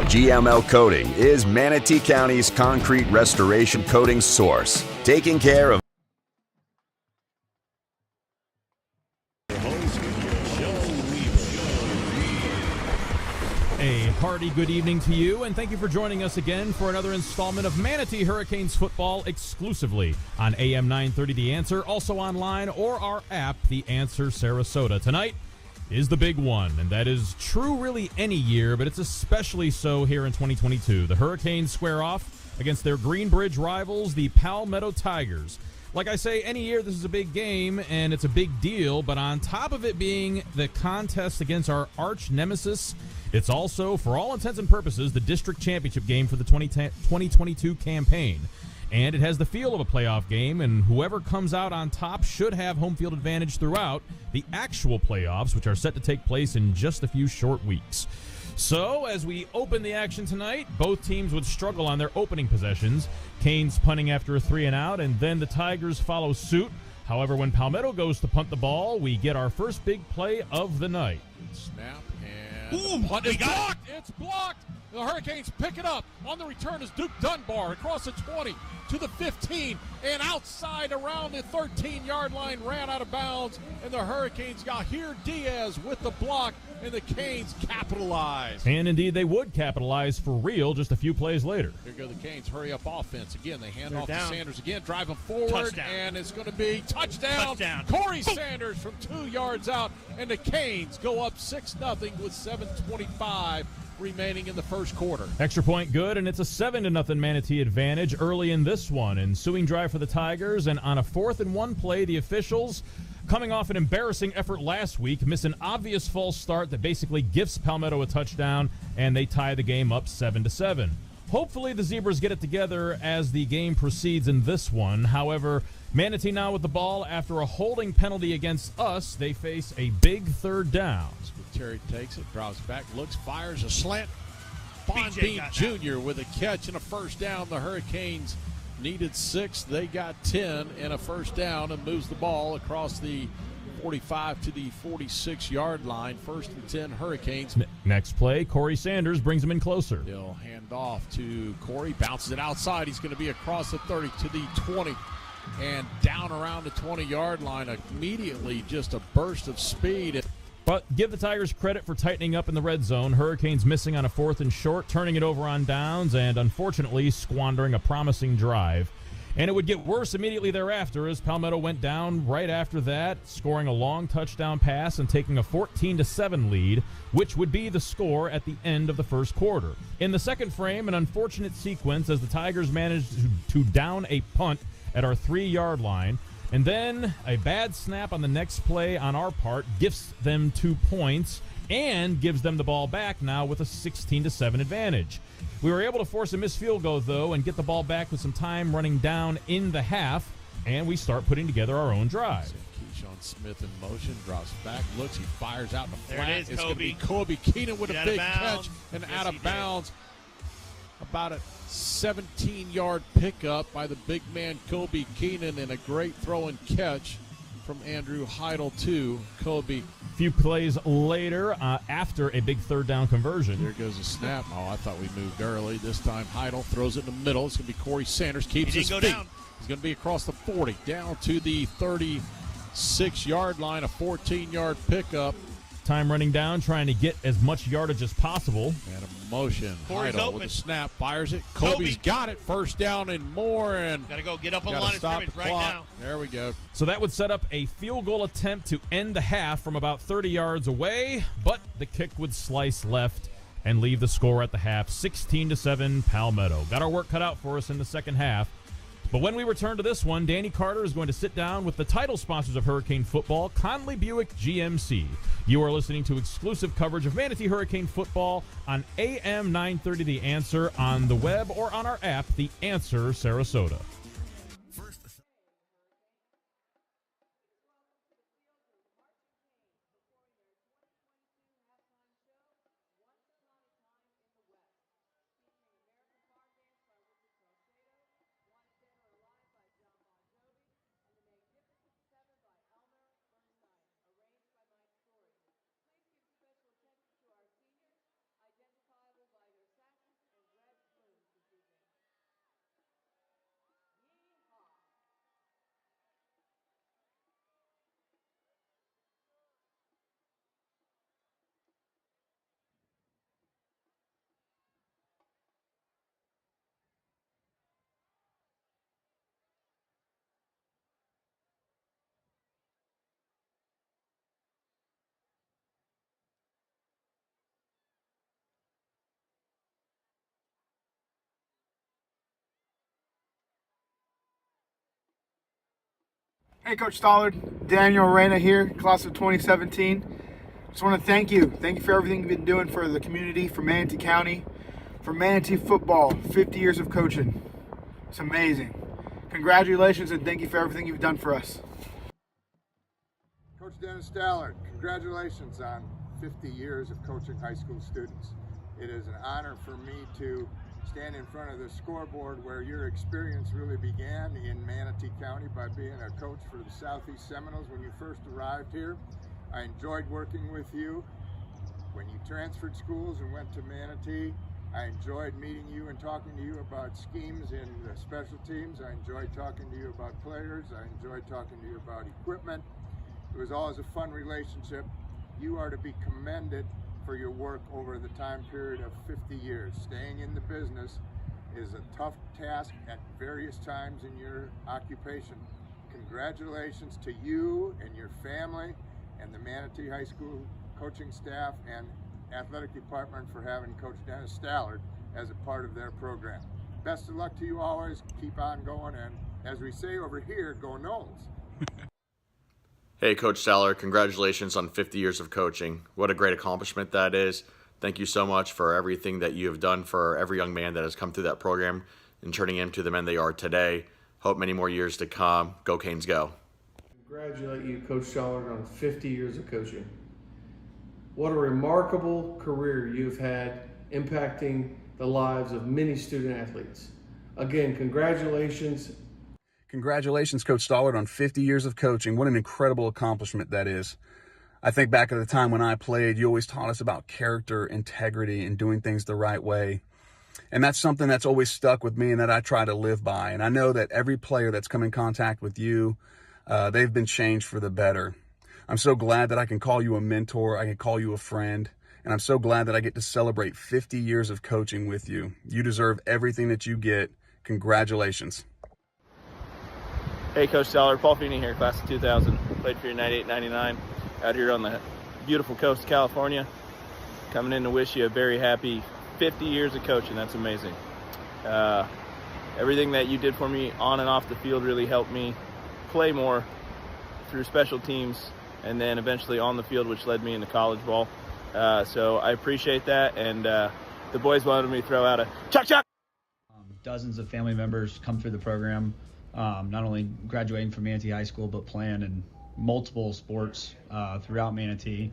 GML Coating is Manatee County's concrete restoration coating source, taking care of A hearty good evening to you, and thank you for joining us again for another installment of Manatee Hurricanes football exclusively on AM 930 The Answer, also online or our app, The Answer Sarasota. Tonight is the big one, and that is true really any year, but it's especially so here in 2022. The Hurricanes square off against their Greenbridge rivals, the Palmetto Tigers. Like I say, any year this is a big game, and it's a big deal, but on top of it being the contest against our arch nemesis, it's also, for all intents and purposes, the district championship game for the 2022 campaign. And it has the feel of a playoff game, and whoever comes out on top should have home field advantage throughout the actual playoffs, which are set to take place in just a few short weeks. So, as we open the action tonight, both teams would struggle on their opening possessions. Canes punting after a 3-and-out, and then the Tigers follow suit. However, when Palmetto goes to punt the ball, we get our first big play of the night. Snap, and the punt is blocked. It's blocked. The Hurricanes pick it up. On the return is Duke Dunbar across the 20 to the 15 and outside around the 13-yard line, ran out of bounds, and the Hurricanes got here Diaz with the block, and the Canes capitalize. And indeed they would capitalize for real just a few plays later. Here go the Canes, hurry up offense. Again, they hand off down. to Sanders again, drive them forward, Touchdown. and it's going to be touchdown. Corey Sanders from 2 yards out, and the Canes go up 6-0 with 7:25 remaining in the first quarter. Extra point good, and it's a 7-0 Manatee advantage early in this one. Ensuing drive for the Tigers, and on a 4th-and-1 play, the officials, coming off an embarrassing effort last week, miss an obvious false start that basically gifts Palmetto a touchdown, and they tie the game up 7-7. Hopefully the Zebras get it together as the game proceeds in this one. However, Manatee now with the ball after a holding penalty against us. They face a big 3rd down. Terry takes it, drops back, looks, fires a slant. Bonbeam Jr. with a catch and a first down. The Hurricanes needed 6. They got 10 and a first down, and moves the ball across the 45 to the 46-yard line. 1st and 10 Hurricanes. Next play, Corey Sanders brings him in closer. He'll hand off to Corey, bounces it outside. He's going to be across the 30 to the 20 and down around the 20-yard line. Immediately just a burst of speed. But give the Tigers credit for tightening up in the red zone. Hurricanes missing on a 4th and short, turning it over on downs, and unfortunately squandering a promising drive. And it would get worse immediately thereafter as Palmetto went down right after that, scoring a long touchdown pass and taking a 14-7 lead, which would be the score at the end of the first quarter. In the second frame, an unfortunate sequence as the Tigers managed to down a punt at our 3-yard line. And then a bad snap on the next play on our part gifts them 2 points and gives them the ball back now with a 16-7 advantage. We were able to force a missed field goal, though, and get the ball back with some time running down in the half, and we start putting together our own drive. Keyshawn Smith in motion, drops back, looks, he fires out in the flat. There it is, it's going to be Kobe Keenan with a big catch and out of bounds. About a 17-yard pickup by the big man Kobe Keenan, and a great throw and catch from Andrew Heidel to Kobe. A few plays later, after a big 3rd down conversion. There goes a snap. Oh, I thought we moved early. This time Heidel throws it in the middle. It's going to be Corey Sanders. Keeps his feet. Down. He's going to be across the 40, down to the 36-yard line, a 14-yard pickup. Time running down, trying to get as much yardage as possible. And a motion. Corey's Heidel open. with a snap, fires it. Kobe's got it. First down and more. And got to go get up on the line of scrimmage right now. There we go. So that would set up a field goal attempt to end the half from about 30 yards away, but the kick would slice left and leave the score at the half, 16-7 Palmetto. Got our work cut out for us in the second half. But when we return to this one, Danny Carter is going to sit down with the title sponsors of Hurricane football, Conley Buick GMC. You are listening to exclusive coverage of Manatee Hurricane football on AM 930 The Answer, on the web, or on our app, The Answer Sarasota. Hey, Coach Stollard, Daniel Reyna here, class of 2017. Just want to thank you. Thank you for everything you've been doing for the community, for Manatee County, for Manatee football. 50 years of coaching. It's amazing. Congratulations, and thank you for everything you've done for us. Coach Dennis Stollard, congratulations on 50 years of coaching high school students. It is an honor for me to stand in front of the scoreboard where your experience really began in Manatee County by being a coach for the Southeast Seminoles when you first arrived here. I enjoyed working with you. When you transferred schools and went to Manatee, I enjoyed meeting you and talking to you about schemes in the special teams. I enjoyed talking to you about players. I enjoyed talking to you about equipment. It was always a fun relationship. You are to be commended for your work over the time period of 50 years. Staying in the business is a tough task at various times in your occupation. Congratulations to you and your family and the Manatee High School coaching staff and athletic department for having Coach Dennis Stollard as a part of their program. Best of luck to you always. Keep on going, and as we say over here, go Noles. Hey, Coach Stollard, congratulations on 50 years of coaching. What a great accomplishment that is. Thank you so much for everything that you have done for every young man that has come through that program and turning into the men they are today. Hope many more years to come. Go Canes, go. Congratulate you, Coach Stollard, on 50 years of coaching. What a remarkable career you've had impacting the lives of many student athletes. Again, congratulations. Congratulations, Coach Stollard, on 50 years of coaching. What an incredible accomplishment that is. I think back at the time when I played, you always taught us about character, integrity, and doing things the right way. And that's something that's always stuck with me and that I try to live by. And I know that every player that's come in contact with you, they've been changed for the better. I'm so glad that I can call you a mentor. I can call you a friend. And I'm so glad that I get to celebrate 50 years of coaching with you. You deserve everything that you get. Congratulations. Hey, Coach Stollard, Paul Feeney here, class of 2000. Played for your 98-99 out here on the beautiful coast of California. Coming in to wish you a very happy 50 years of coaching. That's amazing. Everything that you did for me on and off the field really helped me play more through special teams and then eventually on the field, which led me into college ball. So I appreciate that, and the boys wanted me to throw out a chuck. Dozens of family members come through the program, not only graduating from Manatee High School, but playing in multiple sports throughout Manatee.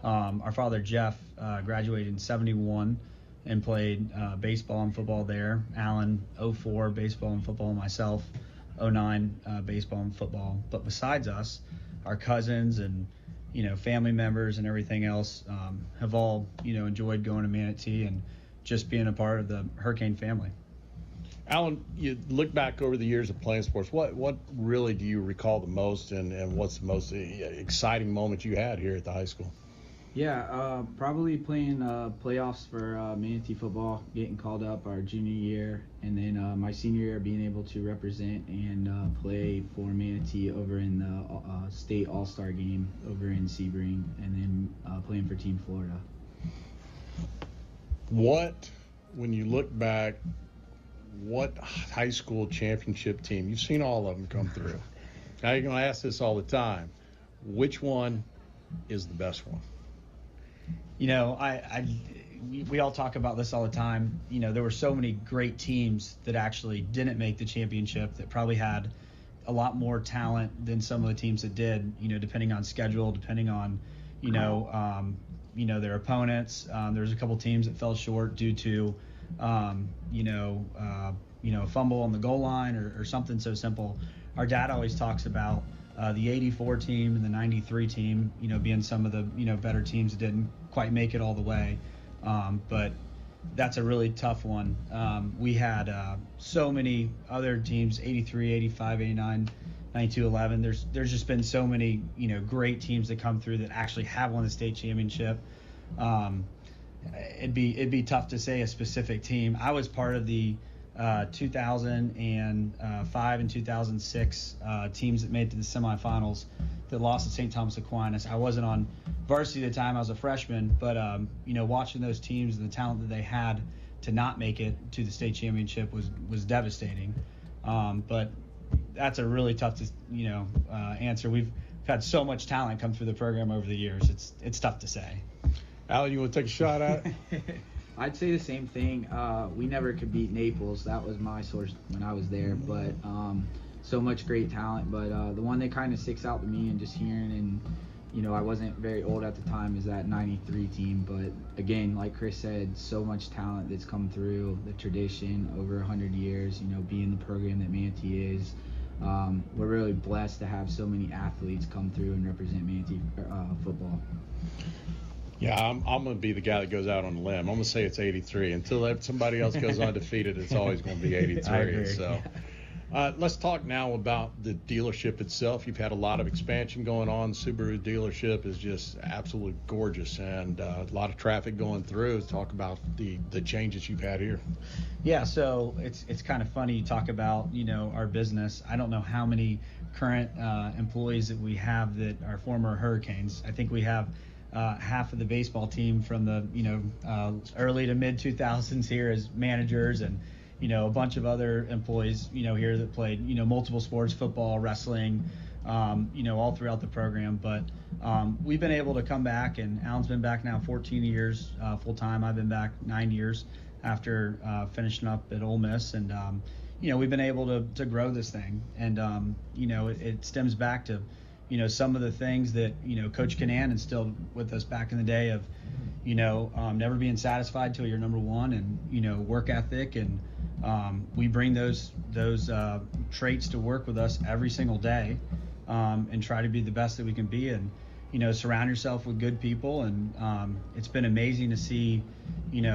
Our father, Jeff, graduated in 71 and played baseball and football there. Alan, 04, baseball and football. Myself, 09, baseball and football. But besides us, our cousins and family members and everything else have all enjoyed going to Manatee and just being a part of the Hurricane family. Alan, you look back over the years of playing sports, what really do you recall the most, and what's the most exciting moment you had here at the high school? Yeah, probably playing playoffs for Manatee football, getting called up our junior year, and then my senior year being able to represent and play for Manatee over in the state all-star game over in Sebring, and then playing for Team Florida. When you look back, what high school championship team, you've seen all of them come through. Now you're going to ask this all the time. Which one is the best one? We all talk about this all the time. There were so many great teams that actually didn't make the championship that probably had a lot more talent than some of the teams that did, depending on schedule, depending on, their opponents. There's a couple teams that fell short due to, a fumble on the goal line or something so simple. Our dad always talks about the 84 team and the 93 team, being some of the, better teams that didn't quite make it all the way. But that's a really tough one. We had so many other teams, 83, 85, 89, 92, 11. There's just been so many, great teams that come through that actually have won the state championship. It'd be tough to say a specific team. I was part of the 2005 and 2006 teams that made it to the semifinals that lost to St. Thomas Aquinas. I wasn't on varsity at the time. I was a freshman, but watching those teams and the talent that they had to not make it to the state championship was devastating. But that's a really tough to answer. We've had so much talent come through the program over the years. It's tough to say. Alan, you want to take a shot at it? I'd say the same thing. We never could beat Naples. That was my source when I was there. But so much great talent. But the one that kind of sticks out to me and just hearing, and I wasn't very old at the time, is that 93 team. But again, like Chris said, so much talent that's come through the tradition over 100 years, being the program that Manatee is. We're really blessed to have so many athletes come through and represent Manatee football. Yeah, I'm going to be the guy that goes out on a limb. I'm going to say it's 83. Until somebody else goes undefeated, it's always going to be 83. I agree. So let's talk now about the dealership itself. You've had a lot of expansion going on. Subaru dealership is just absolutely gorgeous, and a lot of traffic going through. Talk about the changes you've had here. Yeah, so it's kind of funny you talk about, our business. I don't know how many current employees that we have that are former Hurricanes. I think we have half of the baseball team from the early to mid 2000s here as managers, and a bunch of other employees here that played multiple sports, football, wrestling, all throughout the program. But we've been able to come back, and Alan's been back now 14 years full time. I've been back 9 years after finishing up at Ole Miss, and we've been able to grow this thing, and it stems back to some of the things that, Coach Canan instilled with us back in the day of, never being satisfied till you're number one, and, work ethic and, we bring those traits to work with us every single day, and try to be the best that we can be, and surround yourself with good people. And it's been amazing to see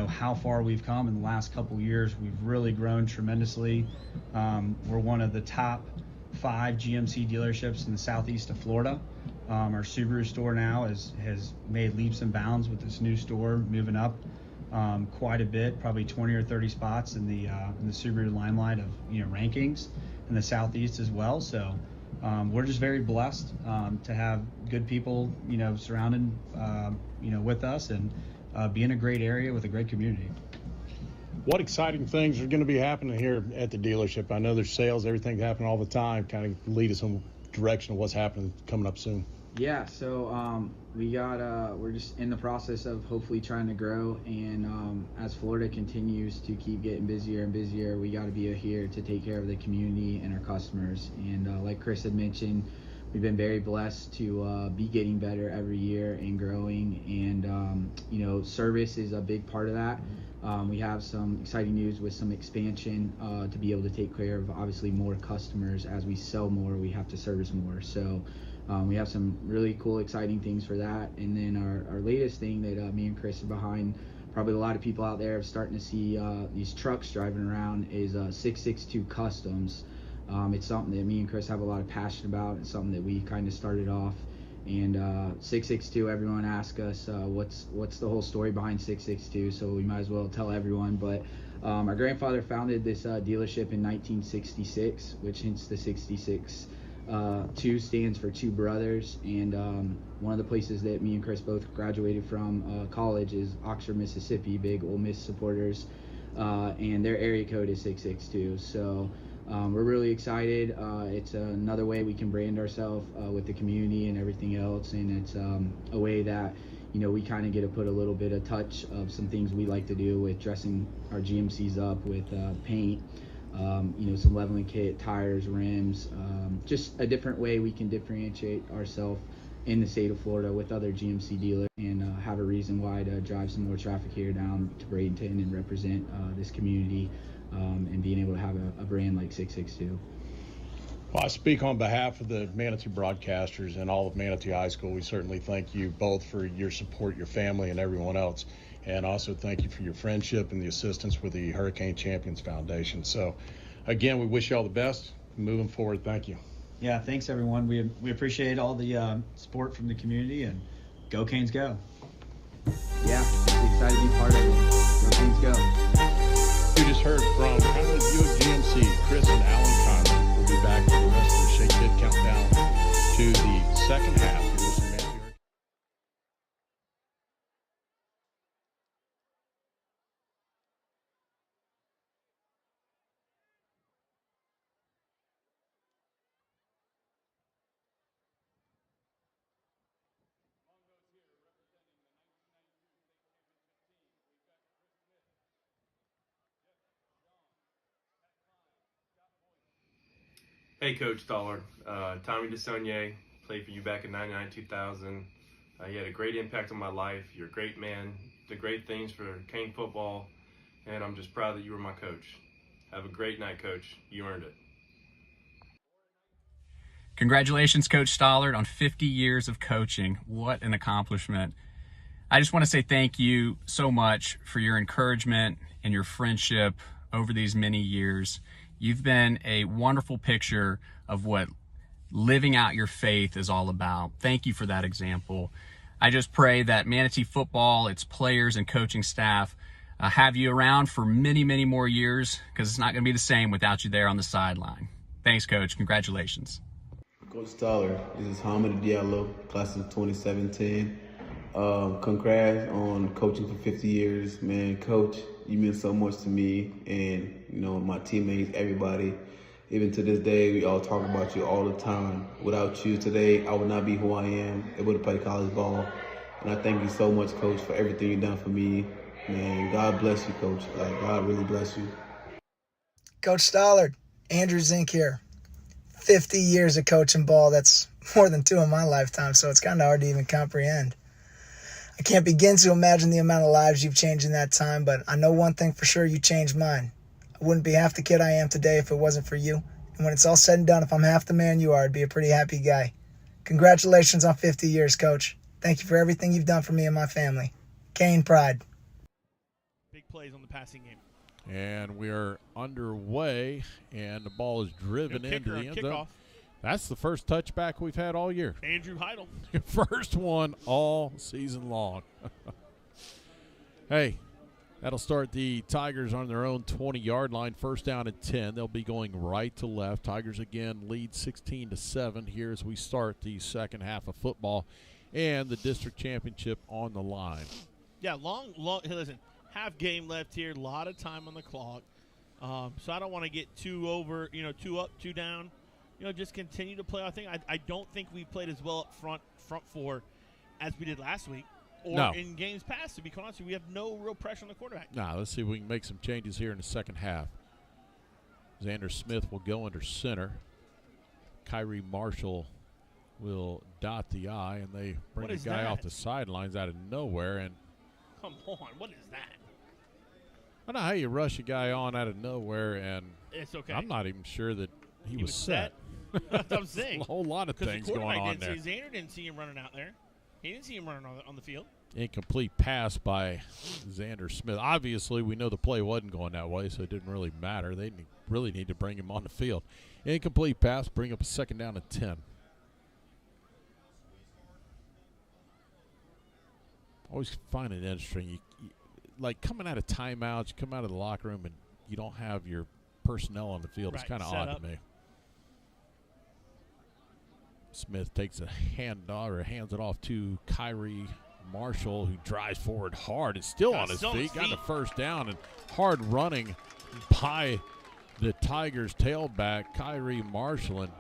how far we've come in the last couple years. We've really grown tremendously. We're one of the top 5 GMC dealerships in the southeast of Florida. Our Subaru store now has made leaps and bounds with this new store, moving up quite a bit, probably 20 or 30 spots in the Subaru limelight of rankings in the southeast as well. So we're just very blessed to have good people surrounded with us, and be in a great area with a great community. What exciting things are going to be happening here at the dealership? I know there's sales, everything happening all the time. Kind of lead us in the direction of what's happening coming up soon. Yeah, so we're just in the process of hopefully trying to grow, and as Florida continues to keep getting busier and busier, we got to be here to take care of the community and our customers. And like Chris had mentioned, we've been very blessed to be getting better every year and growing, and service is a big part of that. We have some exciting news with some expansion to be able to take care of obviously more customers. As we sell more, we have to service more. So we have some really cool, exciting things for that. And then our latest thing that me and Chris are behind, probably a lot of people out there are starting to see these trucks driving around, is 662 Customs. It's something that me and Chris have a lot of passion about. It's something that we kind of started off. And 662, everyone asks us what's the whole story behind 662, so we might as well tell everyone. But our grandfather founded this dealership in 1966, which hence the 66. 2 stands for two brothers, and one of the places that me and Chris both graduated from college is Oxford, Mississippi, big Ole Miss supporters, and their area code is 662. So we're really excited. It's another way we can brand ourselves with the community and everything else, and it's a way that we kind of get to put a little bit of touch of some things we like to do with dressing our GMCs up with paint, some leveling kit, tires, rims, just a different way we can differentiate ourselves in the state of Florida with other GMC dealers, and have a reason why to drive some more traffic here down to Bradenton and represent this community, and being able to have a brand like 662. Well, I speak on behalf of the Manatee broadcasters and all of Manatee High School. We certainly thank you both for your support, your family, and everyone else. And also thank you for your friendship and the assistance with the Hurricane Champions Foundation. So, again, we wish you all the best moving forward. Thank you. Yeah, thanks, everyone. We appreciate all the support from the community, and go Canes go. Yeah, excited to be part of it. Go Canes go. We just heard from Conley Buick GMC, Chris and Alan Conley. We'll be back for the rest of the Shake Kid Countdown to the second half. You're listening to Manatee. Hey, Coach Stollard. Tommy DeSaulnier, played for you back in 99-2000. You had a great impact on my life. You're a great man, did great things for Cane football, and I'm just proud that you were my coach. Have a great night, Coach. You earned it. Congratulations, Coach Stollard, on 50 years of coaching. What an accomplishment. I just want to say thank you so much for your encouragement and your friendship over these many years. You've been a wonderful picture of what living out your faith is all about. Thank you for that example. I just pray that Manatee football, its players and coaching staff have you around for many, many more years, because it's not going to be the same without you there on the sideline. Thanks, Coach. Congratulations. Coach Stollard, this is Hamid Diallo, class of 2017. Congrats on coaching for 50 years. Man, Coach, you mean so much to me and, my teammates, everybody. Even to this day, we all talk about you all the time. Without you today, I would not be who I am, able to play college ball. And I thank you so much, Coach, for everything you've done for me. Man, God bless you, Coach. God really bless you. Coach Stollard, Andrew Zink here. 50 years of coaching ball. That's more than 2 in my lifetime, so it's kind of hard to even comprehend. I can't begin to imagine the amount of lives you've changed in that time, but I know one thing for sure, you changed mine. I wouldn't be half the kid I am today if it wasn't for you. And when it's all said and done, if I'm half the man you are, I'd be a pretty happy guy. Congratulations on 50 years, Coach. Thank you for everything you've done for me and my family. Kane pride. Big plays on the passing game. And we are underway, and the ball is driven into the end zone. Kickoff. That's the first touchback we've had all year. Andrew Heidel. First one all season long. Hey, that'll start the Tigers on their own 20-yard line, first down and 10. They'll be going right to left. Tigers again lead 16-7 here as we start the second half of football and the district championship on the line. Yeah, long. Listen, half game left here, a lot of time on the clock. So I don't want to get too over, too up, too down. Just continue to play our thing. I don't think we played as well up front four as we did last week or in games past. To be quite honest, we have no real pressure on the quarterback. Let's see if we can make some changes here in the second half. Xander Smith will go under center. Kyrie Marshall will dot the I, and they bring a guy off the sidelines out of nowhere. And come on, what is that? I don't know how you rush a guy on out of nowhere, and it's okay. I'm not even sure that he was set. That's what I'm saying. A whole lot of things going on there. Xander didn't see him running out there. He didn't see him running on the field. Incomplete pass by Xander Smith. Obviously, we know the play wasn't going that way, so it didn't really matter. They really need to bring him on the field. Incomplete pass, bring up a second down and 10. Always find it interesting. You, like coming out of timeouts, you come out of the locker room, and you don't have your personnel on the field. Right, it's kind of odd to me. Smith takes a hands it off to Kyrie Marshall, who drives forward hard and still on his feet. Got the first down and hard running by the Tigers tailback, Kyrie Marshall. And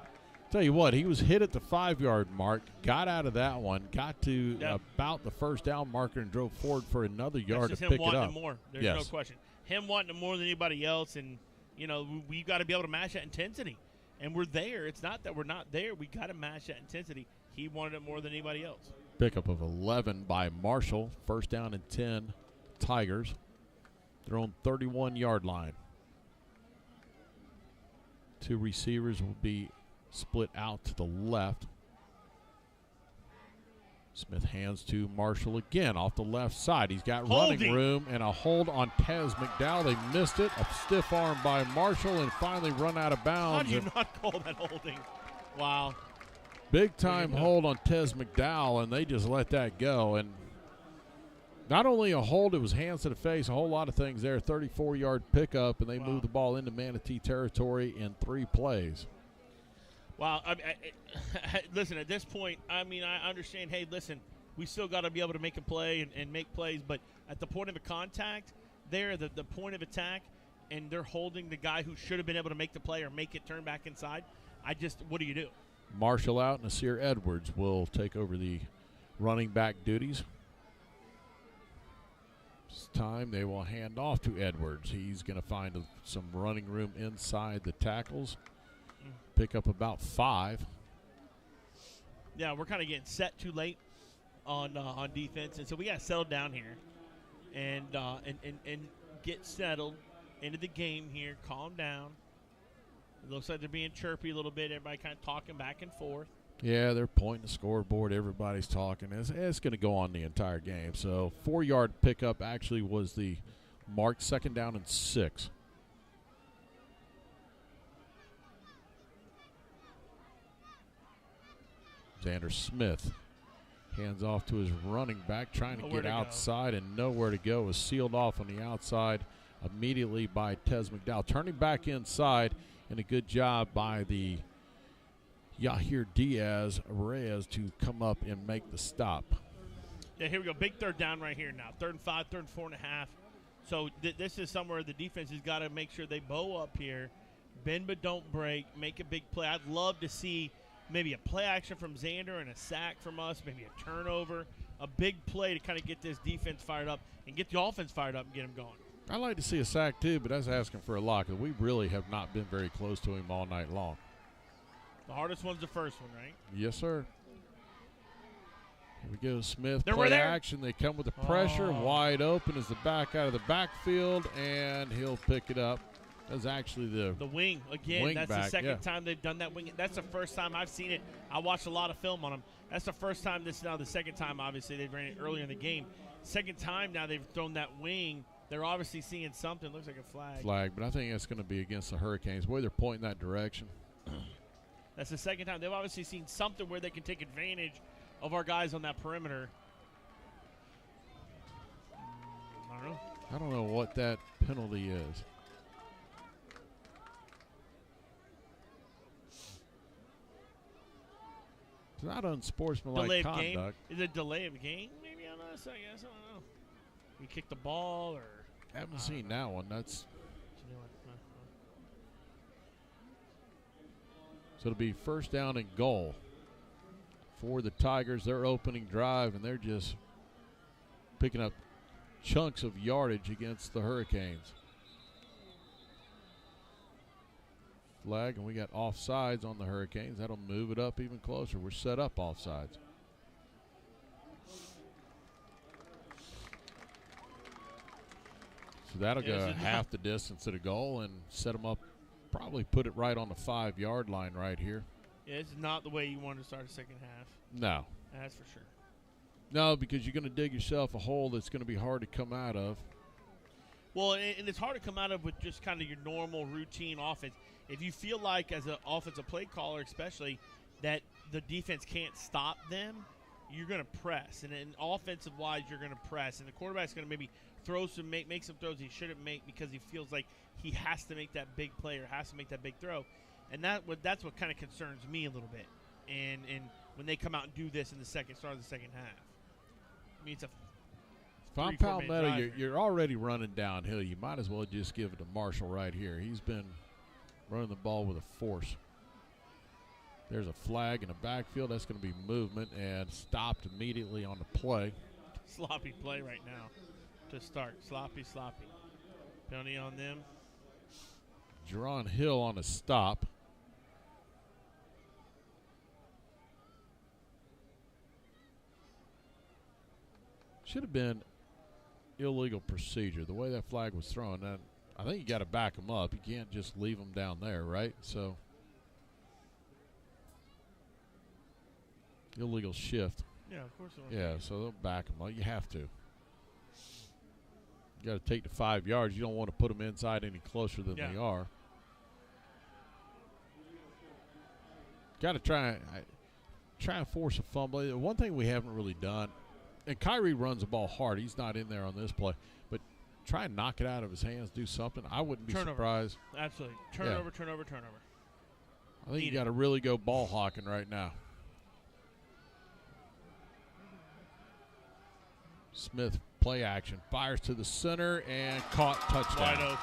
tell you what, he was hit at the 5-yard mark, got out of that one, got to about the first down marker and drove forward for another yard to pick it up. More. There's no question. Him wanting it more than anybody else, and we've got to be able to match that intensity. And we're there. It's not that we're not there. We got to match that intensity. He wanted it more than anybody else. Pickup of 11 by Marshall. First down and 10, Tigers. Their own 31-yard line. Two receivers will be split out to the left. Smith hands to Marshall again off the left side. He's got running room and a hold on Tez McDowell. They missed it. A stiff arm by Marshall and finally run out of bounds. How do you not call that holding? Wow. Big time hold on Tez McDowell, and they just let that go. And not only a hold, it was hands to the face, a whole lot of things there. 34-yard pickup, and they moved the ball into Manatee territory in 3 plays. Wow. Listen, at this point, I understand, hey, listen, we still got to be able to make a play and make plays, but at the point of a contact there, the point of attack, and they're holding the guy who should have been able to make the play or make it turn back inside, what do you do? Marshall out, Nasir Edwards will take over the running back duties. This time they will hand off to Edwards. He's going to find some running room inside the tackles. Pick up about 5. Yeah, we're kind of getting set too late on defense, and so we got to settle down here and get settled into the game here. Calm down. It looks like they're being chirpy a little bit. Everybody kind of talking back and forth. Yeah, they're pointing the scoreboard. Everybody's talking. It's going to go on the entire game. So 4-yard pickup actually was the marked second down and 6. Xander Smith hands off to his running back, trying to get outside and nowhere to go. Was sealed off on the outside immediately by Tez McDowell. Turning back inside, and a good job by the Yahir Diaz Reyes to come up and make the stop. Yeah, here we go. Big third down right here now. 3rd and 5, 3rd and 4.5. So this is somewhere the defense has got to make sure they bow up here, bend but don't break, make a big play. I'd love to see maybe a play action from Xander and a sack from us, maybe a turnover, a big play to kind of get this defense fired up and get the offense fired up and get them going. I'd like to see a sack too, but that's asking for a lot because we really have not been very close to him all night long. The hardest one's the first one, right? Yes, sir. Here we go, Smith. They're play action. They come with the pressure. Wide open is the back out of the backfield, and he'll pick it up. That's actually the wing again. Wing that's back, the second yeah. time they've done that wing. That's the first time I've seen it. I watched a lot of film on them. That's the first time. This is now the second time. Obviously, they ran it earlier in the game. Second time now they've thrown that wing. They're obviously seeing something. Looks like a flag. But I think that's going to be against the Hurricanes. The way they're pointing that direction. That's the second time. They've obviously seen something where they can take advantage of our guys on that perimeter. I don't know what that penalty is. It's not unsportsmanlike Delay of conduct. game. Is it delay of game? Maybe on us. I guess I don't know. You kick the ball or. I haven't seen that one. That's. So it'll be first down and goal for the Tigers. Their opening drive, and they're just picking up chunks of yardage against the Hurricanes. Flag, and we got offsides on the Hurricanes. That'll move it up even closer. We're set up offsides. So that'll go half the distance to the goal and set them up, probably put it right on the 5-yard line right here. Yeah, it's not the way you want to start a second half. No. That's for sure. No, because you're going to dig yourself a hole that's going to be hard to come out of. Well, and it's hard to come out of with just kind of your normal routine offense. If you feel like, as an offensive play caller especially, that the defense can't stop them, you're going to press. And then offensive-wise, you're going to press. And the quarterback's going to maybe make some throws he shouldn't make because he feels like he has to make that big play or has to make that big throw. And that's what kind of concerns me a little bit. And when they come out and do this in the start of the second half. I mean, it's a if I'm Palmetto, you're already running downhill. You might as well just give it to Marshall right here. He's been running the ball with a force. There's a flag in the backfield. That's going to be movement and stopped immediately on the play. Sloppy play right now to start. Sloppy. Penalty on them. Jerron Hill on a stop. Should have been illegal procedure. The way that flag was thrown, and I think you got to back them up. You can't just leave them down there, right? So, illegal shift. Yeah, of course. Yeah, so they'll back them up. You have to. You got to take the 5 yards. You don't want to put them inside any closer than they are. Got to try and force a fumble. One thing we haven't really done. And Kyrie runs the ball hard. He's not in there on this play. But try and knock it out of his hands, do something. I wouldn't be surprised. Absolutely. Turnover. I think you got to really go ball hawking right now. Smith, play action. Fires to the center and caught, touchdown.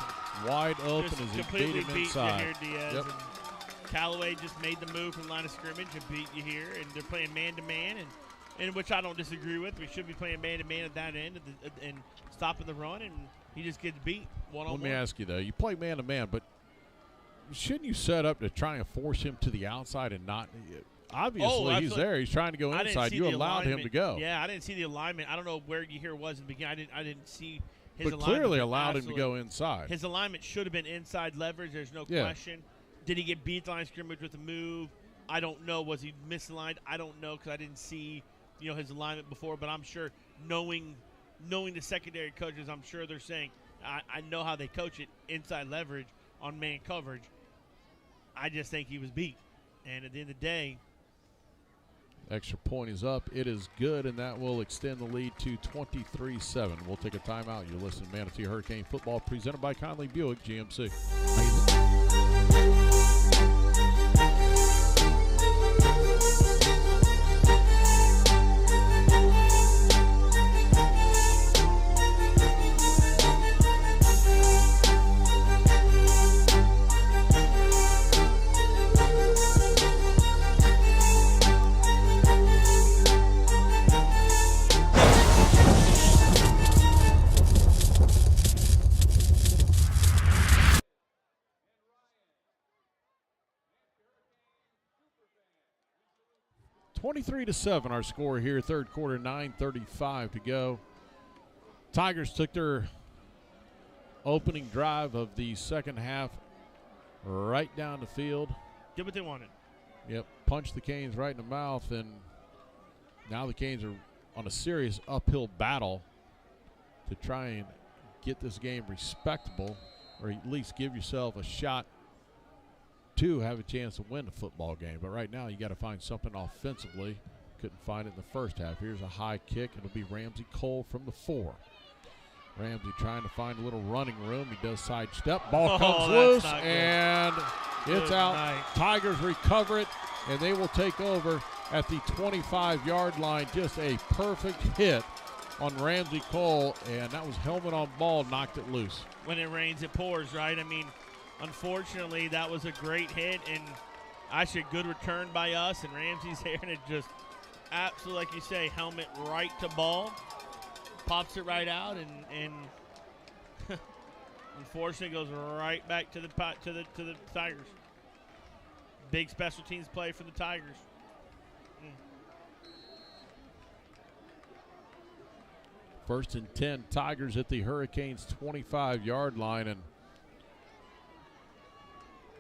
Wide open Just as he completely beat him inside. Diaz. Yep. And Callaway just made the move from line of scrimmage and beat you here. And they're playing man-to-man, and which I don't disagree with. We should be playing man-to-man at that end and stopping the run, and he just gets beat one-on-one. Let me ask you, though. You play man-to-man, but shouldn't you set up to try and force him to the outside and not – obviously, he's there. He's trying to go inside. You allowed him to go. Yeah, I didn't see the alignment. I don't know where you hear it was in the beginning. I didn't see his alignment. But clearly allowed him to go inside. His alignment should have been inside leverage. There's no question. Did he get beat line scrimmage with a move? I don't know. Was he misaligned? I don't know because I didn't see his alignment before. But I'm sure knowing the secondary coaches, I'm sure they're saying, I know how they coach it, inside leverage on man coverage. I just think he was beat. And at the end of the day, extra point is up. It is good, and that will extend the lead to 23-7. We'll take a timeout. You're listening to Manatee Hurricane Football presented by Conley Buick GMC. 23-7 our score here, third quarter, 9:35 to go. Tigers took their opening drive of the second half right down the field. Did what they wanted. Yep, punched the Canes right in the mouth, and now the Canes are on a serious uphill battle to try and get this game respectable, or at least give yourself a shot to have a chance to win the football game. But right now you got to find something offensively. Couldn't find it in the first half. Here's a high kick. It'll be Ramsey Cole from the 4. Ramsey trying to find a little running room. He does sidestep. Ball comes loose, and it's out. Tigers recover it, and they will take over at the 25-yard line. Just a perfect hit on Ramsey Cole, and that was helmet on ball, knocked it loose. When it rains, it pours, right? I mean, unfortunately, that was a great hit, and actually a good return by us, and Ramsey's there, and it just absolutely, like you say, helmet right to ball. Pops it right out, and unfortunately goes right back to the Tigers. Big special teams play for the Tigers. First and 10, Tigers at the Hurricanes' 25-yard line, and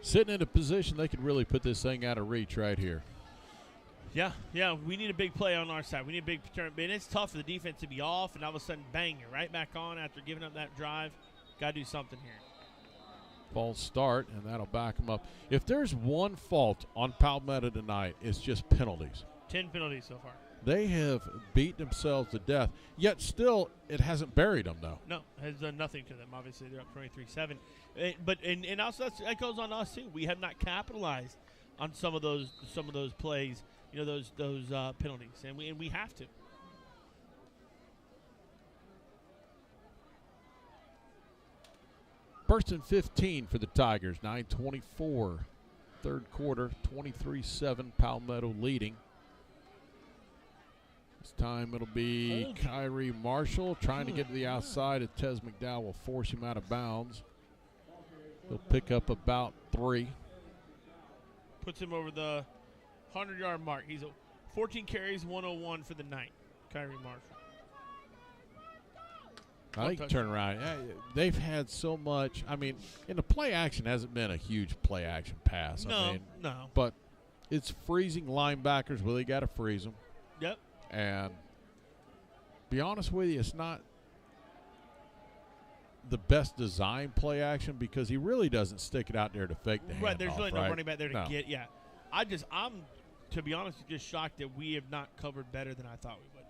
sitting in a position they could really put this thing out of reach right here. Yeah, we need a big play on our side. We need a big turn. And it's tough for the defense to be off, and all of a sudden, bang, you're right back on after giving up that drive. Got to do something here. False start, and that'll back them up. If there's one fault on Palmetto tonight, it's just penalties. 10 penalties so far. They have beat themselves to death, yet still it hasn't buried them, though. No, it has done nothing to them. Obviously, they're up 23-7. But also that goes on us, too. We have not capitalized on some of those plays, those penalties, and we have to. First and 15 for the Tigers, 9:24, third quarter, 23-7, Palmetto leading. This time it'll be Kyrie Marshall trying to get to the outside, and Tez McDowell will force him out of bounds. He'll pick up about 3. Puts him over the 100-yard mark. He's 14 carries, 101 for the night, Kyrie Marshall. I think turn around. They've had so much. I mean, in the play action hasn't been a huge play action pass. No. But it's freezing linebackers where they got to freeze them. Yep. And be honest with you, it's not the best design play action because he really doesn't stick it out there to fake the handoff. Right, there's really no right? running back there to get. Yeah, I'm to be honest, just shocked that we have not covered better than I thought we would.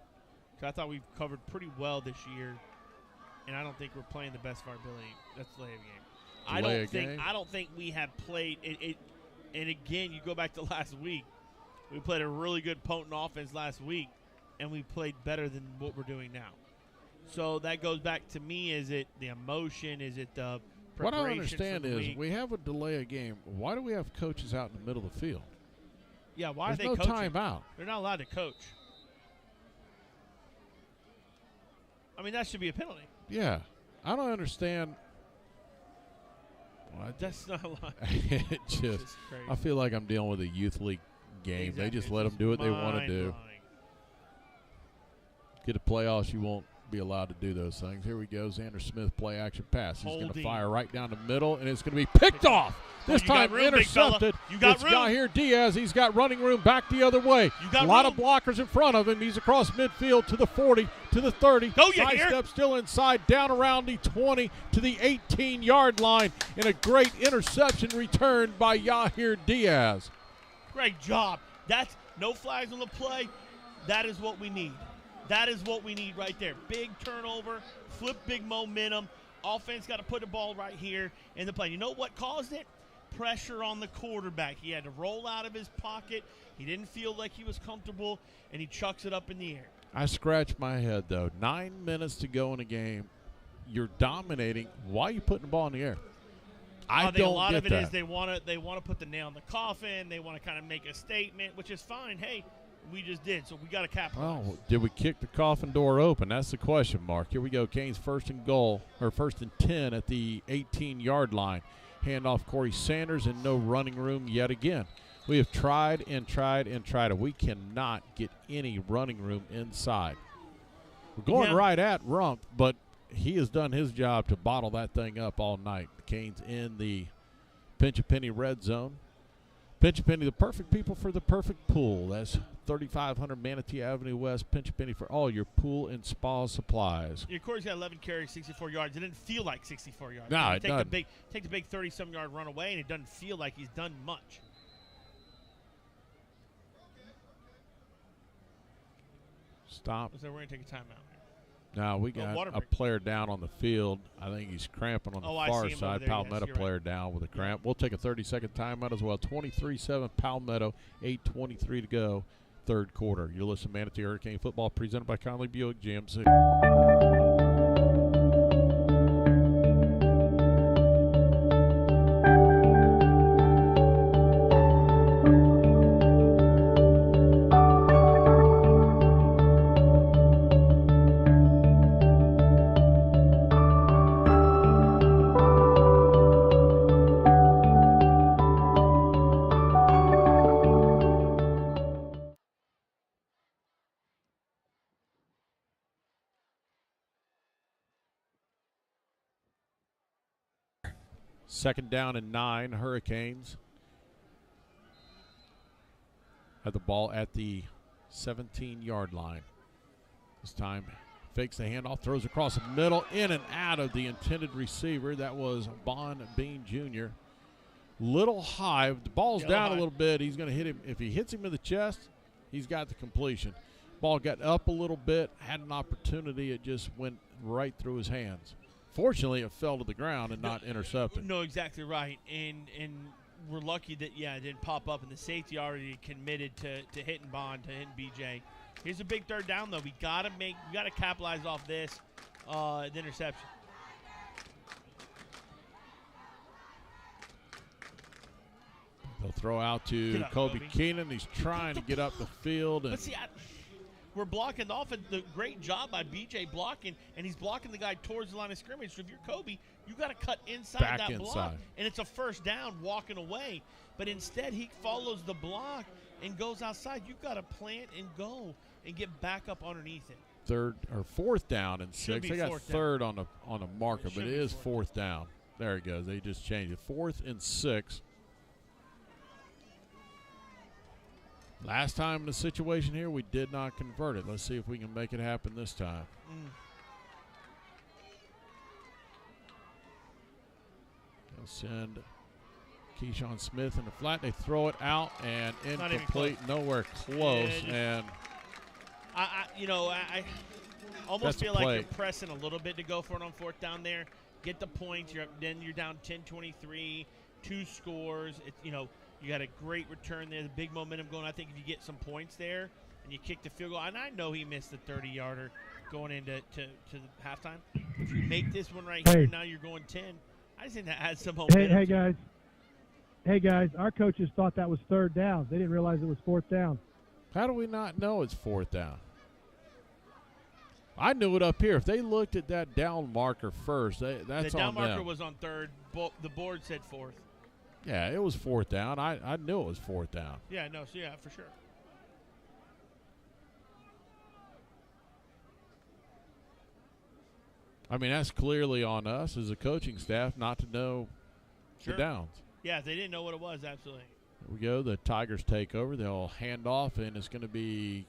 Because I thought we've covered pretty well this year, and I don't think we're playing the best of our ability. That's the game. I don't think we have played it. And again, you go back to last week. We played a really good potent offense last week, and we played better than what we're doing now. So that goes back to me, is it the emotion? Is it the preparation? What I don't understand is we have a delay of game. Why do we have coaches out in the middle of the field? Yeah, why are they coaching? coaching? Timeout. They're not allowed to coach. I mean, that should be a penalty. Yeah. I don't understand. That's not a lot. It just, I feel like I'm dealing with a youth league game. Exactly. They just let them do what they want to do. Get a playoffs, you won't be allowed to do those things. Here we go. Xander Smith, play action pass. He's going to fire right down the middle, and it's going to be picked off. This time intercepted. You got it's room. Yahir Diaz. He's got running room back the other way. A lot of blockers in front of him. He's across midfield to the 40, to the 30. Side step still inside, down around the 20 to the 18-yard line. And a great interception returned by Yahir Diaz. Great job. That's no flags on the play. That is what we need. That is what we need right there. Big turnover, flip big momentum. Offense got to put the ball right here in the play. You know what caused it? Pressure on the quarterback. He had to roll out of his pocket. He didn't feel like he was comfortable, and he chucks it up in the air. I scratched my head, though. 9 minutes to go in a game. You're dominating. Why are you putting the ball in the air? I don't get that. A lot of it is they want to put the nail in the coffin. They want to kind of make a statement, which is fine. Hey, we just did, so we got to capitalize. Well, did we kick the coffin door open? That's the question mark. Here we go. Canes first and 10 at the 18-yard line. Handoff Corey Sanders, and no running room yet again. We have tried and tried and tried, and we cannot get any running room inside. We're going right at Rump, but he has done his job to bottle that thing up all night. The Canes in the Pinch a Penny red zone. Pinch a Penny, the perfect people for the perfect pool. That's 3500 Manatee Avenue West. Pinch a Penny for all your pool and spa supplies. Yeah, Corey's got 11 carries, 64 yards. It didn't feel like 64 yards. No, it doesn't. Take the big 30-some-yard run away, and it doesn't feel like he's done much. Stop. So we're going to take a timeout. Now we got a player down on the field. I think he's cramping on the far side. Palmetto player down with a cramp. We'll take a 30-second timeout as well. 23-7 Palmetto, 8:23 to go, third quarter. You're listening to Manatee Hurricane Football presented by Conley Buick GMC. Second down and 9, Hurricanes. Had the ball at the 17-yard line. This time fakes the handoff, throws across the middle, in and out of the intended receiver. That was Bon Bean Jr. Little high. The ball's down a little bit. He's going to hit him. If he hits him in the chest, he's got the completion. Ball got up a little bit, had an opportunity. It just went right through his hands. Fortunately, it fell to the ground and not intercepted. No, exactly right. And we're lucky that, it didn't pop up, and the safety already committed to hitting Bond, to hitting BJ. Here's a big third down, though. We gotta capitalize off this, the interception. They'll throw out to Kobe Keenan. He's trying to get up the field. But see, we're blocking the offense. The great job by BJ blocking, and he's blocking the guy towards the line of scrimmage. So if you're Kobe, you got to cut inside that block, and it's a first down walking away. But instead, he follows the block and goes outside. You got to plant and go and get back up underneath it. Third or fourth down and 6. They got third on the marker, but it is fourth down. There it goes. They just changed it. 4th and 6. Last time in the situation here, we did not convert it. Let's see if we can make it happen this time. They'll send Keyshawn Smith in the flat. They throw it out and incomplete, nowhere close. And I almost feel like you're pressing a little bit to go for it on fourth down there. Get the points. Then you're down 10-23, 2 scores. You got a great return there, the big momentum going. I think if you get some points there and you kick the field goal, and I know he missed the 30-yarder going into the halftime. If you make this one right here, now you're going 10. I just think that adds some momentum. Hey, guys, our coaches thought that was third down. They didn't realize it was fourth down. How do we not know it's fourth down? I knew it up here. If they looked at that down marker first, that's on them. The down marker was on third. The board said fourth. Yeah, it was fourth down. I knew it was fourth down. Yeah, no, so yeah, for sure. I mean, that's clearly on us as a coaching staff not to know the downs. Yeah, they didn't know what it was, absolutely. Here we go. The Tigers take over. They'll hand off, and it's going to be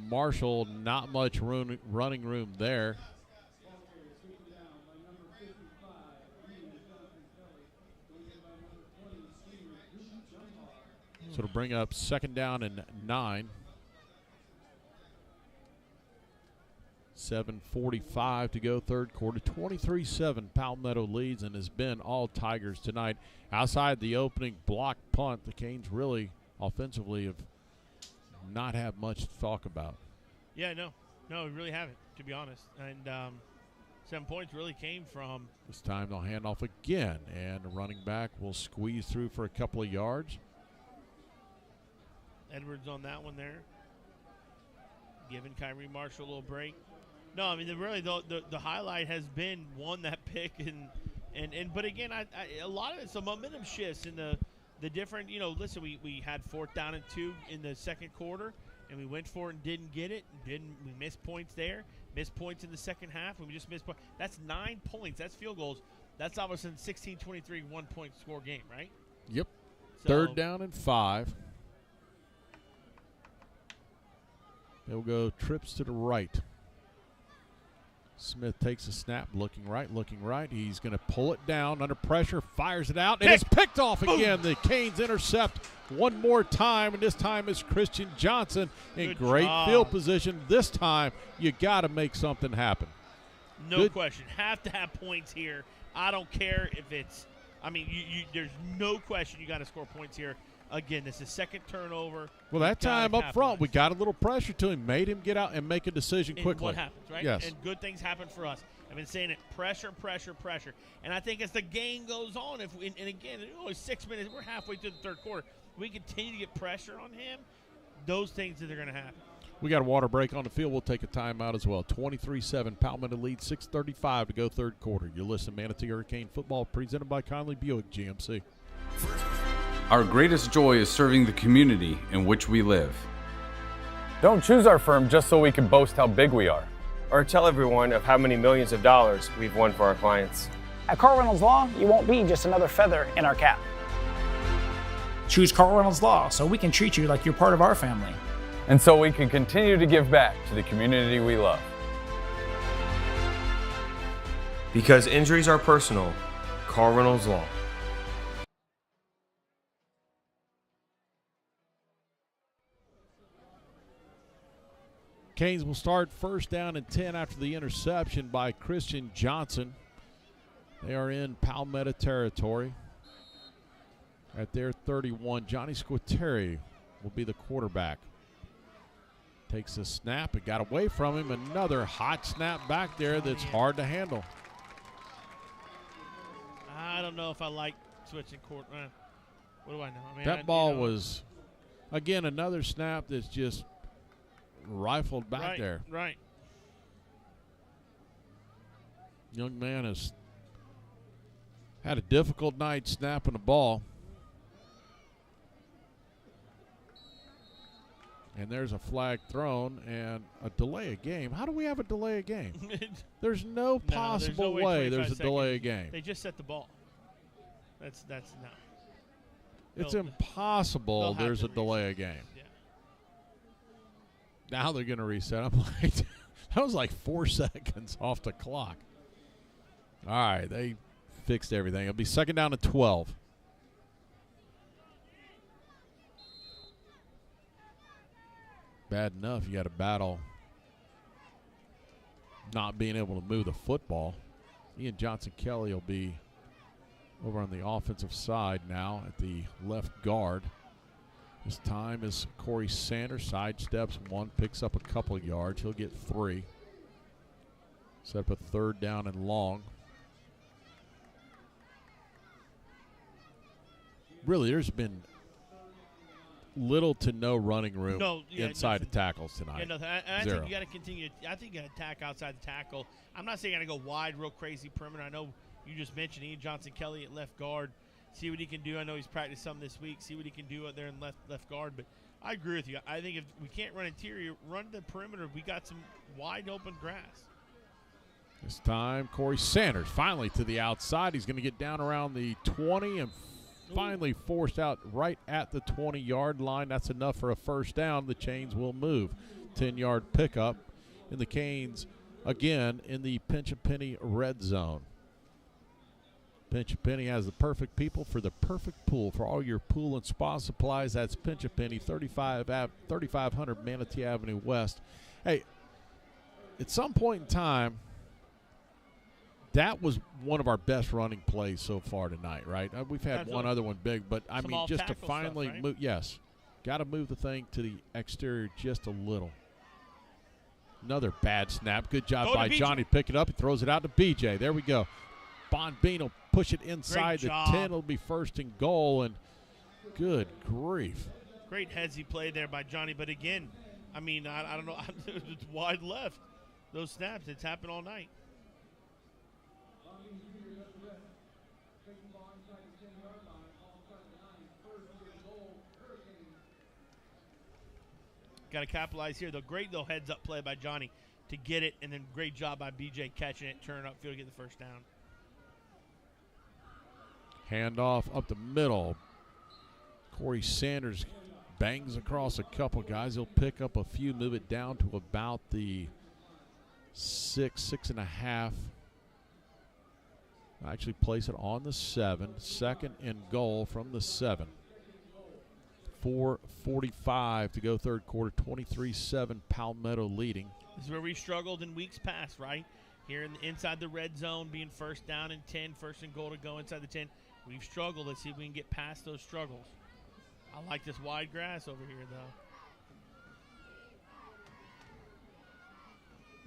Marshall. Not much running room there. So it'll bring up second down and 9. 7:45 to go, third quarter. 23-7 Palmetto leads and has been all Tigers tonight. Outside the opening block punt, the Canes really offensively have not had much to talk about. Yeah, no, we really haven't, to be honest. And 7 points really came from. This time they'll hand off again, and the running back will squeeze through for a couple of yards. Edwards on that one there, giving Kyrie Marshall a little break. No, I mean, the highlight has been that pick, but again, a lot of it's the momentum shifts in the different. Listen, we had 4th down and 2 in the second quarter, and we went for it and didn't get it. We missed points there. missed points in the second half. We just missed points. That's 9 points. That's field goals. That's almost a 16-23 1-point score game, right? Yep. So, 3rd down and 5. They'll go trips to the right. Smith takes a snap, looking right. He's going to pull it down under pressure, fires it out, and it's picked off again. The Canes intercept one more time, and this time it's Christian Johnson in Good great job. field position. This time you got to make something happen. No question. Have to have points here. I don't care if it's – I mean, there's no question you got to score points here. Again, this is second turnover. Well, that time up front, we got a little pressure to him, made him get out and make a decision And quickly. what happens, right? Yes. And good things happen for us. I've been saying it, pressure. And I think as the game goes on, and again, it's only 6 minutes, we're halfway through the third quarter, we continue to get pressure on him, those things are going to happen. We got a water break on the field. We'll take a timeout as well. 23-7, Palmetto leads, 6:35 to go third quarter. You're listening to Manatee Hurricane Football, presented by Conley Buick GMC. Our greatest joy is serving the community in which we live. Don't choose our firm just so we can boast how big we are, or tell everyone of how many millions of dollars we've won for our clients. At Carl Reynolds Law, you won't be just another feather in our cap. Choose Carl Reynolds Law so we can treat you like you're part of our family. And so we can continue to give back to the community we love. Because injuries are personal, Carl Reynolds Law. Canes will start 1st down and 10 after the interception by Christian Johnson. They are in Palmetto territory. At their 31, Johnny Squitieri will be the quarterback. Takes a snap. It got away from him. Another hot snap back there that's hard to handle. I don't know if I like switching court. What do I know? I mean, That ball was, again, another snap that's just rifled back there. Right. Young man has had a difficult night snapping the ball. And there's a flag thrown and a delay of game. How do we have a delay of game? There's no possible way there's a delay of game. They just set the ball. That's no. It's impossible there's a delay of game. Yeah. Now they're going to reset. I'm like, that was like 4 seconds off the clock. All right, they fixed everything. It'll be 2nd down and 12. Bad enough you got to battle not being able to move the football. Ian Johnson-Kelly will be over on the offensive side now at the left guard. This time is Corey Sanders, sidesteps one, picks up a couple of yards. He'll get 3. Set up a 3rd down and long. Really, there's been little to no running room inside the tackles tonight. Yeah, I Zero. think you got to continue. I think you got to attack outside the tackle. I'm not saying you got to go wide, real crazy perimeter. I know you just mentioned Ian Johnson-Kelly at left guard. See what he can do. I know he's practiced some this week. See what he can do out there in left guard. But I agree with you. I think if we can't run interior, run the perimeter. We got some wide open grass. This time, Corey Sanders finally to the outside. He's going to get down around the 20 and finally forced out right at the 20-yard line. That's enough for a 1st down. The Chains will move. 10-yard pickup. And the Canes, again, in the pinch a penny red zone. Pinch a Penny has the perfect people for the perfect pool. For all your pool and spa supplies, that's Pinch a Penny, 3500 Manatee Avenue West. Hey, at some point in time, that was one of our best running plays so far tonight, right? We've had one other one big, but I mean, just to finally stuff, right? move, yes, got to move the thing to the exterior just a little. Another bad snap. Good job by Johnny to pick it up. He throws it out to BJ. There we go. Bon Bean will push it inside the 10. It'll be 1st and goal, and good grief. Great headsy play there by Johnny, but again, I mean, I don't know. It's wide left. Those snaps, it's happened all night. Got to capitalize here. The great, heads-up play by Johnny. to get it, and then great job by BJ catching it, turning upfield, get the first down. Handoff up the middle. Corey Sanders bangs across a couple guys. He'll pick up a few, move it down to about the 6.5. Actually place it on the 7. Second and goal from the 7. 4:45 to go third quarter, 23-7 Palmetto leading. This is where we struggled in weeks past, right? Here inside the red zone, being first down and 10, first and goal to go inside the 10. We've struggled. Let's see if we can get past those struggles. I like this wide grass over here, though.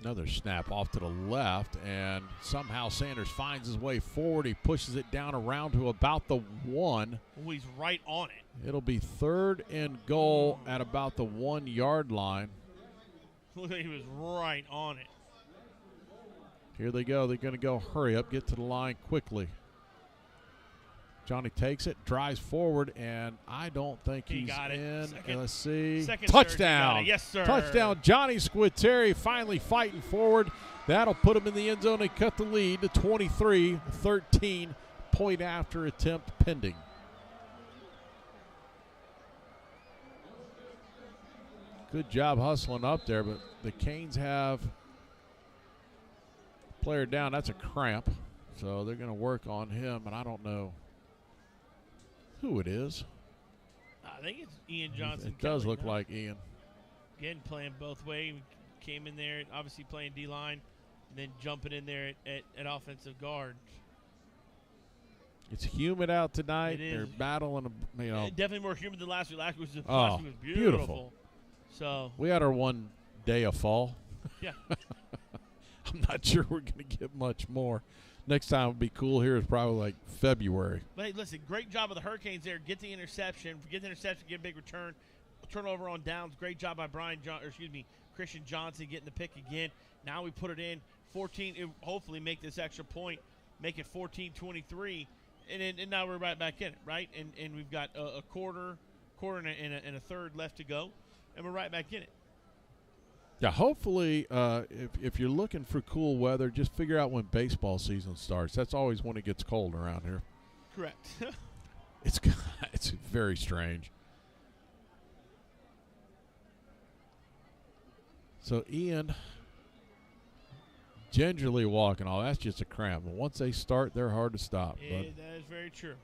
Another snap off to the left, and somehow Sanders finds his way forward. He pushes it down around to about the 1. Oh, he's right on it. It'll be third and goal at about the 1 yard line. Look, he was right on it. Here they go. They're going to go hurry up, get to the line quickly. Johnny takes it, drives forward, and I don't think he's got it. in. Second, let's see. second Touchdown. Yes, sir. Touchdown. Johnny Squitieri finally fighting forward. That'll put him in the end zone and cut the lead to 23-13. Point after attempt pending. Good job hustling up there, but the Canes have player down. That's a cramp, so they're going to work on him, and I don't know who it is. I think it's Ian Johnson. It does look like Ian. Again, playing both ways. Came in there, obviously playing D-line, and then jumping in there at offensive guard. It's humid out tonight. It is. They're battling, definitely more humid than last week. Last week was, beautiful. So we had our one day of fall. Yeah. I'm not sure we're going to get much more. Next time it'll be cool here is probably like February. But hey, listen, great job of the Hurricanes there. Get the interception, get a big return. Turnover on downs. Great job by Christian Johnson getting the pick again. Now we put it in 14. Hopefully make this extra point, make it 14-23, and now we're right back in it, right? And we've got a quarter and a third left to go, and we're right back in it. Yeah, hopefully, if you're looking for cool weather, just figure out when baseball season starts. That's always when it gets cold around here. Correct. It's very strange. So Ian gingerly walking off. That's just a cramp. But once they start, they're hard to stop. Yeah, that is very true.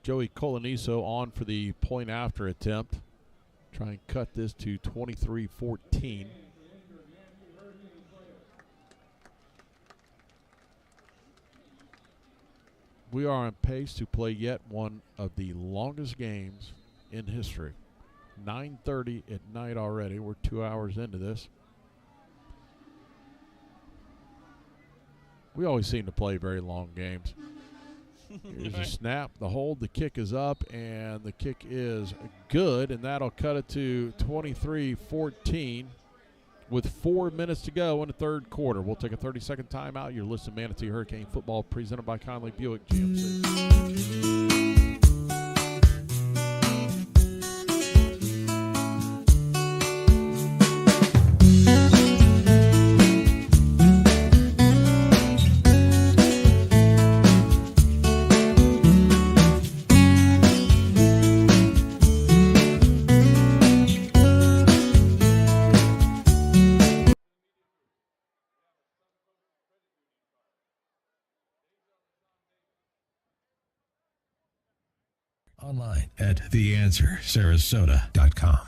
Joey Coloniso on for the point after attempt. Try and cut this to 23-14. We are on pace to play yet one of the longest games in history. 9:30 at night already. We're 2 hours into this. We always seem to play very long games. Here's a snap, the hold, the kick is up, and the kick is good, and that'll cut it to 23-14 with 4 minutes to go in the third quarter. We'll take a 30-second timeout. You're listening to Manatee Hurricane Football presented by Conley Buick GMC. Online at theanswersarasota.com.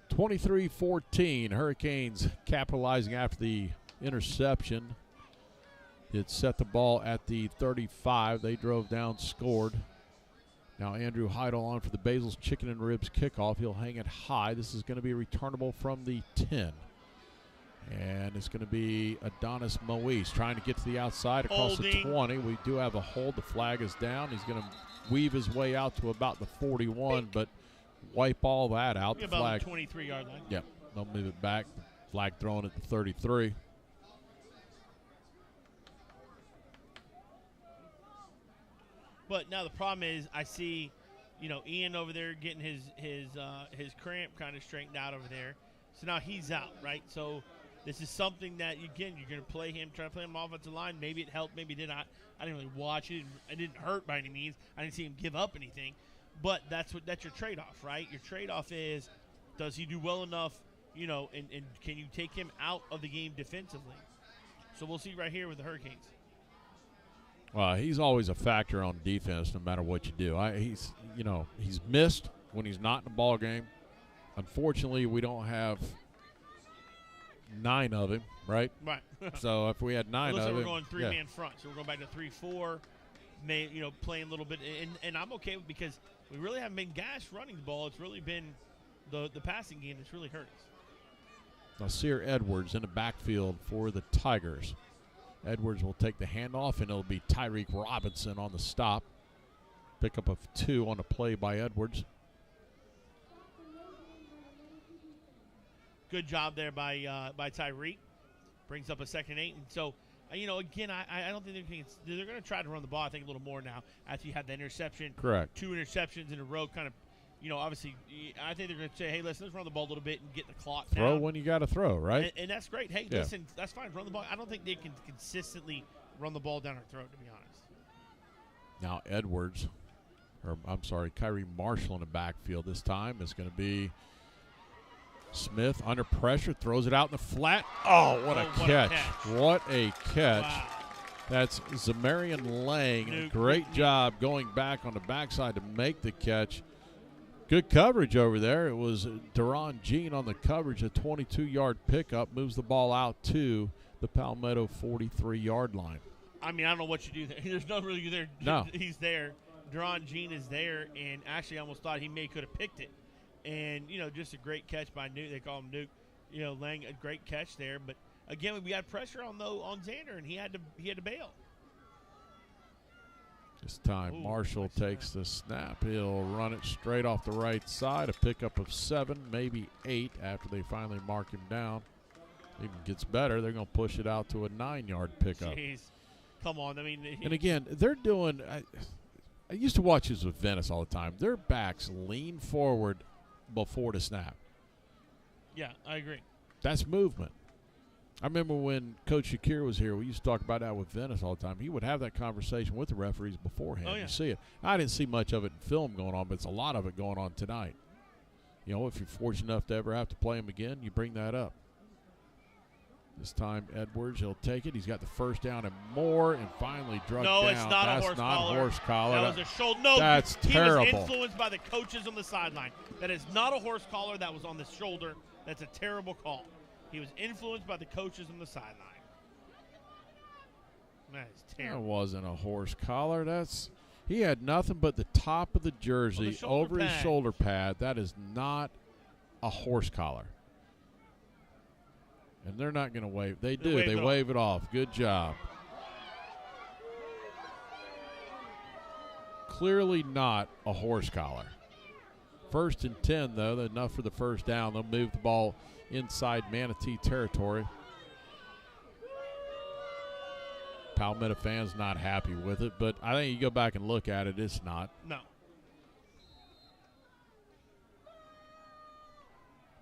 23-14, Hurricanes capitalizing after the interception. It set the ball at the 35. They drove down, scored. Now Andrew Heidel on for the Basil's Chicken and Ribs kickoff. He'll hang it high. This is going to be returnable from the 10. And it's going to be Adonis Moise trying to get to the outside across the 20. We do have a hold. The flag is down. He's going to weave his way out to about the 41, but wipe all that out. The flag, about the 23-yard line. Yep, they'll move it back. Flag thrown at the 33. But now the problem is I see, Ian over there getting his cramp kind of straightened out over there. So now he's out, right? So this is something that, again, you're going to play him, try to play him offensive line. Maybe it helped, maybe it did not. I didn't really watch it. It didn't hurt by any means. I didn't see him give up anything. But that's your trade-off, right? Your trade-off is, does he do well enough, and can you take him out of the game defensively? So we'll see right here with the Hurricanes. Well, he's always a factor on defense no matter what you do. He's missed when he's not in the ball game. Unfortunately, we don't have 9 of him, right? Right. So if we had 9 of him. We're going 3-man front. So we're going back to 3-4, playing a little bit. And I'm okay with, because we really haven't been gashed running the ball. It's really been the passing game that's really hurt us. Nasir Edwards in the backfield for the Tigers. Edwards will take the handoff, and it'll be Tyreek Robinson on the stop. Pickup of 2 on the play by Edwards. Good job there by Tyreek. Brings up a 2nd and 8. And so, again, I don't think they're going to try to run the ball, I think, a little more now after you had the interception. Correct. 2 interceptions in a row kind of, obviously, let's run the ball a little bit and get the clock down. Throw when you got to throw, right? And that's great. Hey, listen, that's fine. Run the ball. I don't think they can consistently run the ball down our throat, to be honest. Now Kyrie Marshall in the backfield this time. It's going to be Smith under pressure, throws it out in the flat. Oh, what a catch. What a catch. Wow. That's Zamarian Lang. Great job going back on the backside to make the catch. Good coverage over there. It was Deron Jean on the coverage, a 22-yard pickup, moves the ball out to the Palmetto 43-yard line. I don't know what you do there. There's no really there. No. He's there. Deron Jean is there, and actually I almost thought he could have picked it. And, just a great catch by Nuke. They call him Nuke. Lang, a great catch there. But, again, we had pressure on Xander, and he had to bail. This time, Marshall takes the snap. He'll run it straight off the right side. A pickup of 7, maybe 8 after they finally mark him down. Even gets better. They're going to push it out to a 9-yard pickup. Jeez. Come on. And again, they're doing I used to watch this with Venice all the time. Their backs lean forward before the snap. Yeah, I agree. That's movement. I remember when Coach Shakir was here, we used to talk about that with Venice all the time. He would have that conversation with the referees beforehand. Oh, yeah. You see it. I didn't see much of it in film going on, but it's a lot of it going on tonight. If you're fortunate enough to ever have to play him again, you bring that up. This time, Edwards, he'll take it. He's got the first down and more, and finally drugged down. No, it's not That's a horse not collar. Horse collar. That was a shoulder. No, that's he terrible. was influenced by the coaches on the sideline. That is not a horse collar. That was on the shoulder. That's a terrible call. He was influenced by the coaches on the sideline. That is terrible. That wasn't a horse collar. He had nothing but the top of the jersey over his shoulder pad. That is not a horse collar. And they're not going to wave. They do. They wave it off. Good job. Clearly not a horse collar. 1st and 10, though. Enough for the first down. They'll move the ball inside Manatee territory. Palmetto fans not happy with it, but I think you go back and look at it, it's not. No.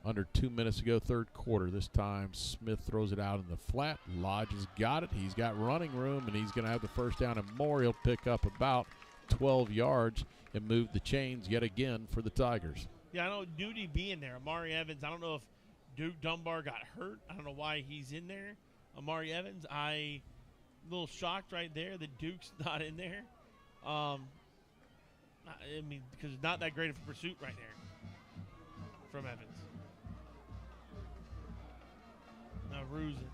Under 2 minutes to go, third quarter. This time, Smith throws it out in the flat. Lodge has got it. He's got running room, and he's going to have the first down and more. He'll pick up about 12 yards and move the chains yet again for the Tigers. Yeah, I know Duty being there. Amari Evans, I don't know if Duke Dunbar got hurt. I don't know why he's in there. Amari Evans, a little shocked right there that Duke's not in there. Because it's not that great of a pursuit right there from Evans. Now Rue's in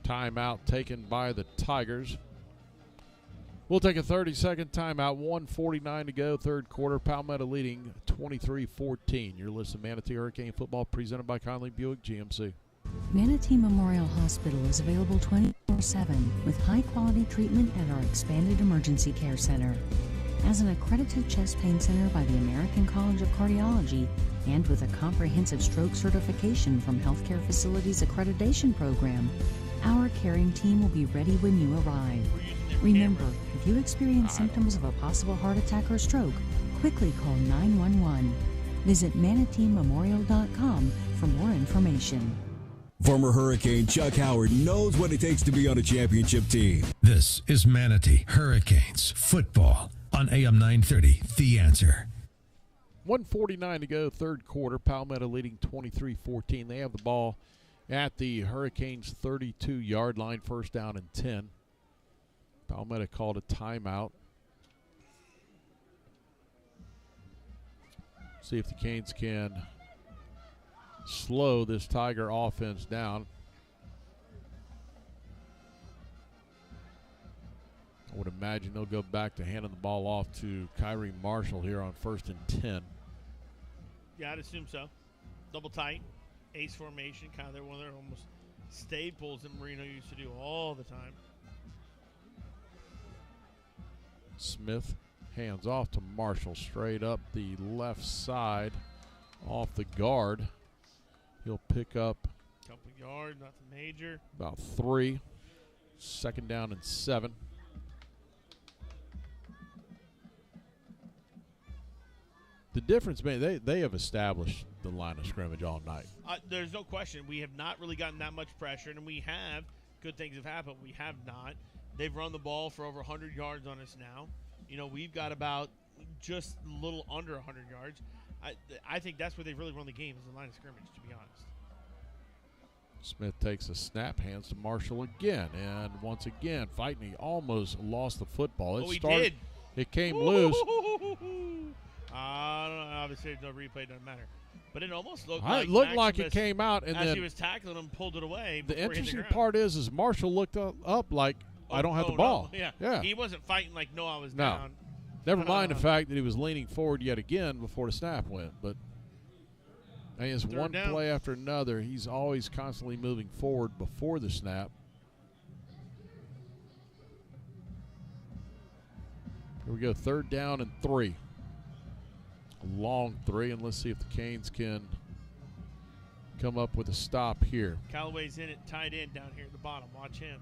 there. Timeout taken by the Tigers. We'll take a 30-second timeout. 1:49 to go, third quarter. Palmetto leading 23-14. You're listening to Manatee Hurricane Football presented by Conley Buick GMC. Manatee Memorial Hospital is available 24/7 with high-quality treatment at our expanded emergency care center. As an accredited chest pain center by the American College of Cardiology and with a comprehensive stroke certification from Healthcare Facilities Accreditation Program, Our caring team will be ready when you arrive. Remember, if you experience symptoms of a possible heart attack or stroke, quickly call 911. Visit manateememorial.com for more information. Former Hurricane Chuck Howard knows what it takes to be on a championship team. This is Manatee Hurricanes football on AM 930, The Answer. 1:49 to go, third quarter. Palmetto leading 23-14. They have the ball at the Hurricanes' 32-yard line, first down and 10. Palmetto called a timeout. See if the Canes can slow this Tiger offense down. I would imagine they'll go back to handing the ball off to Kyrie Marshall here on 1st and 10. Yeah, I'd assume so. Double tight, ace formation, kind of one of their almost staples that Marino used to do all the time. Smith hands off to Marshall, straight up the left side, off the guard. He'll pick up Couple yards, nothing major. about 3. Second down and 7. The difference, man, they have established the line of scrimmage all night. There's no question. We have not really gotten that much pressure, and we have. Good things have happened. We have not. They've run the ball for over 100 yards on us now. You know, we've got about just a little under 100 yards. I think that's where they've really run the game, is the line of scrimmage, to be honest. Smith takes a snap, hands to Marshall again, and once again, fighting. He almost lost the football. He did. It came loose. I don't know. Obviously, no replay, doesn't matter. But it almost looked It like looked like Maximus, it came out, and as then he was tackling him, pulled it away. The interesting ground. part is Marshall looked up like, I don't have the ball. No. Yeah. He wasn't fighting like, no, I was No. down. Never mind the fact that he was leaning forward yet again before the snap went. But it's one down. play after another. He's always constantly moving forward before the snap. Here we go, 3rd down and 3. A long 3, and let's see if the Canes can come up with a stop here. Callaway's in it, tight end down here at the bottom. Watch him.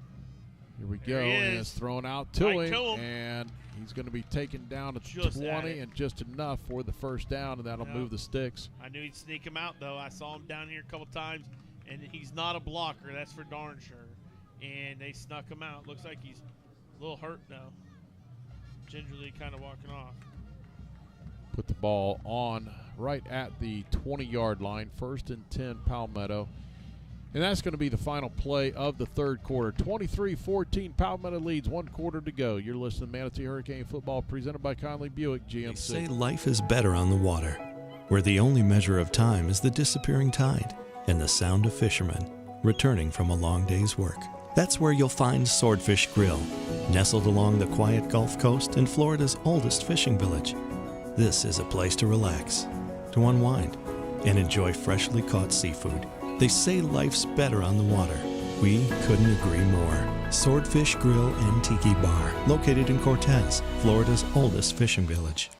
Here we There go, he and is. it's thrown out to Right him, to him. and he's going to be taken down at Just at 20, it. and just enough for the first down, and that'll Yeah. move the sticks. I knew he'd sneak him out, though. I saw him down here a couple times, and he's not a blocker. That's for darn sure. And they snuck him out. Looks like he's a little hurt now. Gingerly kind of walking off. Put the ball on right at the 20-yard line, 1st and 10, Palmetto. And that's going to be the final play of the third quarter. 23-14, Palmetto leads, 1 quarter to go. You're listening to Manatee Hurricane Football, presented by Conley Buick GMC. They say life is better on the water, where the only measure of time is the disappearing tide and the sound of fishermen returning from a long day's work. That's where you'll find Swordfish Grill, nestled along the quiet Gulf Coast in Florida's oldest fishing village. This is a place to relax, to unwind, and enjoy freshly caught seafood. They say life's better on the water. We couldn't agree more. Swordfish Grill and Tiki Bar, located in Cortez, Florida's oldest fishing village.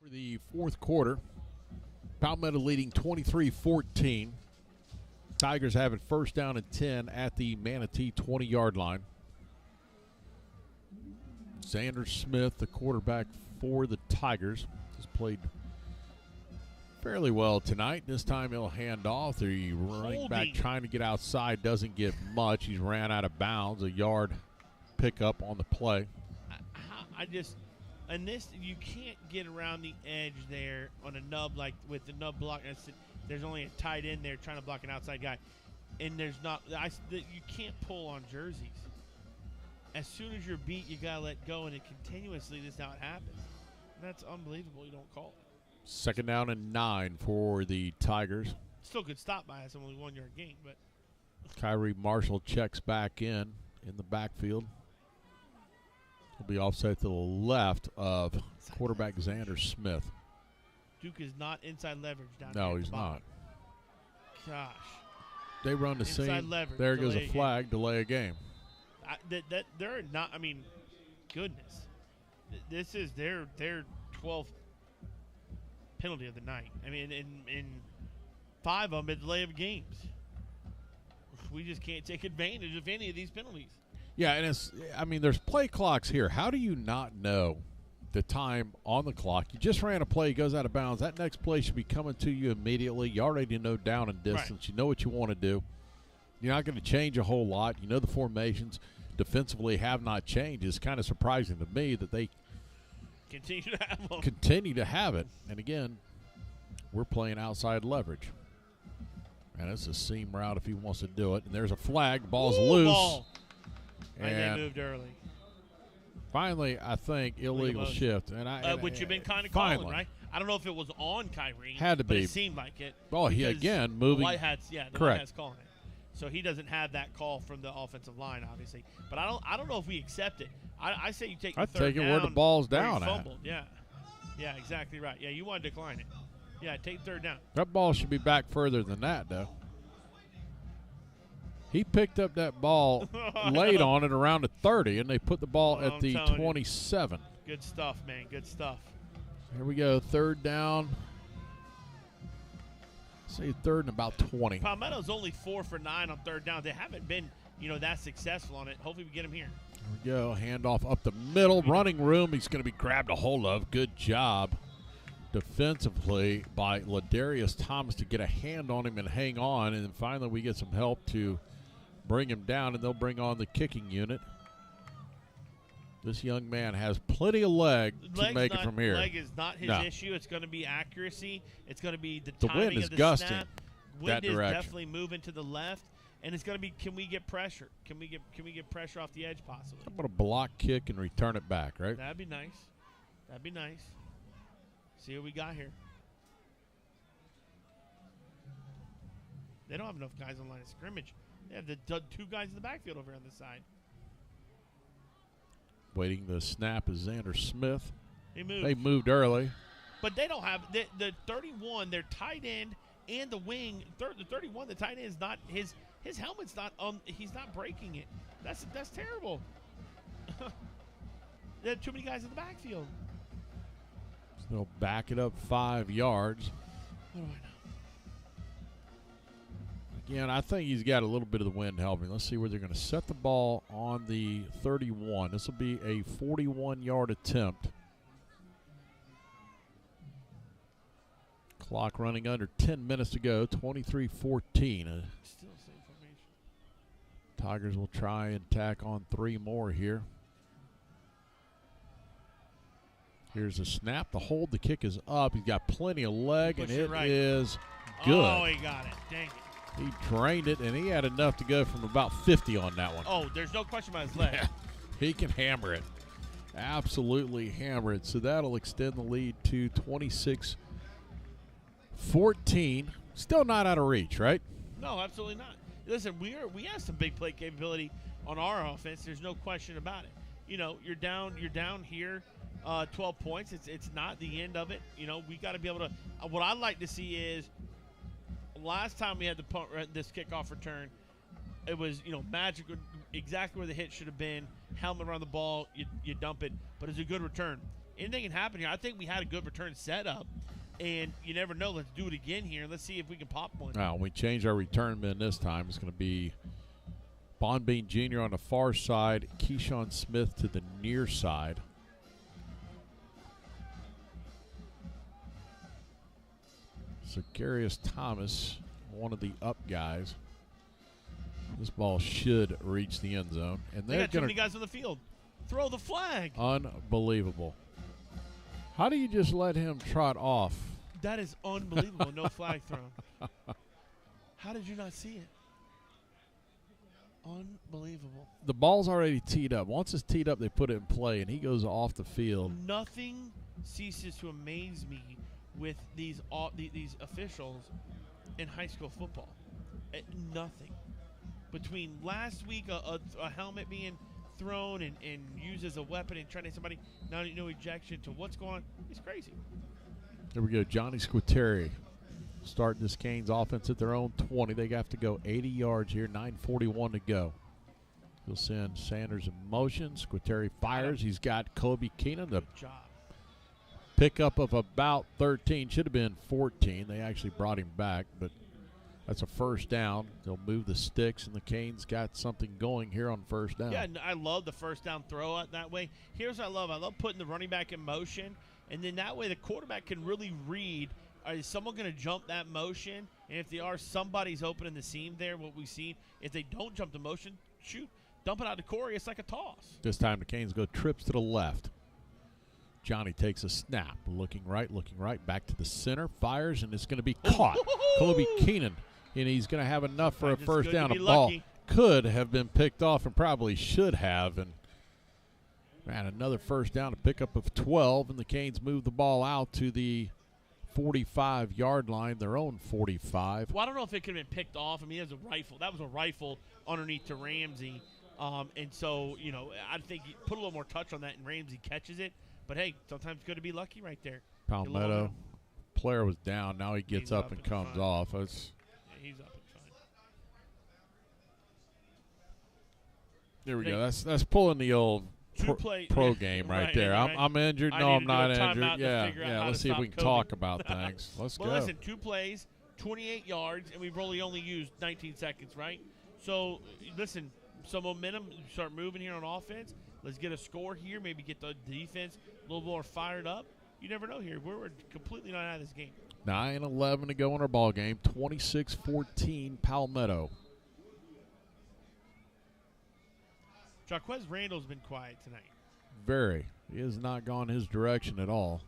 For the fourth quarter, Palmetto leading 23-14. Tigers have it 1st down and 10 at the Manatee 20-yard line. Xander Smith, the quarterback for the Tigers, has played fairly well tonight. This time he'll hand off. The running back trying to get outside doesn't get much. He's ran out of bounds. A yard pickup on the play. And this, you can't get around the edge there on a nub, like with the nub block. There's only a tight end there trying to block an outside guy. And there's not, you can't pull on jerseys. as soon as you're beat, you got to let go, and it continuously, this is how it happens. And that's unbelievable. You don't call it. 2nd down and 9 for the Tigers. Still good stop by us, only 1 yard gain, but. Kyrie Marshall checks back in the backfield. He'll be offset to the left of quarterback Xander Smith. Duke is not inside leverage down No, here. he's not. Gosh. They run the Inside same. leverage, There goes delay a flag, delay a game. They're not, I mean, goodness. This is their 12th penalty of the night. I mean, in 5 of them, delay of games. We just can't take advantage of any of these penalties. Yeah, and there's play clocks here. How do you not know the time on the clock? You just ran a play, goes out of bounds. That next play should be coming to you immediately. You already know down and distance. Right. You know what you want to do. You're not going to change a whole lot. You know the formations defensively have not changed. It's kind of surprising to me that they continue to have it. And again, we're playing outside leverage. And it's a seam route if he wants to do it. And there's a flag. Ball's loose. Ball. And they moved early. Finally, I think illegal shift. Which you've been kind of calling, right? I don't know if it was on Kyrie. Had to but be. It seemed like it. Oh, he again moving. The White Hats, the correct. White Hats calling it. So he doesn't have that call from the offensive line, obviously. But I don't know if we accept it. I say you take the third take it down where the ball's where down you at. fumbled. Yeah, exactly right. Yeah, you want to decline it. Yeah, take third down. That ball should be back further than that, though. He picked up that ball late on it around the 30, and they put the ball at the 27. Good stuff, man. Good stuff. Here we go. 3rd down. Say 3rd and about 20. Palmetto's only 4 for 9 on 3rd down. They haven't been, that successful on it. Hopefully we get him here. Here we go. Handoff up the middle. Running room. He's going to be grabbed a hold of. Good job defensively by Ladarius Thomas to get a hand on him and hang on. And then finally we get some help to bring him down, and they'll bring on the kicking unit. This young man has plenty of leg to make it from here. Leg is not his issue. It's going to be accuracy. It's going to be the timing wind is of the gusting snap. that Wind is direction. definitely moving to the left, and it's going to be, can we get pressure? Can we get pressure off the edge possibly? I'm going to block kick and return it back, right? That'd be nice. That'd be nice. See what we got here. They don't have enough guys on line of scrimmage. They have the 2 guys in the backfield over on this side. Waiting the snap is Xander Smith. They moved early. But they don't have the 31, their tight end and the wing. The 31, the tight end is not his helmet's not he's not breaking it. That's terrible. They have too many guys in the backfield. So they'll back it up 5 yards. What do I know? Again, I think he's got a little bit of the wind helping. Let's see where they're going to set the ball on the 31. This will be a 41-yard attempt. Clock running under 10 minutes to go, 23-14. Still same formation. Tigers will try and tack on 3 more here. Here's a snap. The hold, the kick is up. He's got plenty of leg, and it is good. Oh, he got it. Dang it. He drained it, and he had enough to go from about 50 on that one. Oh, there's no question about his leg. Yeah, he can hammer it. Absolutely hammer it. So that'll extend the lead to 26-14. Still not out of reach, right? No, absolutely not. Listen, we have some big play capability on our offense. There's no question about it. You're down here, 12 points. It's not the end of it. We got to be able to. What I'd like to see is, last time we had this kickoff return, it was magical, exactly where the hit should have been. Helmet around the ball, you dump it, but it's a good return. Anything can happen here. I think we had a good return set up, and you never know. Let's do it again here. Let's see if we can pop one. Now, we change our return men this time. It's going to be Bonbean Jr. on the far side, Keyshawn Smith to the near side. Zacharias Thomas, one of the up guys. This ball should reach the end zone. And they got too many guys on the field. Throw the flag. Unbelievable. How do you just let him trot off? That is unbelievable. No flag thrown. How did you not see it? Unbelievable. The ball's already teed up. Once it's teed up, they put it in play, and he goes off the field. Nothing ceases to amaze me with these officials in high school football. Nothing. Between last week, a helmet being thrown and used as a weapon and trying to hit somebody, now no ejection, to what's going on. It's crazy. There we go. Johnny Squitieri starting this Canes offense at their own 20. They have to go 80 yards here, 9:41 to go. He'll send Sanders in motion. Squitieri fires. He's got Kobe Keenan. The pickup of about 13. Should have been 14. They actually brought him back, but that's a first down. They'll move the sticks, and the Canes got something going here on first down. Yeah, I love the first down throw out that way. Here's what I love. I love putting the running back in motion, and then that way the quarterback can really read, is someone going to jump that motion? And if they are, somebody's opening the seam there, what we've seen. If they don't jump the motion, shoot, dump it out to Corey. It's like a toss. This time the Canes go trips to the left. Johnny takes a snap, looking right, back to the center, fires, and it's going to be caught. Kobe Keenan, and he's going to have enough for a first down. The ball could have been picked off and probably should have. And, man, another first down, a pickup of 12, and the Canes move the ball out to the 45-yard line, their own 45. Well, I don't know if it could have been picked off. I mean, it was a rifle. That was a rifle underneath to Ramsey. And so, I think you put a little more touch on that, and Ramsey catches it. But, hey, sometimes it's good to be lucky right there. Palmetto player was down. Now he gets up and comes off. Yeah, he's up and fine. There we go. That's pulling the old pro game right there. Right. I'm injured. No, I'm not injured. Yeah. Let's see if we can talk about things. Let's go. Well, listen, 2 plays, 28 yards, and we've really only used 19 seconds, right? So, listen, some momentum, start moving here on offense. Let's get a score here, maybe get the defense a little more fired up. You never know here. We're completely not out of this game. 9:11 to go in our ball game. 26-14 Palmetto. Jaquez Randall's been quiet tonight. Very. He has not gone his direction at all.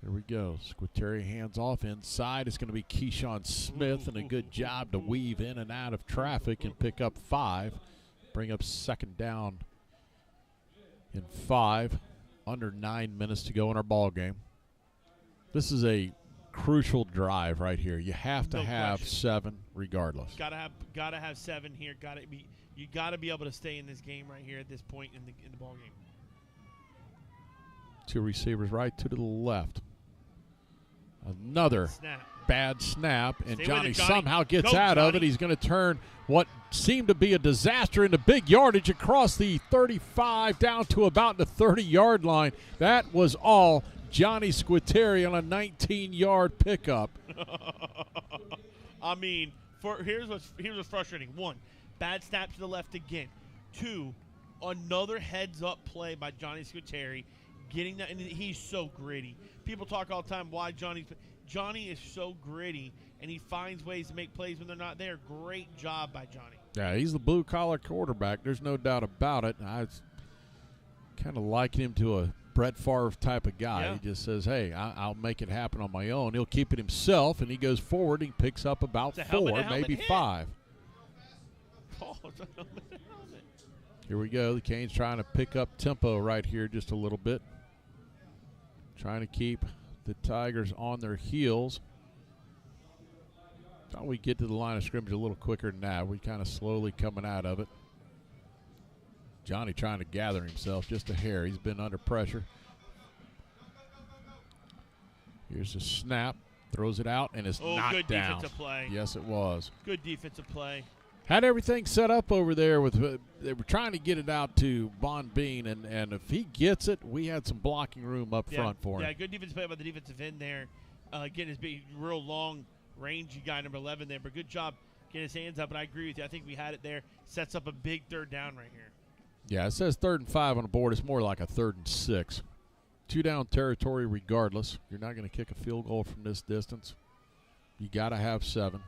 Here we go. Squitieri hands off inside. It's going to be Keyshawn Smith, and a good job to weave in and out of traffic and pick up 5. Bring up second down in 5. Under 9 minutes to go in our ball game. This is a crucial drive right here. You have to have 7 regardless. Gotta have 7 here. You gotta be able to stay in this game right here at this point in the ball game. 2 receivers right, 2 to the left. Another bad snap, and Johnny somehow gets out of it. He's going to turn what seemed to be a disaster into big yardage across the 35 down to about the 30-yard line. That was all Johnny Squitieri on a 19-yard pickup. I mean, here's what's frustrating. 1, bad snap to the left again. 2, another heads-up play by Johnny Squitieri. Getting that, and he's so gritty. People talk all the time why Johnny is so gritty, and he finds ways to make plays when they're not there. Great job by Johnny. Yeah, he's the blue-collar quarterback. There's no doubt about it. I kind of liken him to a Brett Favre type of guy. Yeah. He just says, hey, I'll make it happen on my own. He'll keep it himself, and he goes forward. He picks up about 4, maybe 5. Oh, it's a helmet. Here we go. The Canes trying to pick up tempo right here just a little bit. Trying to keep the Tigers on their heels. Thought we'd get to the line of scrimmage a little quicker than that. We kind of slowly coming out of it. Johnny trying to gather himself just a hair. He's been under pressure. Here's a snap. Throws it out, and it's knocked good down. Defensive play. Yes, it was. Good defensive play. Had everything set up over there. They were trying to get it out to Von Bean, and if he gets it, we had some blocking room up front for him. Yeah, good defensive play by the defensive end there. Getting his big, real long, rangy guy, number 11 there. But good job getting his hands up, and I agree with you. I think we had it there. Sets up a big third down right here. Yeah, it says 3rd and 5 on the board. It's more like a 3rd and 6. 2 down territory regardless. You're not going to kick a field goal from this distance. You got to have 7.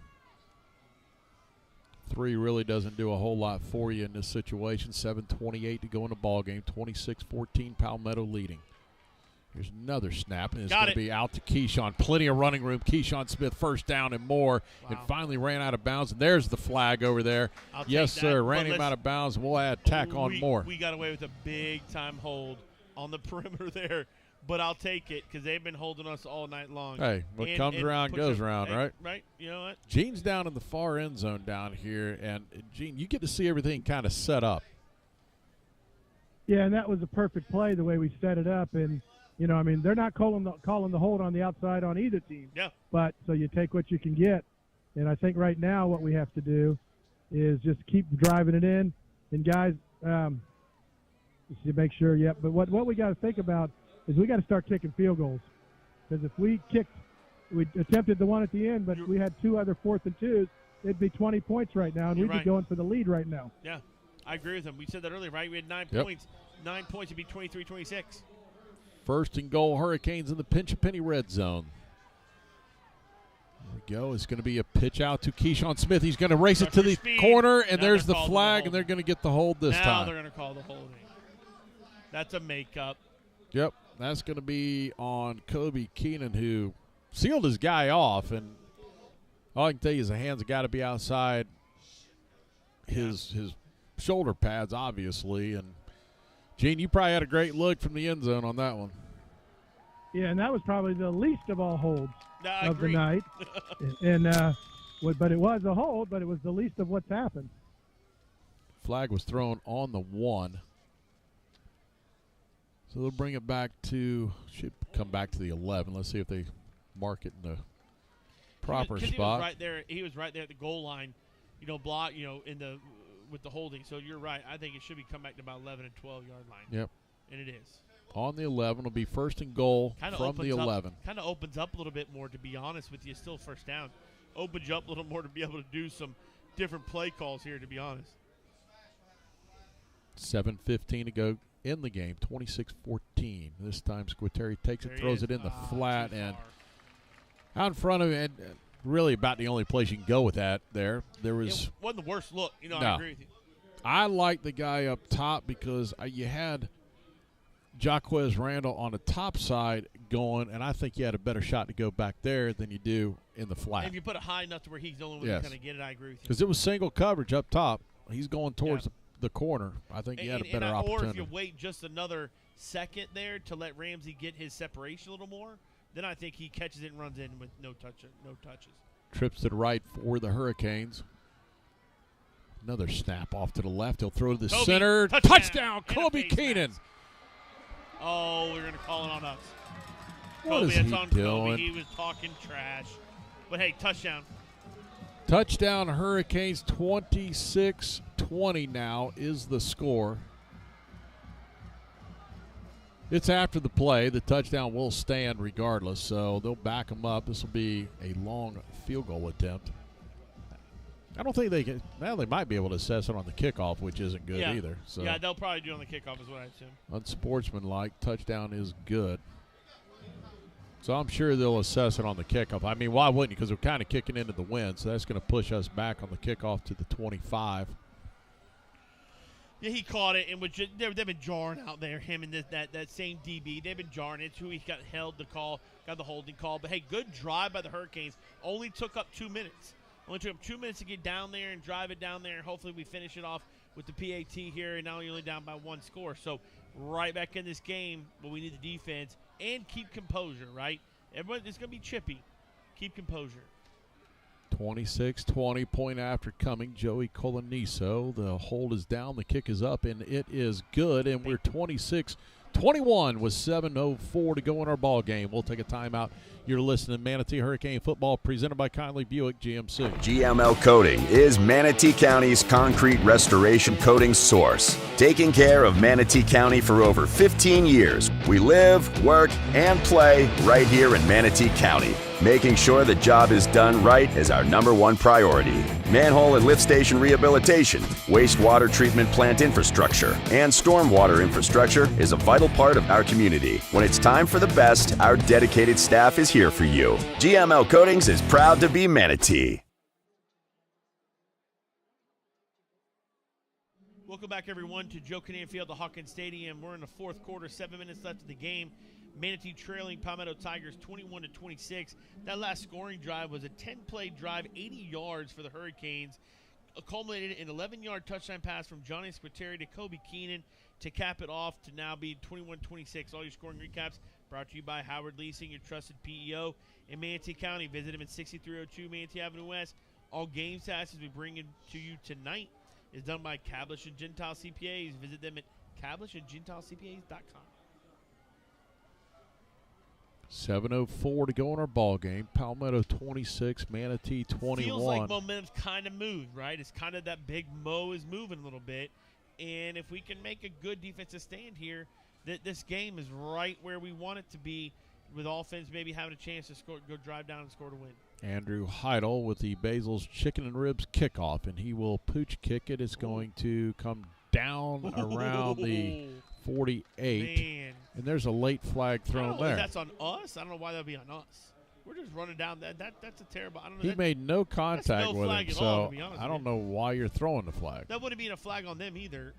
3 really doesn't do a whole lot for you in this situation. 7:28 to go in the ball game. 26-14 Palmetto leading. Here's another snap, and it's Got going to be out to Keyshawn. Plenty of running room. Keyshawn Smith, first down and more, and finally ran out of bounds. And there's the flag over there. Yes, sir. Ran him out of bounds, and we'll add tack on more. We got away with a big-time hold on the perimeter there, but I'll take it because they've been holding us all night long. Hey, what comes around goes around, right? Right. You know what? Gene's down in the far end zone down here, and, Gene, you get to see everything kind of set up. Yeah, and that was a perfect play the way we set it up. And, you know, I mean, they're not calling the hold on the outside on either team. Yeah. But so you take what you can get. And I think right now what we have to do is just keep driving it in. And, guys, just to make sure, but what we got to think about is we got to start kicking field goals. Because if we attempted the one at the end, but we had 2 other 4th and 2s, it'd be 20 points right now, and we'd be going for the lead right now. Yeah, I agree with him. We said that earlier, right? We had 9 points. 9 points would be 23-26. First and goal, Hurricanes in the pinch-a-penny red zone. There we go. It's going to be a pitch out to Keyshawn Smith. He's going to race it to the corner, and there's the flag, and they're going to get the hold this time. Now they're going to call the holding. That's a makeup. Yep, that's going to be on Kobe Keenan, who sealed his guy off, and all I can tell you is the hands have got to be outside his shoulder pads, obviously. And, Gene, you probably had a great look from the end zone on that one. Yeah, and that was probably the least of all holds of the night. But it was a hold, but it was the least of what's happened. Flag was thrown on the 1. So they'll bring it back to, should come back to the 11. Let's see if they mark it in the proper spot. He was right there. He was right there at the goal line, block, with the holding. So you're right. I think it should be come back to about 11 and 12-yard line. Yep. And it is. On the 11 will be first and goal from the 11. Kind of opens up a little bit more, to be honest with you. Still first down. Opens you up a little more to be able to do some different play calls here, to be honest. 7:15 to go in the game, 26-14. This time Squitieri takes it, throws it in the flat, and out in front of it, really about the only place you can go with that there. There was it wasn't the worst look. No. I agree with you. I like the guy up top because you had Jaquez Randall on the top side going, and I think you had a better shot to go back there than you do in the flat. And if you put it high enough to where he's the only one who kind of get it, I agree with you. Because it was single coverage up top. He's going towards the corner. I think he had a better opportunity. Or if you wait just another second there to let Ramsey get his separation a little more, then I think he catches it and runs in with no touches. Trips to the right for the Hurricanes. Another snap off to the left. He'll throw to the center. Touchdown, Kobe Keenan. Oh, we're going to call it on us. What is he doing? Kobe. He was talking trash. But, hey, touchdown. Touchdown Hurricanes, 26-20 now is the score. It's after the play. The touchdown will stand regardless, so they'll back them up. This will be a long field goal attempt. I don't think they can. Well, they might be able to assess it on the kickoff, which isn't good either. So. Yeah, they'll probably do it on the kickoff is what I assume. Unsportsmanlike. Touchdown is good. So I'm sure they'll assess it on the kickoff. I mean, why wouldn't you? Because we're kind of kicking into the wind, so that's going to push us back on the kickoff to the 25. Yeah, he caught it, and they've been jarring out there, him and that same DB. They've been jarring. It's who he got held the call, got the holding call. But, hey, good drive by the Hurricanes. Only took up 2 minutes. Only took up 2 minutes to get down there and drive it down there. Hopefully we finish it off with the PAT here, and now you're only down by 1 score. So right back in this game, but we need the defense and keep composure, right? Everyone, it's going to be chippy. Keep composure. 26-20, point after coming. Joey Coloniso. The hold is down. The kick is up, and it is good. And we're 26-21 with 7:04 to go in our ball game. We'll take a timeout. You're listening to Manatee Hurricane Football, presented by Kindly Buick GMC. GML Coating is Manatee County's concrete restoration coating source. Taking care of Manatee County for over 15 years, we live, work, and play right here in Manatee County. Making sure the job is done right is our #1 priority. Manhole and lift station rehabilitation, wastewater treatment plant infrastructure, and stormwater infrastructure is a vital part of our community. When it's time for the best, our dedicated staff is here for you. GML Coatings is proud to be Manatee. Welcome back, everyone, to Joe Kinnan Field, the Hawkins Stadium. We're in the fourth quarter, 7 minutes left of the game. Manatee trailing Palmetto Tigers 21-26. That last scoring drive was a 10-play drive, 80 yards for the Hurricanes, culminated in an 11-yard touchdown pass from Johnny Squitieri to Kobe Keenan to cap it off to now be 21-26. All your scoring recaps brought to you by Howard Leasing, your trusted PEO in Manatee County. Visit him at 6302 Manatee Avenue West. All game passes we bring in to you tonight is done by Cablish and Gentile CPAs. Visit them at cablishandgentilecpas.com. 7:04 to go in our ball game. Palmetto 26, Manatee 21. Feels like momentum's kind of moved, right? It's kind of that big Mo is moving a little bit. And if we can make a good defensive stand here, this game is right where we want it to be, with offense maybe having a chance to score, go drive down and score to win. Andrew Heidel with the Basil's Chicken and Ribs kickoff, and he will pooch kick it. It's going to come down around the 48. Man. And there's a late flag thrown there. That's on us. I don't know why that would be on us. We're just running down that's a terrible. I don't know. He made no contact with him, so I don't know why you're throwing the flag. That wouldn't be a flag on them either.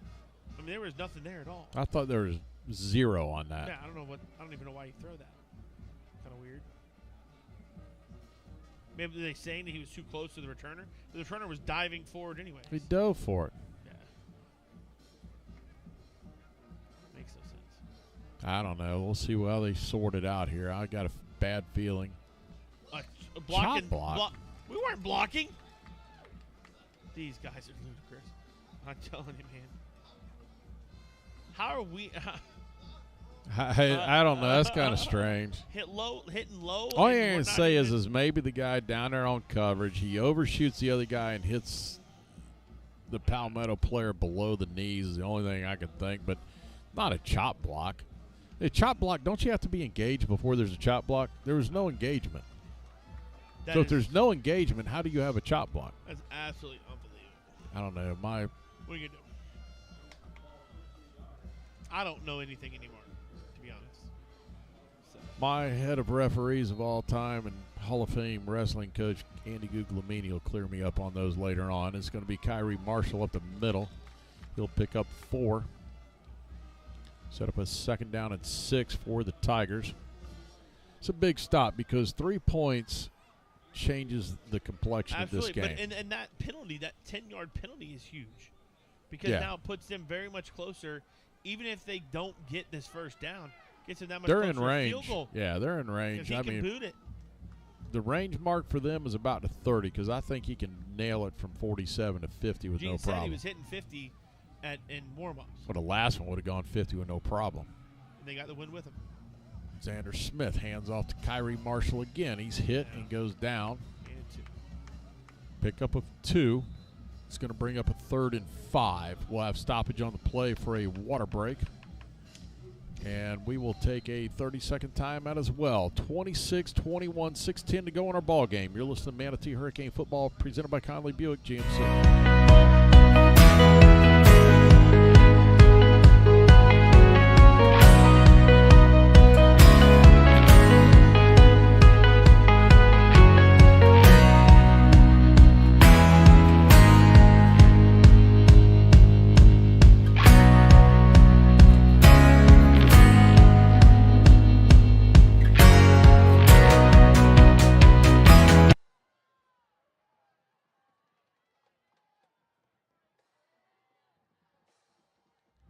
I mean, there was nothing there at all. I thought there was 0 on that. Yeah, I don't even know why you throw that. Kind of weird. Maybe they're saying that he was too close to the returner. The returner was diving forward anyway. He dove for it. Yeah. Makes no sense. I don't know. We'll see how they sort it out here. I got a bad feeling. Blocking, Chop block. We weren't blocking. These guys are ludicrous. I'm telling you, man. How are we? I don't know. That's kind of strange. Hitting low. All you can say is maybe the guy down there on coverage, he overshoots the other guy and hits the Palmetto player below the knees is the only thing I can think, but not a chop block. A chop block, don't you have to be engaged before there's a chop block? There was no engagement. So if there's no engagement, how do you have a chop block? That's absolutely unbelievable. I don't know. What are you going to do? I don't know anything anymore, to be honest. So. My head of referees of all time and Hall of Fame wrestling coach Andy Guglielmini will clear me up on those later on. It's going to be Kyrie Marshall up the middle. He'll pick up 4. Set up a 2nd down and 6 for the Tigers. It's a big stop because 3 points changes the complexion of this game. And that penalty, that 10-yard penalty is huge because now it puts them very much closer. Even if they don't get this first down, gets them that much they're closer in range. Field goal. Yeah, they're in range. He can boot it. The range mark for them is about to 30 because I think he can nail it from 47 to 50 with no problem. He was hitting 50 in warm-ups. But the last one would have gone 50 with no problem. And they got the win with him. Xander Smith hands off to Kyrie Marshall again. He's hit and goes down. Pick up of 2. It's going to bring up a 3rd and 5. We'll have stoppage on the play for a water break. And we will take a 30-second timeout as well. 26-21, 6:10 to go in our ball game. You're listening to Manatee Hurricane Football presented by Conley Buick GMC.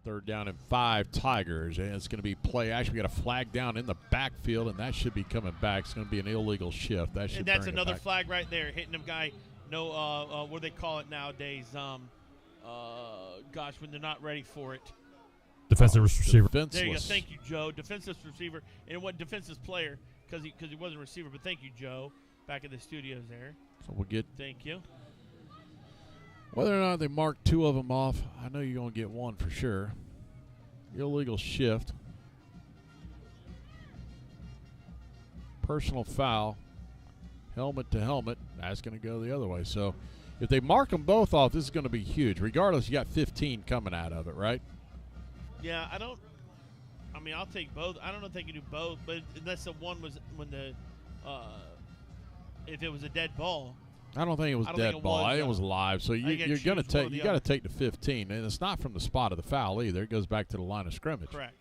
Third down and 5 Tigers, and it's going to be play. Actually, we got a flag down in the backfield, and that should be coming back. It's going to be an illegal shift. That should. And that's another flag right there, hitting them guy. No, what do they call it nowadays? Gosh, when they're not ready for it. Defensive receiver. There you go. Thank you, Joe. Defensive receiver, and it wasn't defensive player because he wasn't a receiver. But thank you, Joe, back in the studios there. So we'll get. Thank you. Whether or not they mark 2 of them off, I know you're going to get 1 for sure. Illegal shift. Personal foul. Helmet to helmet. That's going to go the other way. So if they mark them both off, this is going to be huge. Regardless, you got 15 coming out of it, right? Yeah, I'll take both. I don't know if they can do both, but unless the one was when if it was a dead ball. I don't think it was dead ball. I think it was live. So you're going to take. You got to take the 15, and it's not from the spot of the foul either. It goes back to the line of scrimmage. Correct.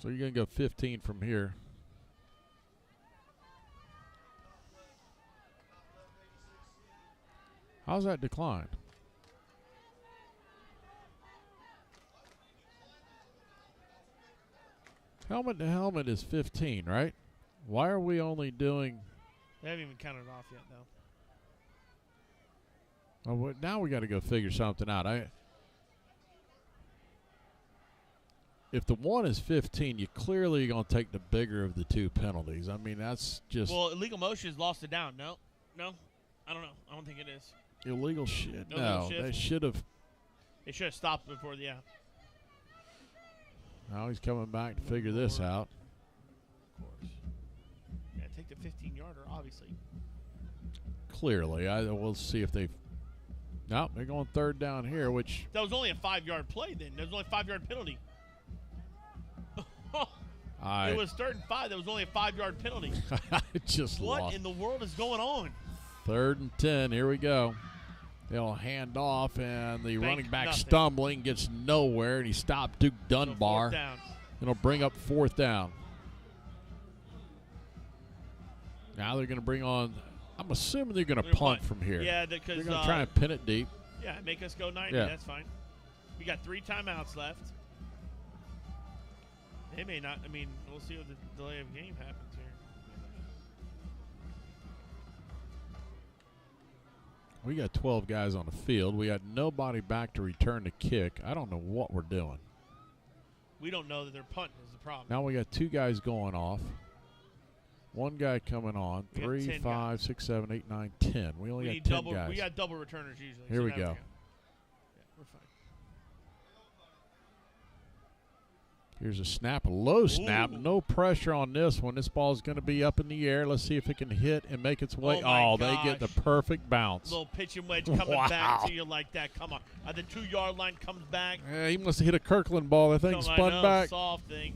So you're going to go 15 from here. How's that decline? Helmet to helmet is 15, right? Why are we only doing... They haven't even counted off yet, though. Oh, now we got to go figure something out. If the one is 15, you clearly going to take the bigger of the two penalties. I mean, that's just... Well, illegal motion has lost it down. No? I don't know. I don't think it is. Illegal shit. No, they should have... They should have stopped before, yeah. Now he's coming back to figure this out. Of course. Yeah, take the 15-yarder, obviously. Clearly. We'll see if they've... No, they're going third down here, which... That was only a 5-yard play then. That was only a 5-yard penalty. It was 3rd and 5. That was only a 5-yard penalty. What in the world is going on? 3rd and 10. Here we go. They'll hand off, and the running back stumbling, gets nowhere, and he stopped Duke Dunbar. So 4th down. It'll bring up 4th down. Now they're going to bring on, I'm assuming they're going to punt from here. Yeah, because they're going to try and pin it deep. Yeah, make us go 90. Yeah. That's fine. We got 3 timeouts left. They may not. I mean, we'll see what the delay of game happens here. We got 12 guys on the field. We got nobody back to return the kick. I don't know what we're doing. We don't know that they're punting is the problem. Now we got 2 guys going off. 1 guy coming on. 3, 5, 6, 7, 8, 9, 10. We only got 10 guys. We got double returners usually. Here we go. Yeah, we're fine. Here's a snap, a low snap. No pressure on this one. This ball's going to be up in the air. Let's see if it can hit and make its way. Oh, they get the perfect bounce. Little pitching wedge coming back to you like that. Come on. At the 2-yard line comes back. Yeah, he must have hit a Kirkland ball. I think spun back. Soft thing.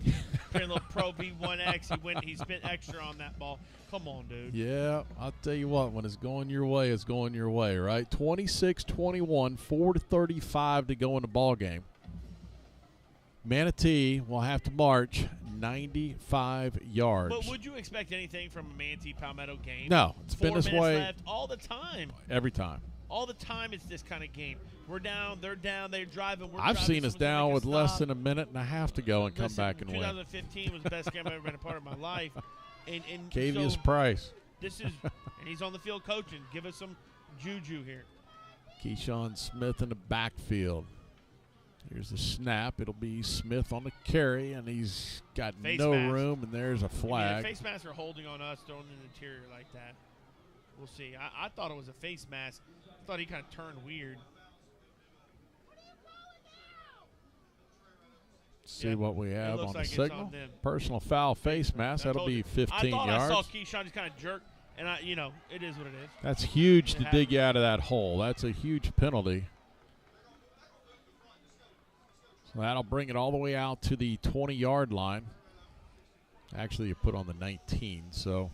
Playing a little Pro V1X. He spent extra on that ball. Come on, dude. Yeah, I'll tell you what. When it's going your way, it's going your way, right? 26-21, 4:35 to go in the ball game. Manatee will have to march 95 yards. But would you expect anything from a Manatee Palmetto game? No, it's been this way left all the time. Every time. All the time it's this kind of game. We're down, they're down, they're driving, we're I've driving. seen us down with less than a minute and a half to go and come back and win. 2015 was the best game I've ever been a part of my life. And Cavius so Price. This is, and he's on the field coaching. Give us some juju here. Keyshawn Smith in the backfield. Here's the snap. It'll be Smith on the carry, and he's got no room, and there's a flag. Face masks are holding on us, throwing in the interior like that. We'll see. I thought it was a face mask. I thought he kind of turned weird. See what we have on the signal. Personal foul face mask. That'll be 15 yards. I saw Keyshawn just kind of jerk, and it is what it is. That's huge to dig you out of that hole. That's a huge penalty. So that'll bring it all the way out to the 20-yard line. Actually, you put on the 19, so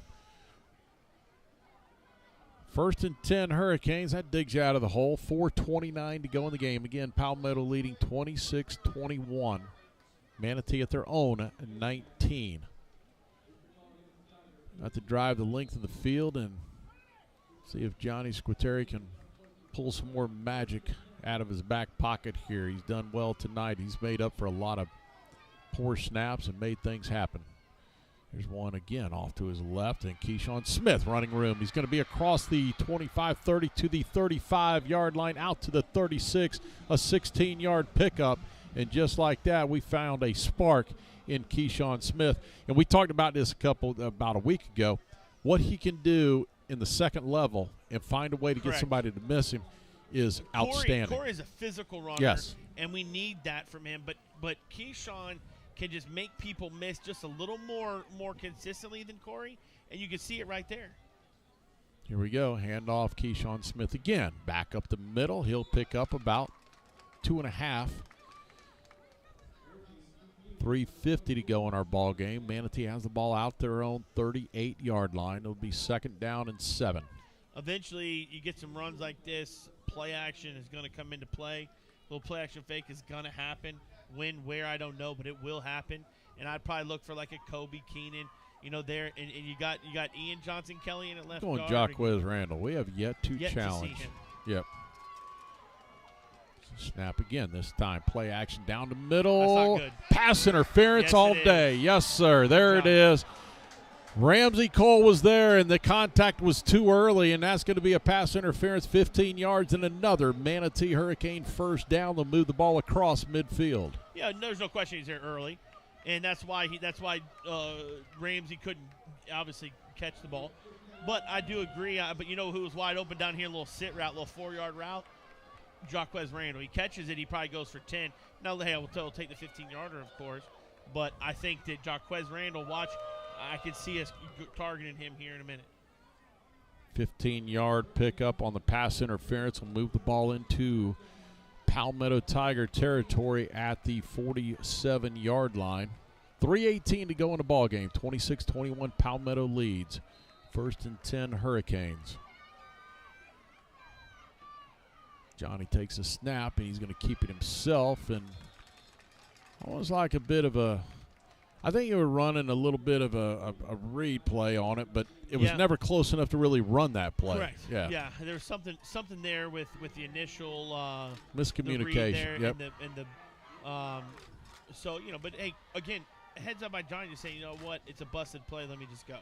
1st and 10 Hurricanes. That digs you out of the hole. 4:29 to go in the game. Again, Palmetto leading 26-21. Manatee at their own 19. Got to drive the length of the field and see if Johnny Squitieri can pull some more magic out of his back pocket here. He's done well tonight. He's made up for a lot of poor snaps and made things happen. There's one again off to his left, and Keyshawn Smith running room. He's going to be across the 25-30 to the 35-yard line, out to the 36, a 16-yard pickup. And just like that, we found a spark in Keyshawn Smith. And we talked about this about a week ago, what he can do in the second level and find a way to get somebody to miss him is outstanding. Corey is a physical runner, yes, and we need that from him. But Keyshawn can just make people miss just a little more consistently than Corey, and you can see it right there. Here we go. Handoff, Keyshawn Smith again. Back up the middle. He'll pick up about 2.5. 3:50 to go in our ball game. Manatee has the ball out their own 38-yard line. It'll be 2nd down and 7. Eventually, you get some runs like this. Play action is going to come into play. A little play action fake is going to happen. When, where, I don't know, but it will happen. and I'd probably look for like a Kobe Keenan, there, and you got Ian Johnson Kelly in at left Going guard. Jacquez Randall. We have yet to challenge. See him. Yep. Snap again this time. Play action down the middle. That's not good. Pass interference Yes, all it day. is. Yes, sir. There it is. Ramsey Cole was there, and the contact was too early, and that's going to be a pass interference, 15 yards, and another Manatee Hurricane first down. They'll move the ball across midfield. Yeah, there's no question he's there early, and that's why Ramsey couldn't obviously catch the ball. But I do agree. But you know who was wide open down here? A little sit route, little 4-yard route. Jacquez Randall. He catches it. He probably goes for 10. Now, hey, I will take the 15-yarder, of course. But I think that Jacquez Randall, I could see us targeting him here in a minute. 15-yard pickup on the pass interference will move the ball into Palmetto Tiger territory at the 47-yard line. 3:18 to go in the ball game. 26-21 Palmetto leads. 1st and 10 Hurricanes. Johnny takes a snap, and he's going to keep it himself. And almost like a bit of a – I think you were running a little bit of a read play on it, but it was never close enough to really run that play. Correct. Yeah. There was something there with the initial miscommunication. The read there and the so, but, hey, again, heads up by Johnny to say, you know what, it's a busted play. Let me just go.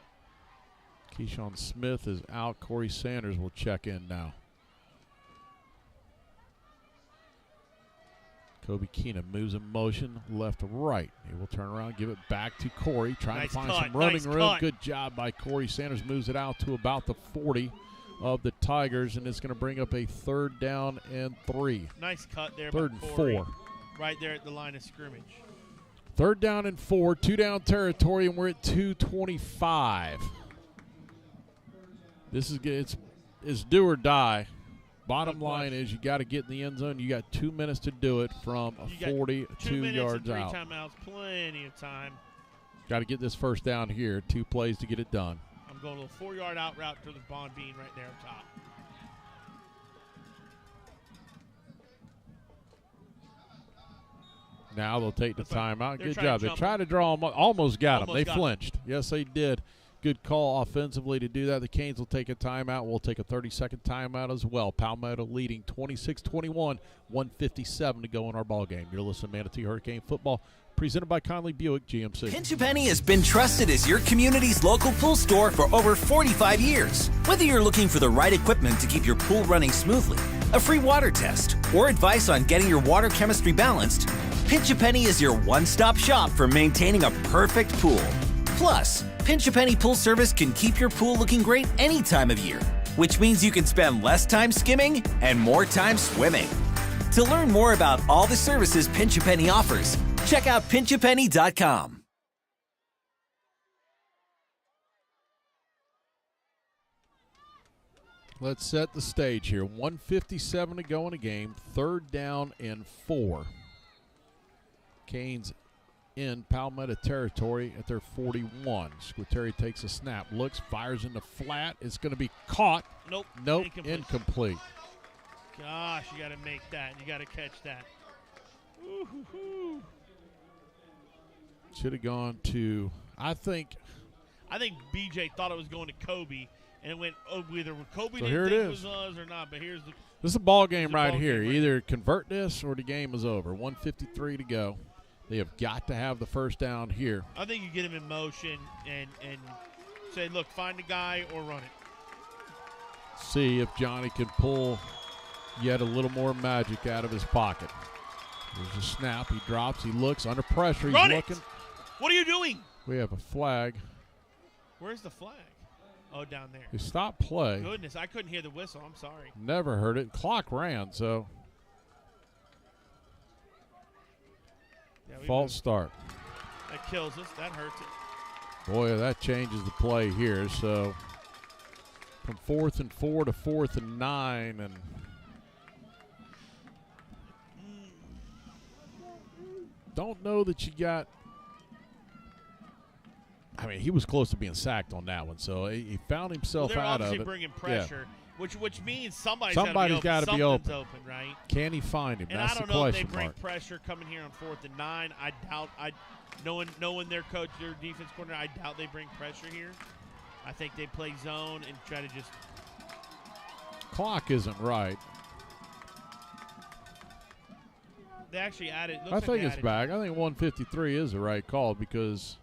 Keyshawn Smith is out. Corey Sanders will check in now. Kobe Keenan moves in motion left to right. He will turn around, give it back to Corey, trying to find some running room. Good job by Corey Sanders. Moves it out to about the 40 of the Tigers, and it's going to bring up a 3rd down and 3. Nice cut there. 3rd and Corey, 4. Right there at the line of scrimmage. 3rd down and 4, 2-down territory, and we're at 2:25. This is good. It's do or die. Bottom line is you got to get in the end zone. You got 2 minutes to do it from 42 yards out. 2 timeouts, plenty of time. Got to get this first down here. 2 plays to get it done. I'm going a little 4-yard out route to the Bond Bean right there up top. Now they'll take the timeout. Good job. They tried to draw them. Almost got them. They flinched. Yes, they did. Good call offensively to do that. The Canes will take a timeout. We'll take a 30-second timeout as well. Palmetto leading 26-21, 1:57 to go in our ball game. You're listening to Manatee Hurricane Football, presented by Conley Buick GMC. Pinch A Penny has been trusted as your community's local pool store for over 45 years. Whether you're looking for the right equipment to keep your pool running smoothly, a free water test, or advice on getting your water chemistry balanced, Pinch A Penny is your one-stop shop for maintaining a perfect pool. Plus, Pinch A Penny Pool Service can keep your pool looking great any time of year, which means you can spend less time skimming and more time swimming. To learn more about all the services Pinch A Penny offers, check out pinchapenny.com. Let's set the stage here. 1:57 to go in the game. 3rd down and 4. Canes in Palmetto territory at their 41. Squitieri takes a snap, looks, fires in the flat. It's going to be caught. Nope. Incomplete. Gosh, you got to make that. You got to catch that. Ooh-hoo-hoo. Should have gone to, I think BJ thought it was going to Kobe, and it went either Kobe so didn't think it was us or not, but here's the. This is a ball game right here. Either convert this or the game is over. 1:53 to go. They have got to have the first down here. I think you get him in motion and say, look, find a guy or run it. See if Johnny can pull yet a little more magic out of his pocket. There's a snap. He drops. He looks under pressure. He's looking. What are you doing? We have a flag. Where's the flag? Oh, down there. He stopped play. Goodness, I couldn't hear the whistle. I'm sorry. Never heard it. Clock ran, so. False start. That kills us. That hurts it. Boy, that changes the play here. So from 4th and 4 to 4th and 9, and don't know that you got. I mean, he was close to being sacked on that one, so he found himself out of it. They're obviously bringing pressure. which means somebody's got to be open. Right? Can he find him? And That's I don't the know question if they bring mark. pressure coming here on 4th and 9. I doubt. Knowing their coach, their defense coordinator, I doubt they bring pressure here. I think they play zone and try to just. Clock isn't right. They actually added. I think it's back. I think 153 is the right call because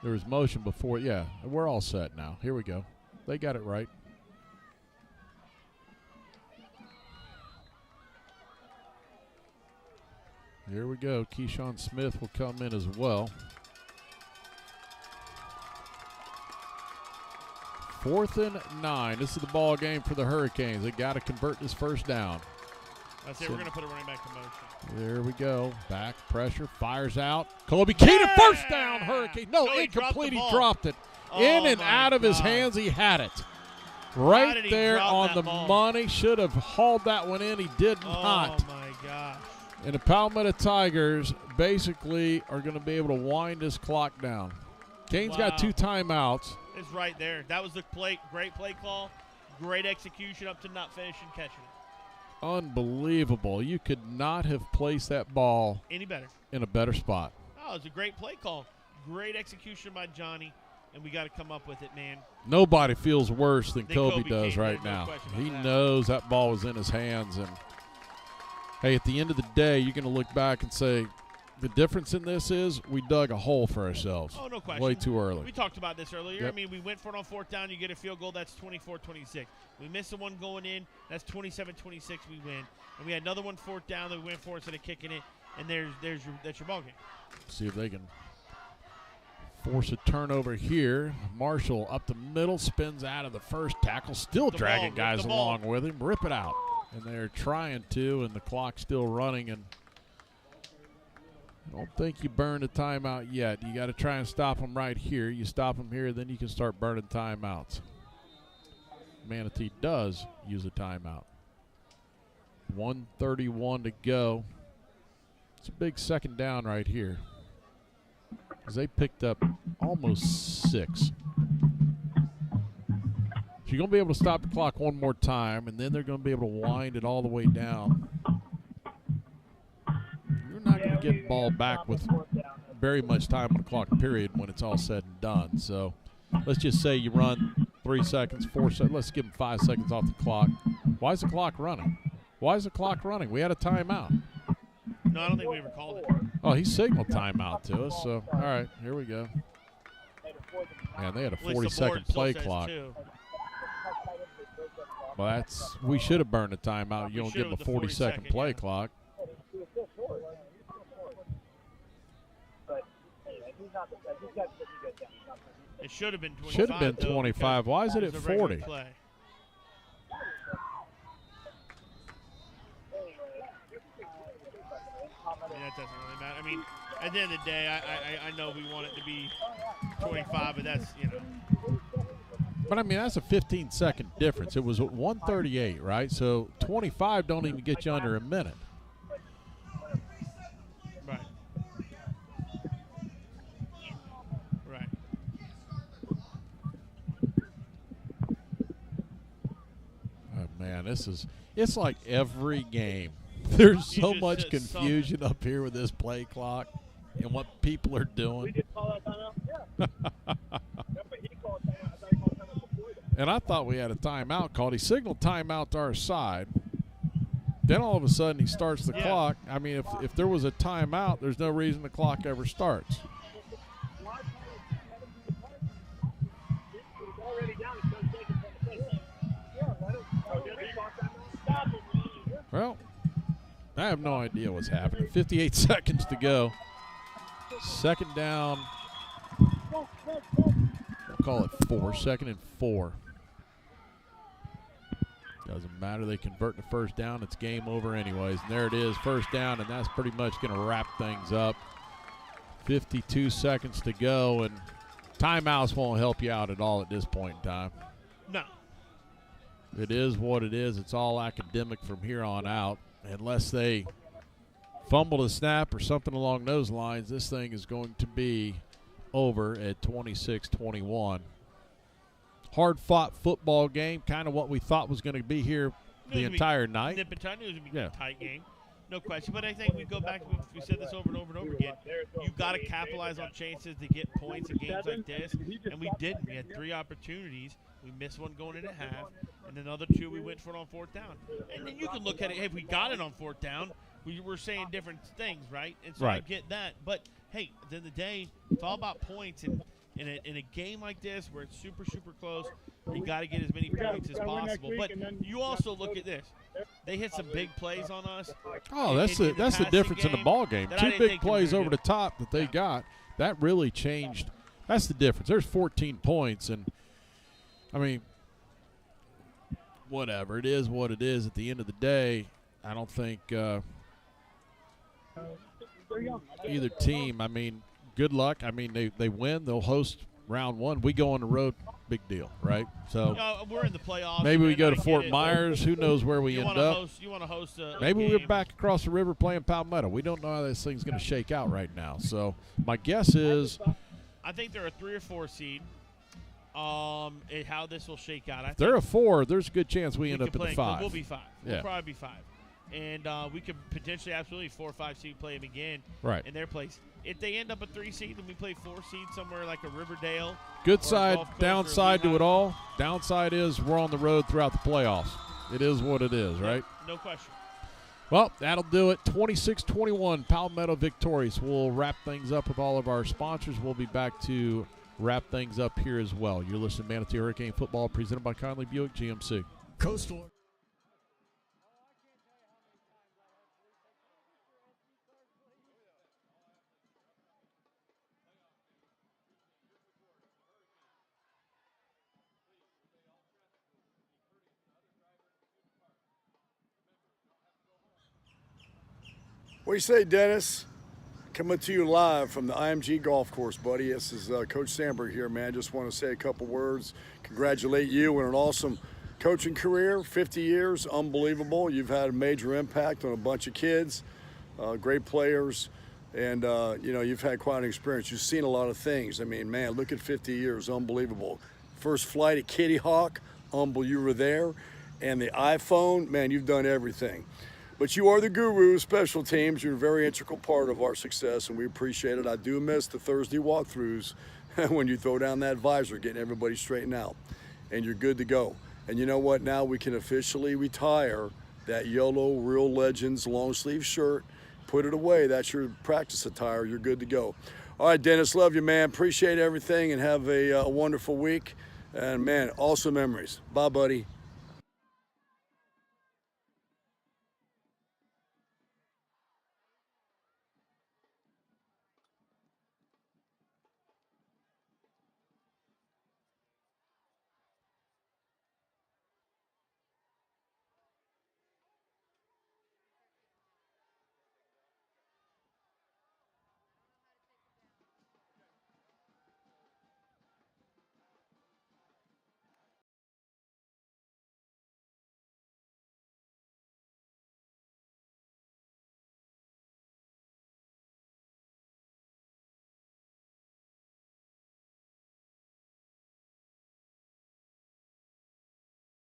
there was motion before. Yeah, we're all set now. Here we go. They got it right. Here we go. Keyshawn Smith will come in as well. 4th and 9. This is the ball game for the Hurricanes. They got to convert this first down. That's it. We're going to put a running back in motion. There we go. Back pressure. Fires out. Colby Keenan, first down, Hurricane. No, incomplete. He dropped it. In and out of his hands, he had it. Right there on the money. Should have hauled that one in. He did not. Oh, my gosh. And the Palmetto Tigers basically are going to be able to wind this clock down. Kane's got 2 timeouts. It's right there. That was the great play call. Great execution up to not finishing catching it. Unbelievable. You could not have placed that ball any better in a better spot. Oh, it was a great play call. Great execution by Johnny, and we got to come up with it, man. Nobody feels worse than Kobe does right no now. He knows that ball was in his hands. And, hey, at the end of the day, you're going to look back and say, the difference in this is we dug a hole for ourselves. Oh, no question. Way too early. We talked about this earlier. Yep. I mean, we went for it on 4th down. You get a field goal. That's 24-26. We missed the one going in. That's 27-26. We win. And we had another one 4th down that we went for instead of kicking it. And that's your ball game. See if they can force a turnover here. Marshall up the middle, spins out of the first tackle. Still dragging guys along with him. Rip it out. And they're trying to, and the clock's still running. And I don't think you burned a timeout yet. You got to try and stop them right here. You stop them here, then you can start burning timeouts. Manatee does use a timeout. 1:31 to go. It's a big second down right here, because they picked up almost 6. So you're going to be able to stop the clock one more time, and then they're going to be able to wind it all the way down. You're not going to get the ball back with very much time on the clock period when it's all said and done. So let's just say you run 3 seconds, 4 seconds. Let's give them 5 seconds off the clock. Why is the clock running? Why is the clock running? We had a timeout. No, I don't think we ever called it. Oh, he signaled timeout to us. So, all right, here we go. Man, they had a 40-second play clock. Well, we should have burned a timeout. You don't give them a 40-second play clock. It should have been 25. Should have been 25. Why is it at 40? Play. I mean, that doesn't really matter. I mean, at the end of the day, I know we want it to be 25, but that's, But, I mean, that's a 15-second difference. It was 1:38, right? So 25 don't even get you under a minute. Right. Right. Oh, man, it's like every game. There's so much confusion up here with this play clock and what people are doing. And I thought we had a timeout called. He signaled timeout to our side. Then all of a sudden he starts the clock. I mean, if there was a timeout, there's no reason the clock ever starts. Well, I have no idea what's happening. 58 seconds to go. Second down. We'll call it 4. Second and 4. Doesn't matter. They convert the first down. It's game over anyways. And there it is, first down, and that's pretty much going to wrap things up. 52 seconds to go, and timeouts won't help you out at all at this point in time. No. It is what it is. It's all academic from here on out. Unless they fumble the snap or something along those lines, this thing is going to be over at 26-21. hard-fought football game, kind of what we thought was going to be here the entire night. Nip and tuck. It was going to be a tight game, no question. But I think we go back, we said this over and over and over again. You've got to capitalize on chances to get points in games like this, and we didn't. We had 3 opportunities. We missed one going into half, and then the other 2 we went for it on 4th down. And then you can look at it, hey, if we got it on 4th down, we were saying different things, right? And so I get that. But, hey, at the end of the day, it's all about points. And in a game like this where it's super, super close, you got to get as many points as possible. But you also look at this. They hit some big plays on us. Oh, that's the difference in the ball game. 2 big plays over the top that they got. That really changed. That's the difference. There's 14 points. And, I mean, whatever. It is what it is. At the end of the day, I don't think either team, I mean, good luck. I mean, they win. They'll host round 1. We go on the road, big deal, right? So we're in the playoffs. Maybe we go to Fort Myers. Who knows where we end up? You want to host maybe we're back across the river playing Palmetto. We don't know how this thing's going to shake out right now. So my guess is I think they're a 3 or 4 seed. How this will shake out. If they're a 4, there's a good chance we end up at the 5. We'll be 5. Yeah. We'll probably be 5. And we could potentially absolutely 4 or 5 seed play them again in their place. If they end up a 3 seed and we play 4 seed somewhere like a Riverdale. Good side, downside to it all. Downside is we're on the road throughout the playoffs. It is what it is, right? No question. Well, that'll do it. 26-21, Palmetto victorious. We'll wrap things up with all of our sponsors. We'll be back to wrap things up here as well. You're listening to Manatee Hurricane Football presented by Conley Buick GMC. Coastal. What do you say, Dennis? Coming to you live from the IMG Golf Course, buddy. This is Coach Sandberg here, man. Just want to say a couple words. Congratulate you on an awesome coaching career, 50 years, unbelievable. You've had a major impact on a bunch of kids, great players, and, you've had quite an experience. You've seen a lot of things. I mean, man, look at 50 years, unbelievable. First flight at Kitty Hawk, you were there. And the iPhone, man, you've done everything. But you are the guru of special teams. You're a very integral part of our success, and we appreciate it. I do miss the Thursday walkthroughs when you throw down that visor, getting everybody straightened out, and you're good to go. And you know what? Now we can officially retire that yellow Real Legends long sleeve shirt. Put it away. That's your practice attire. You're good to go. All right, Dennis, love you, man. Appreciate everything, and have a wonderful week. And, man, awesome memories. Bye, buddy.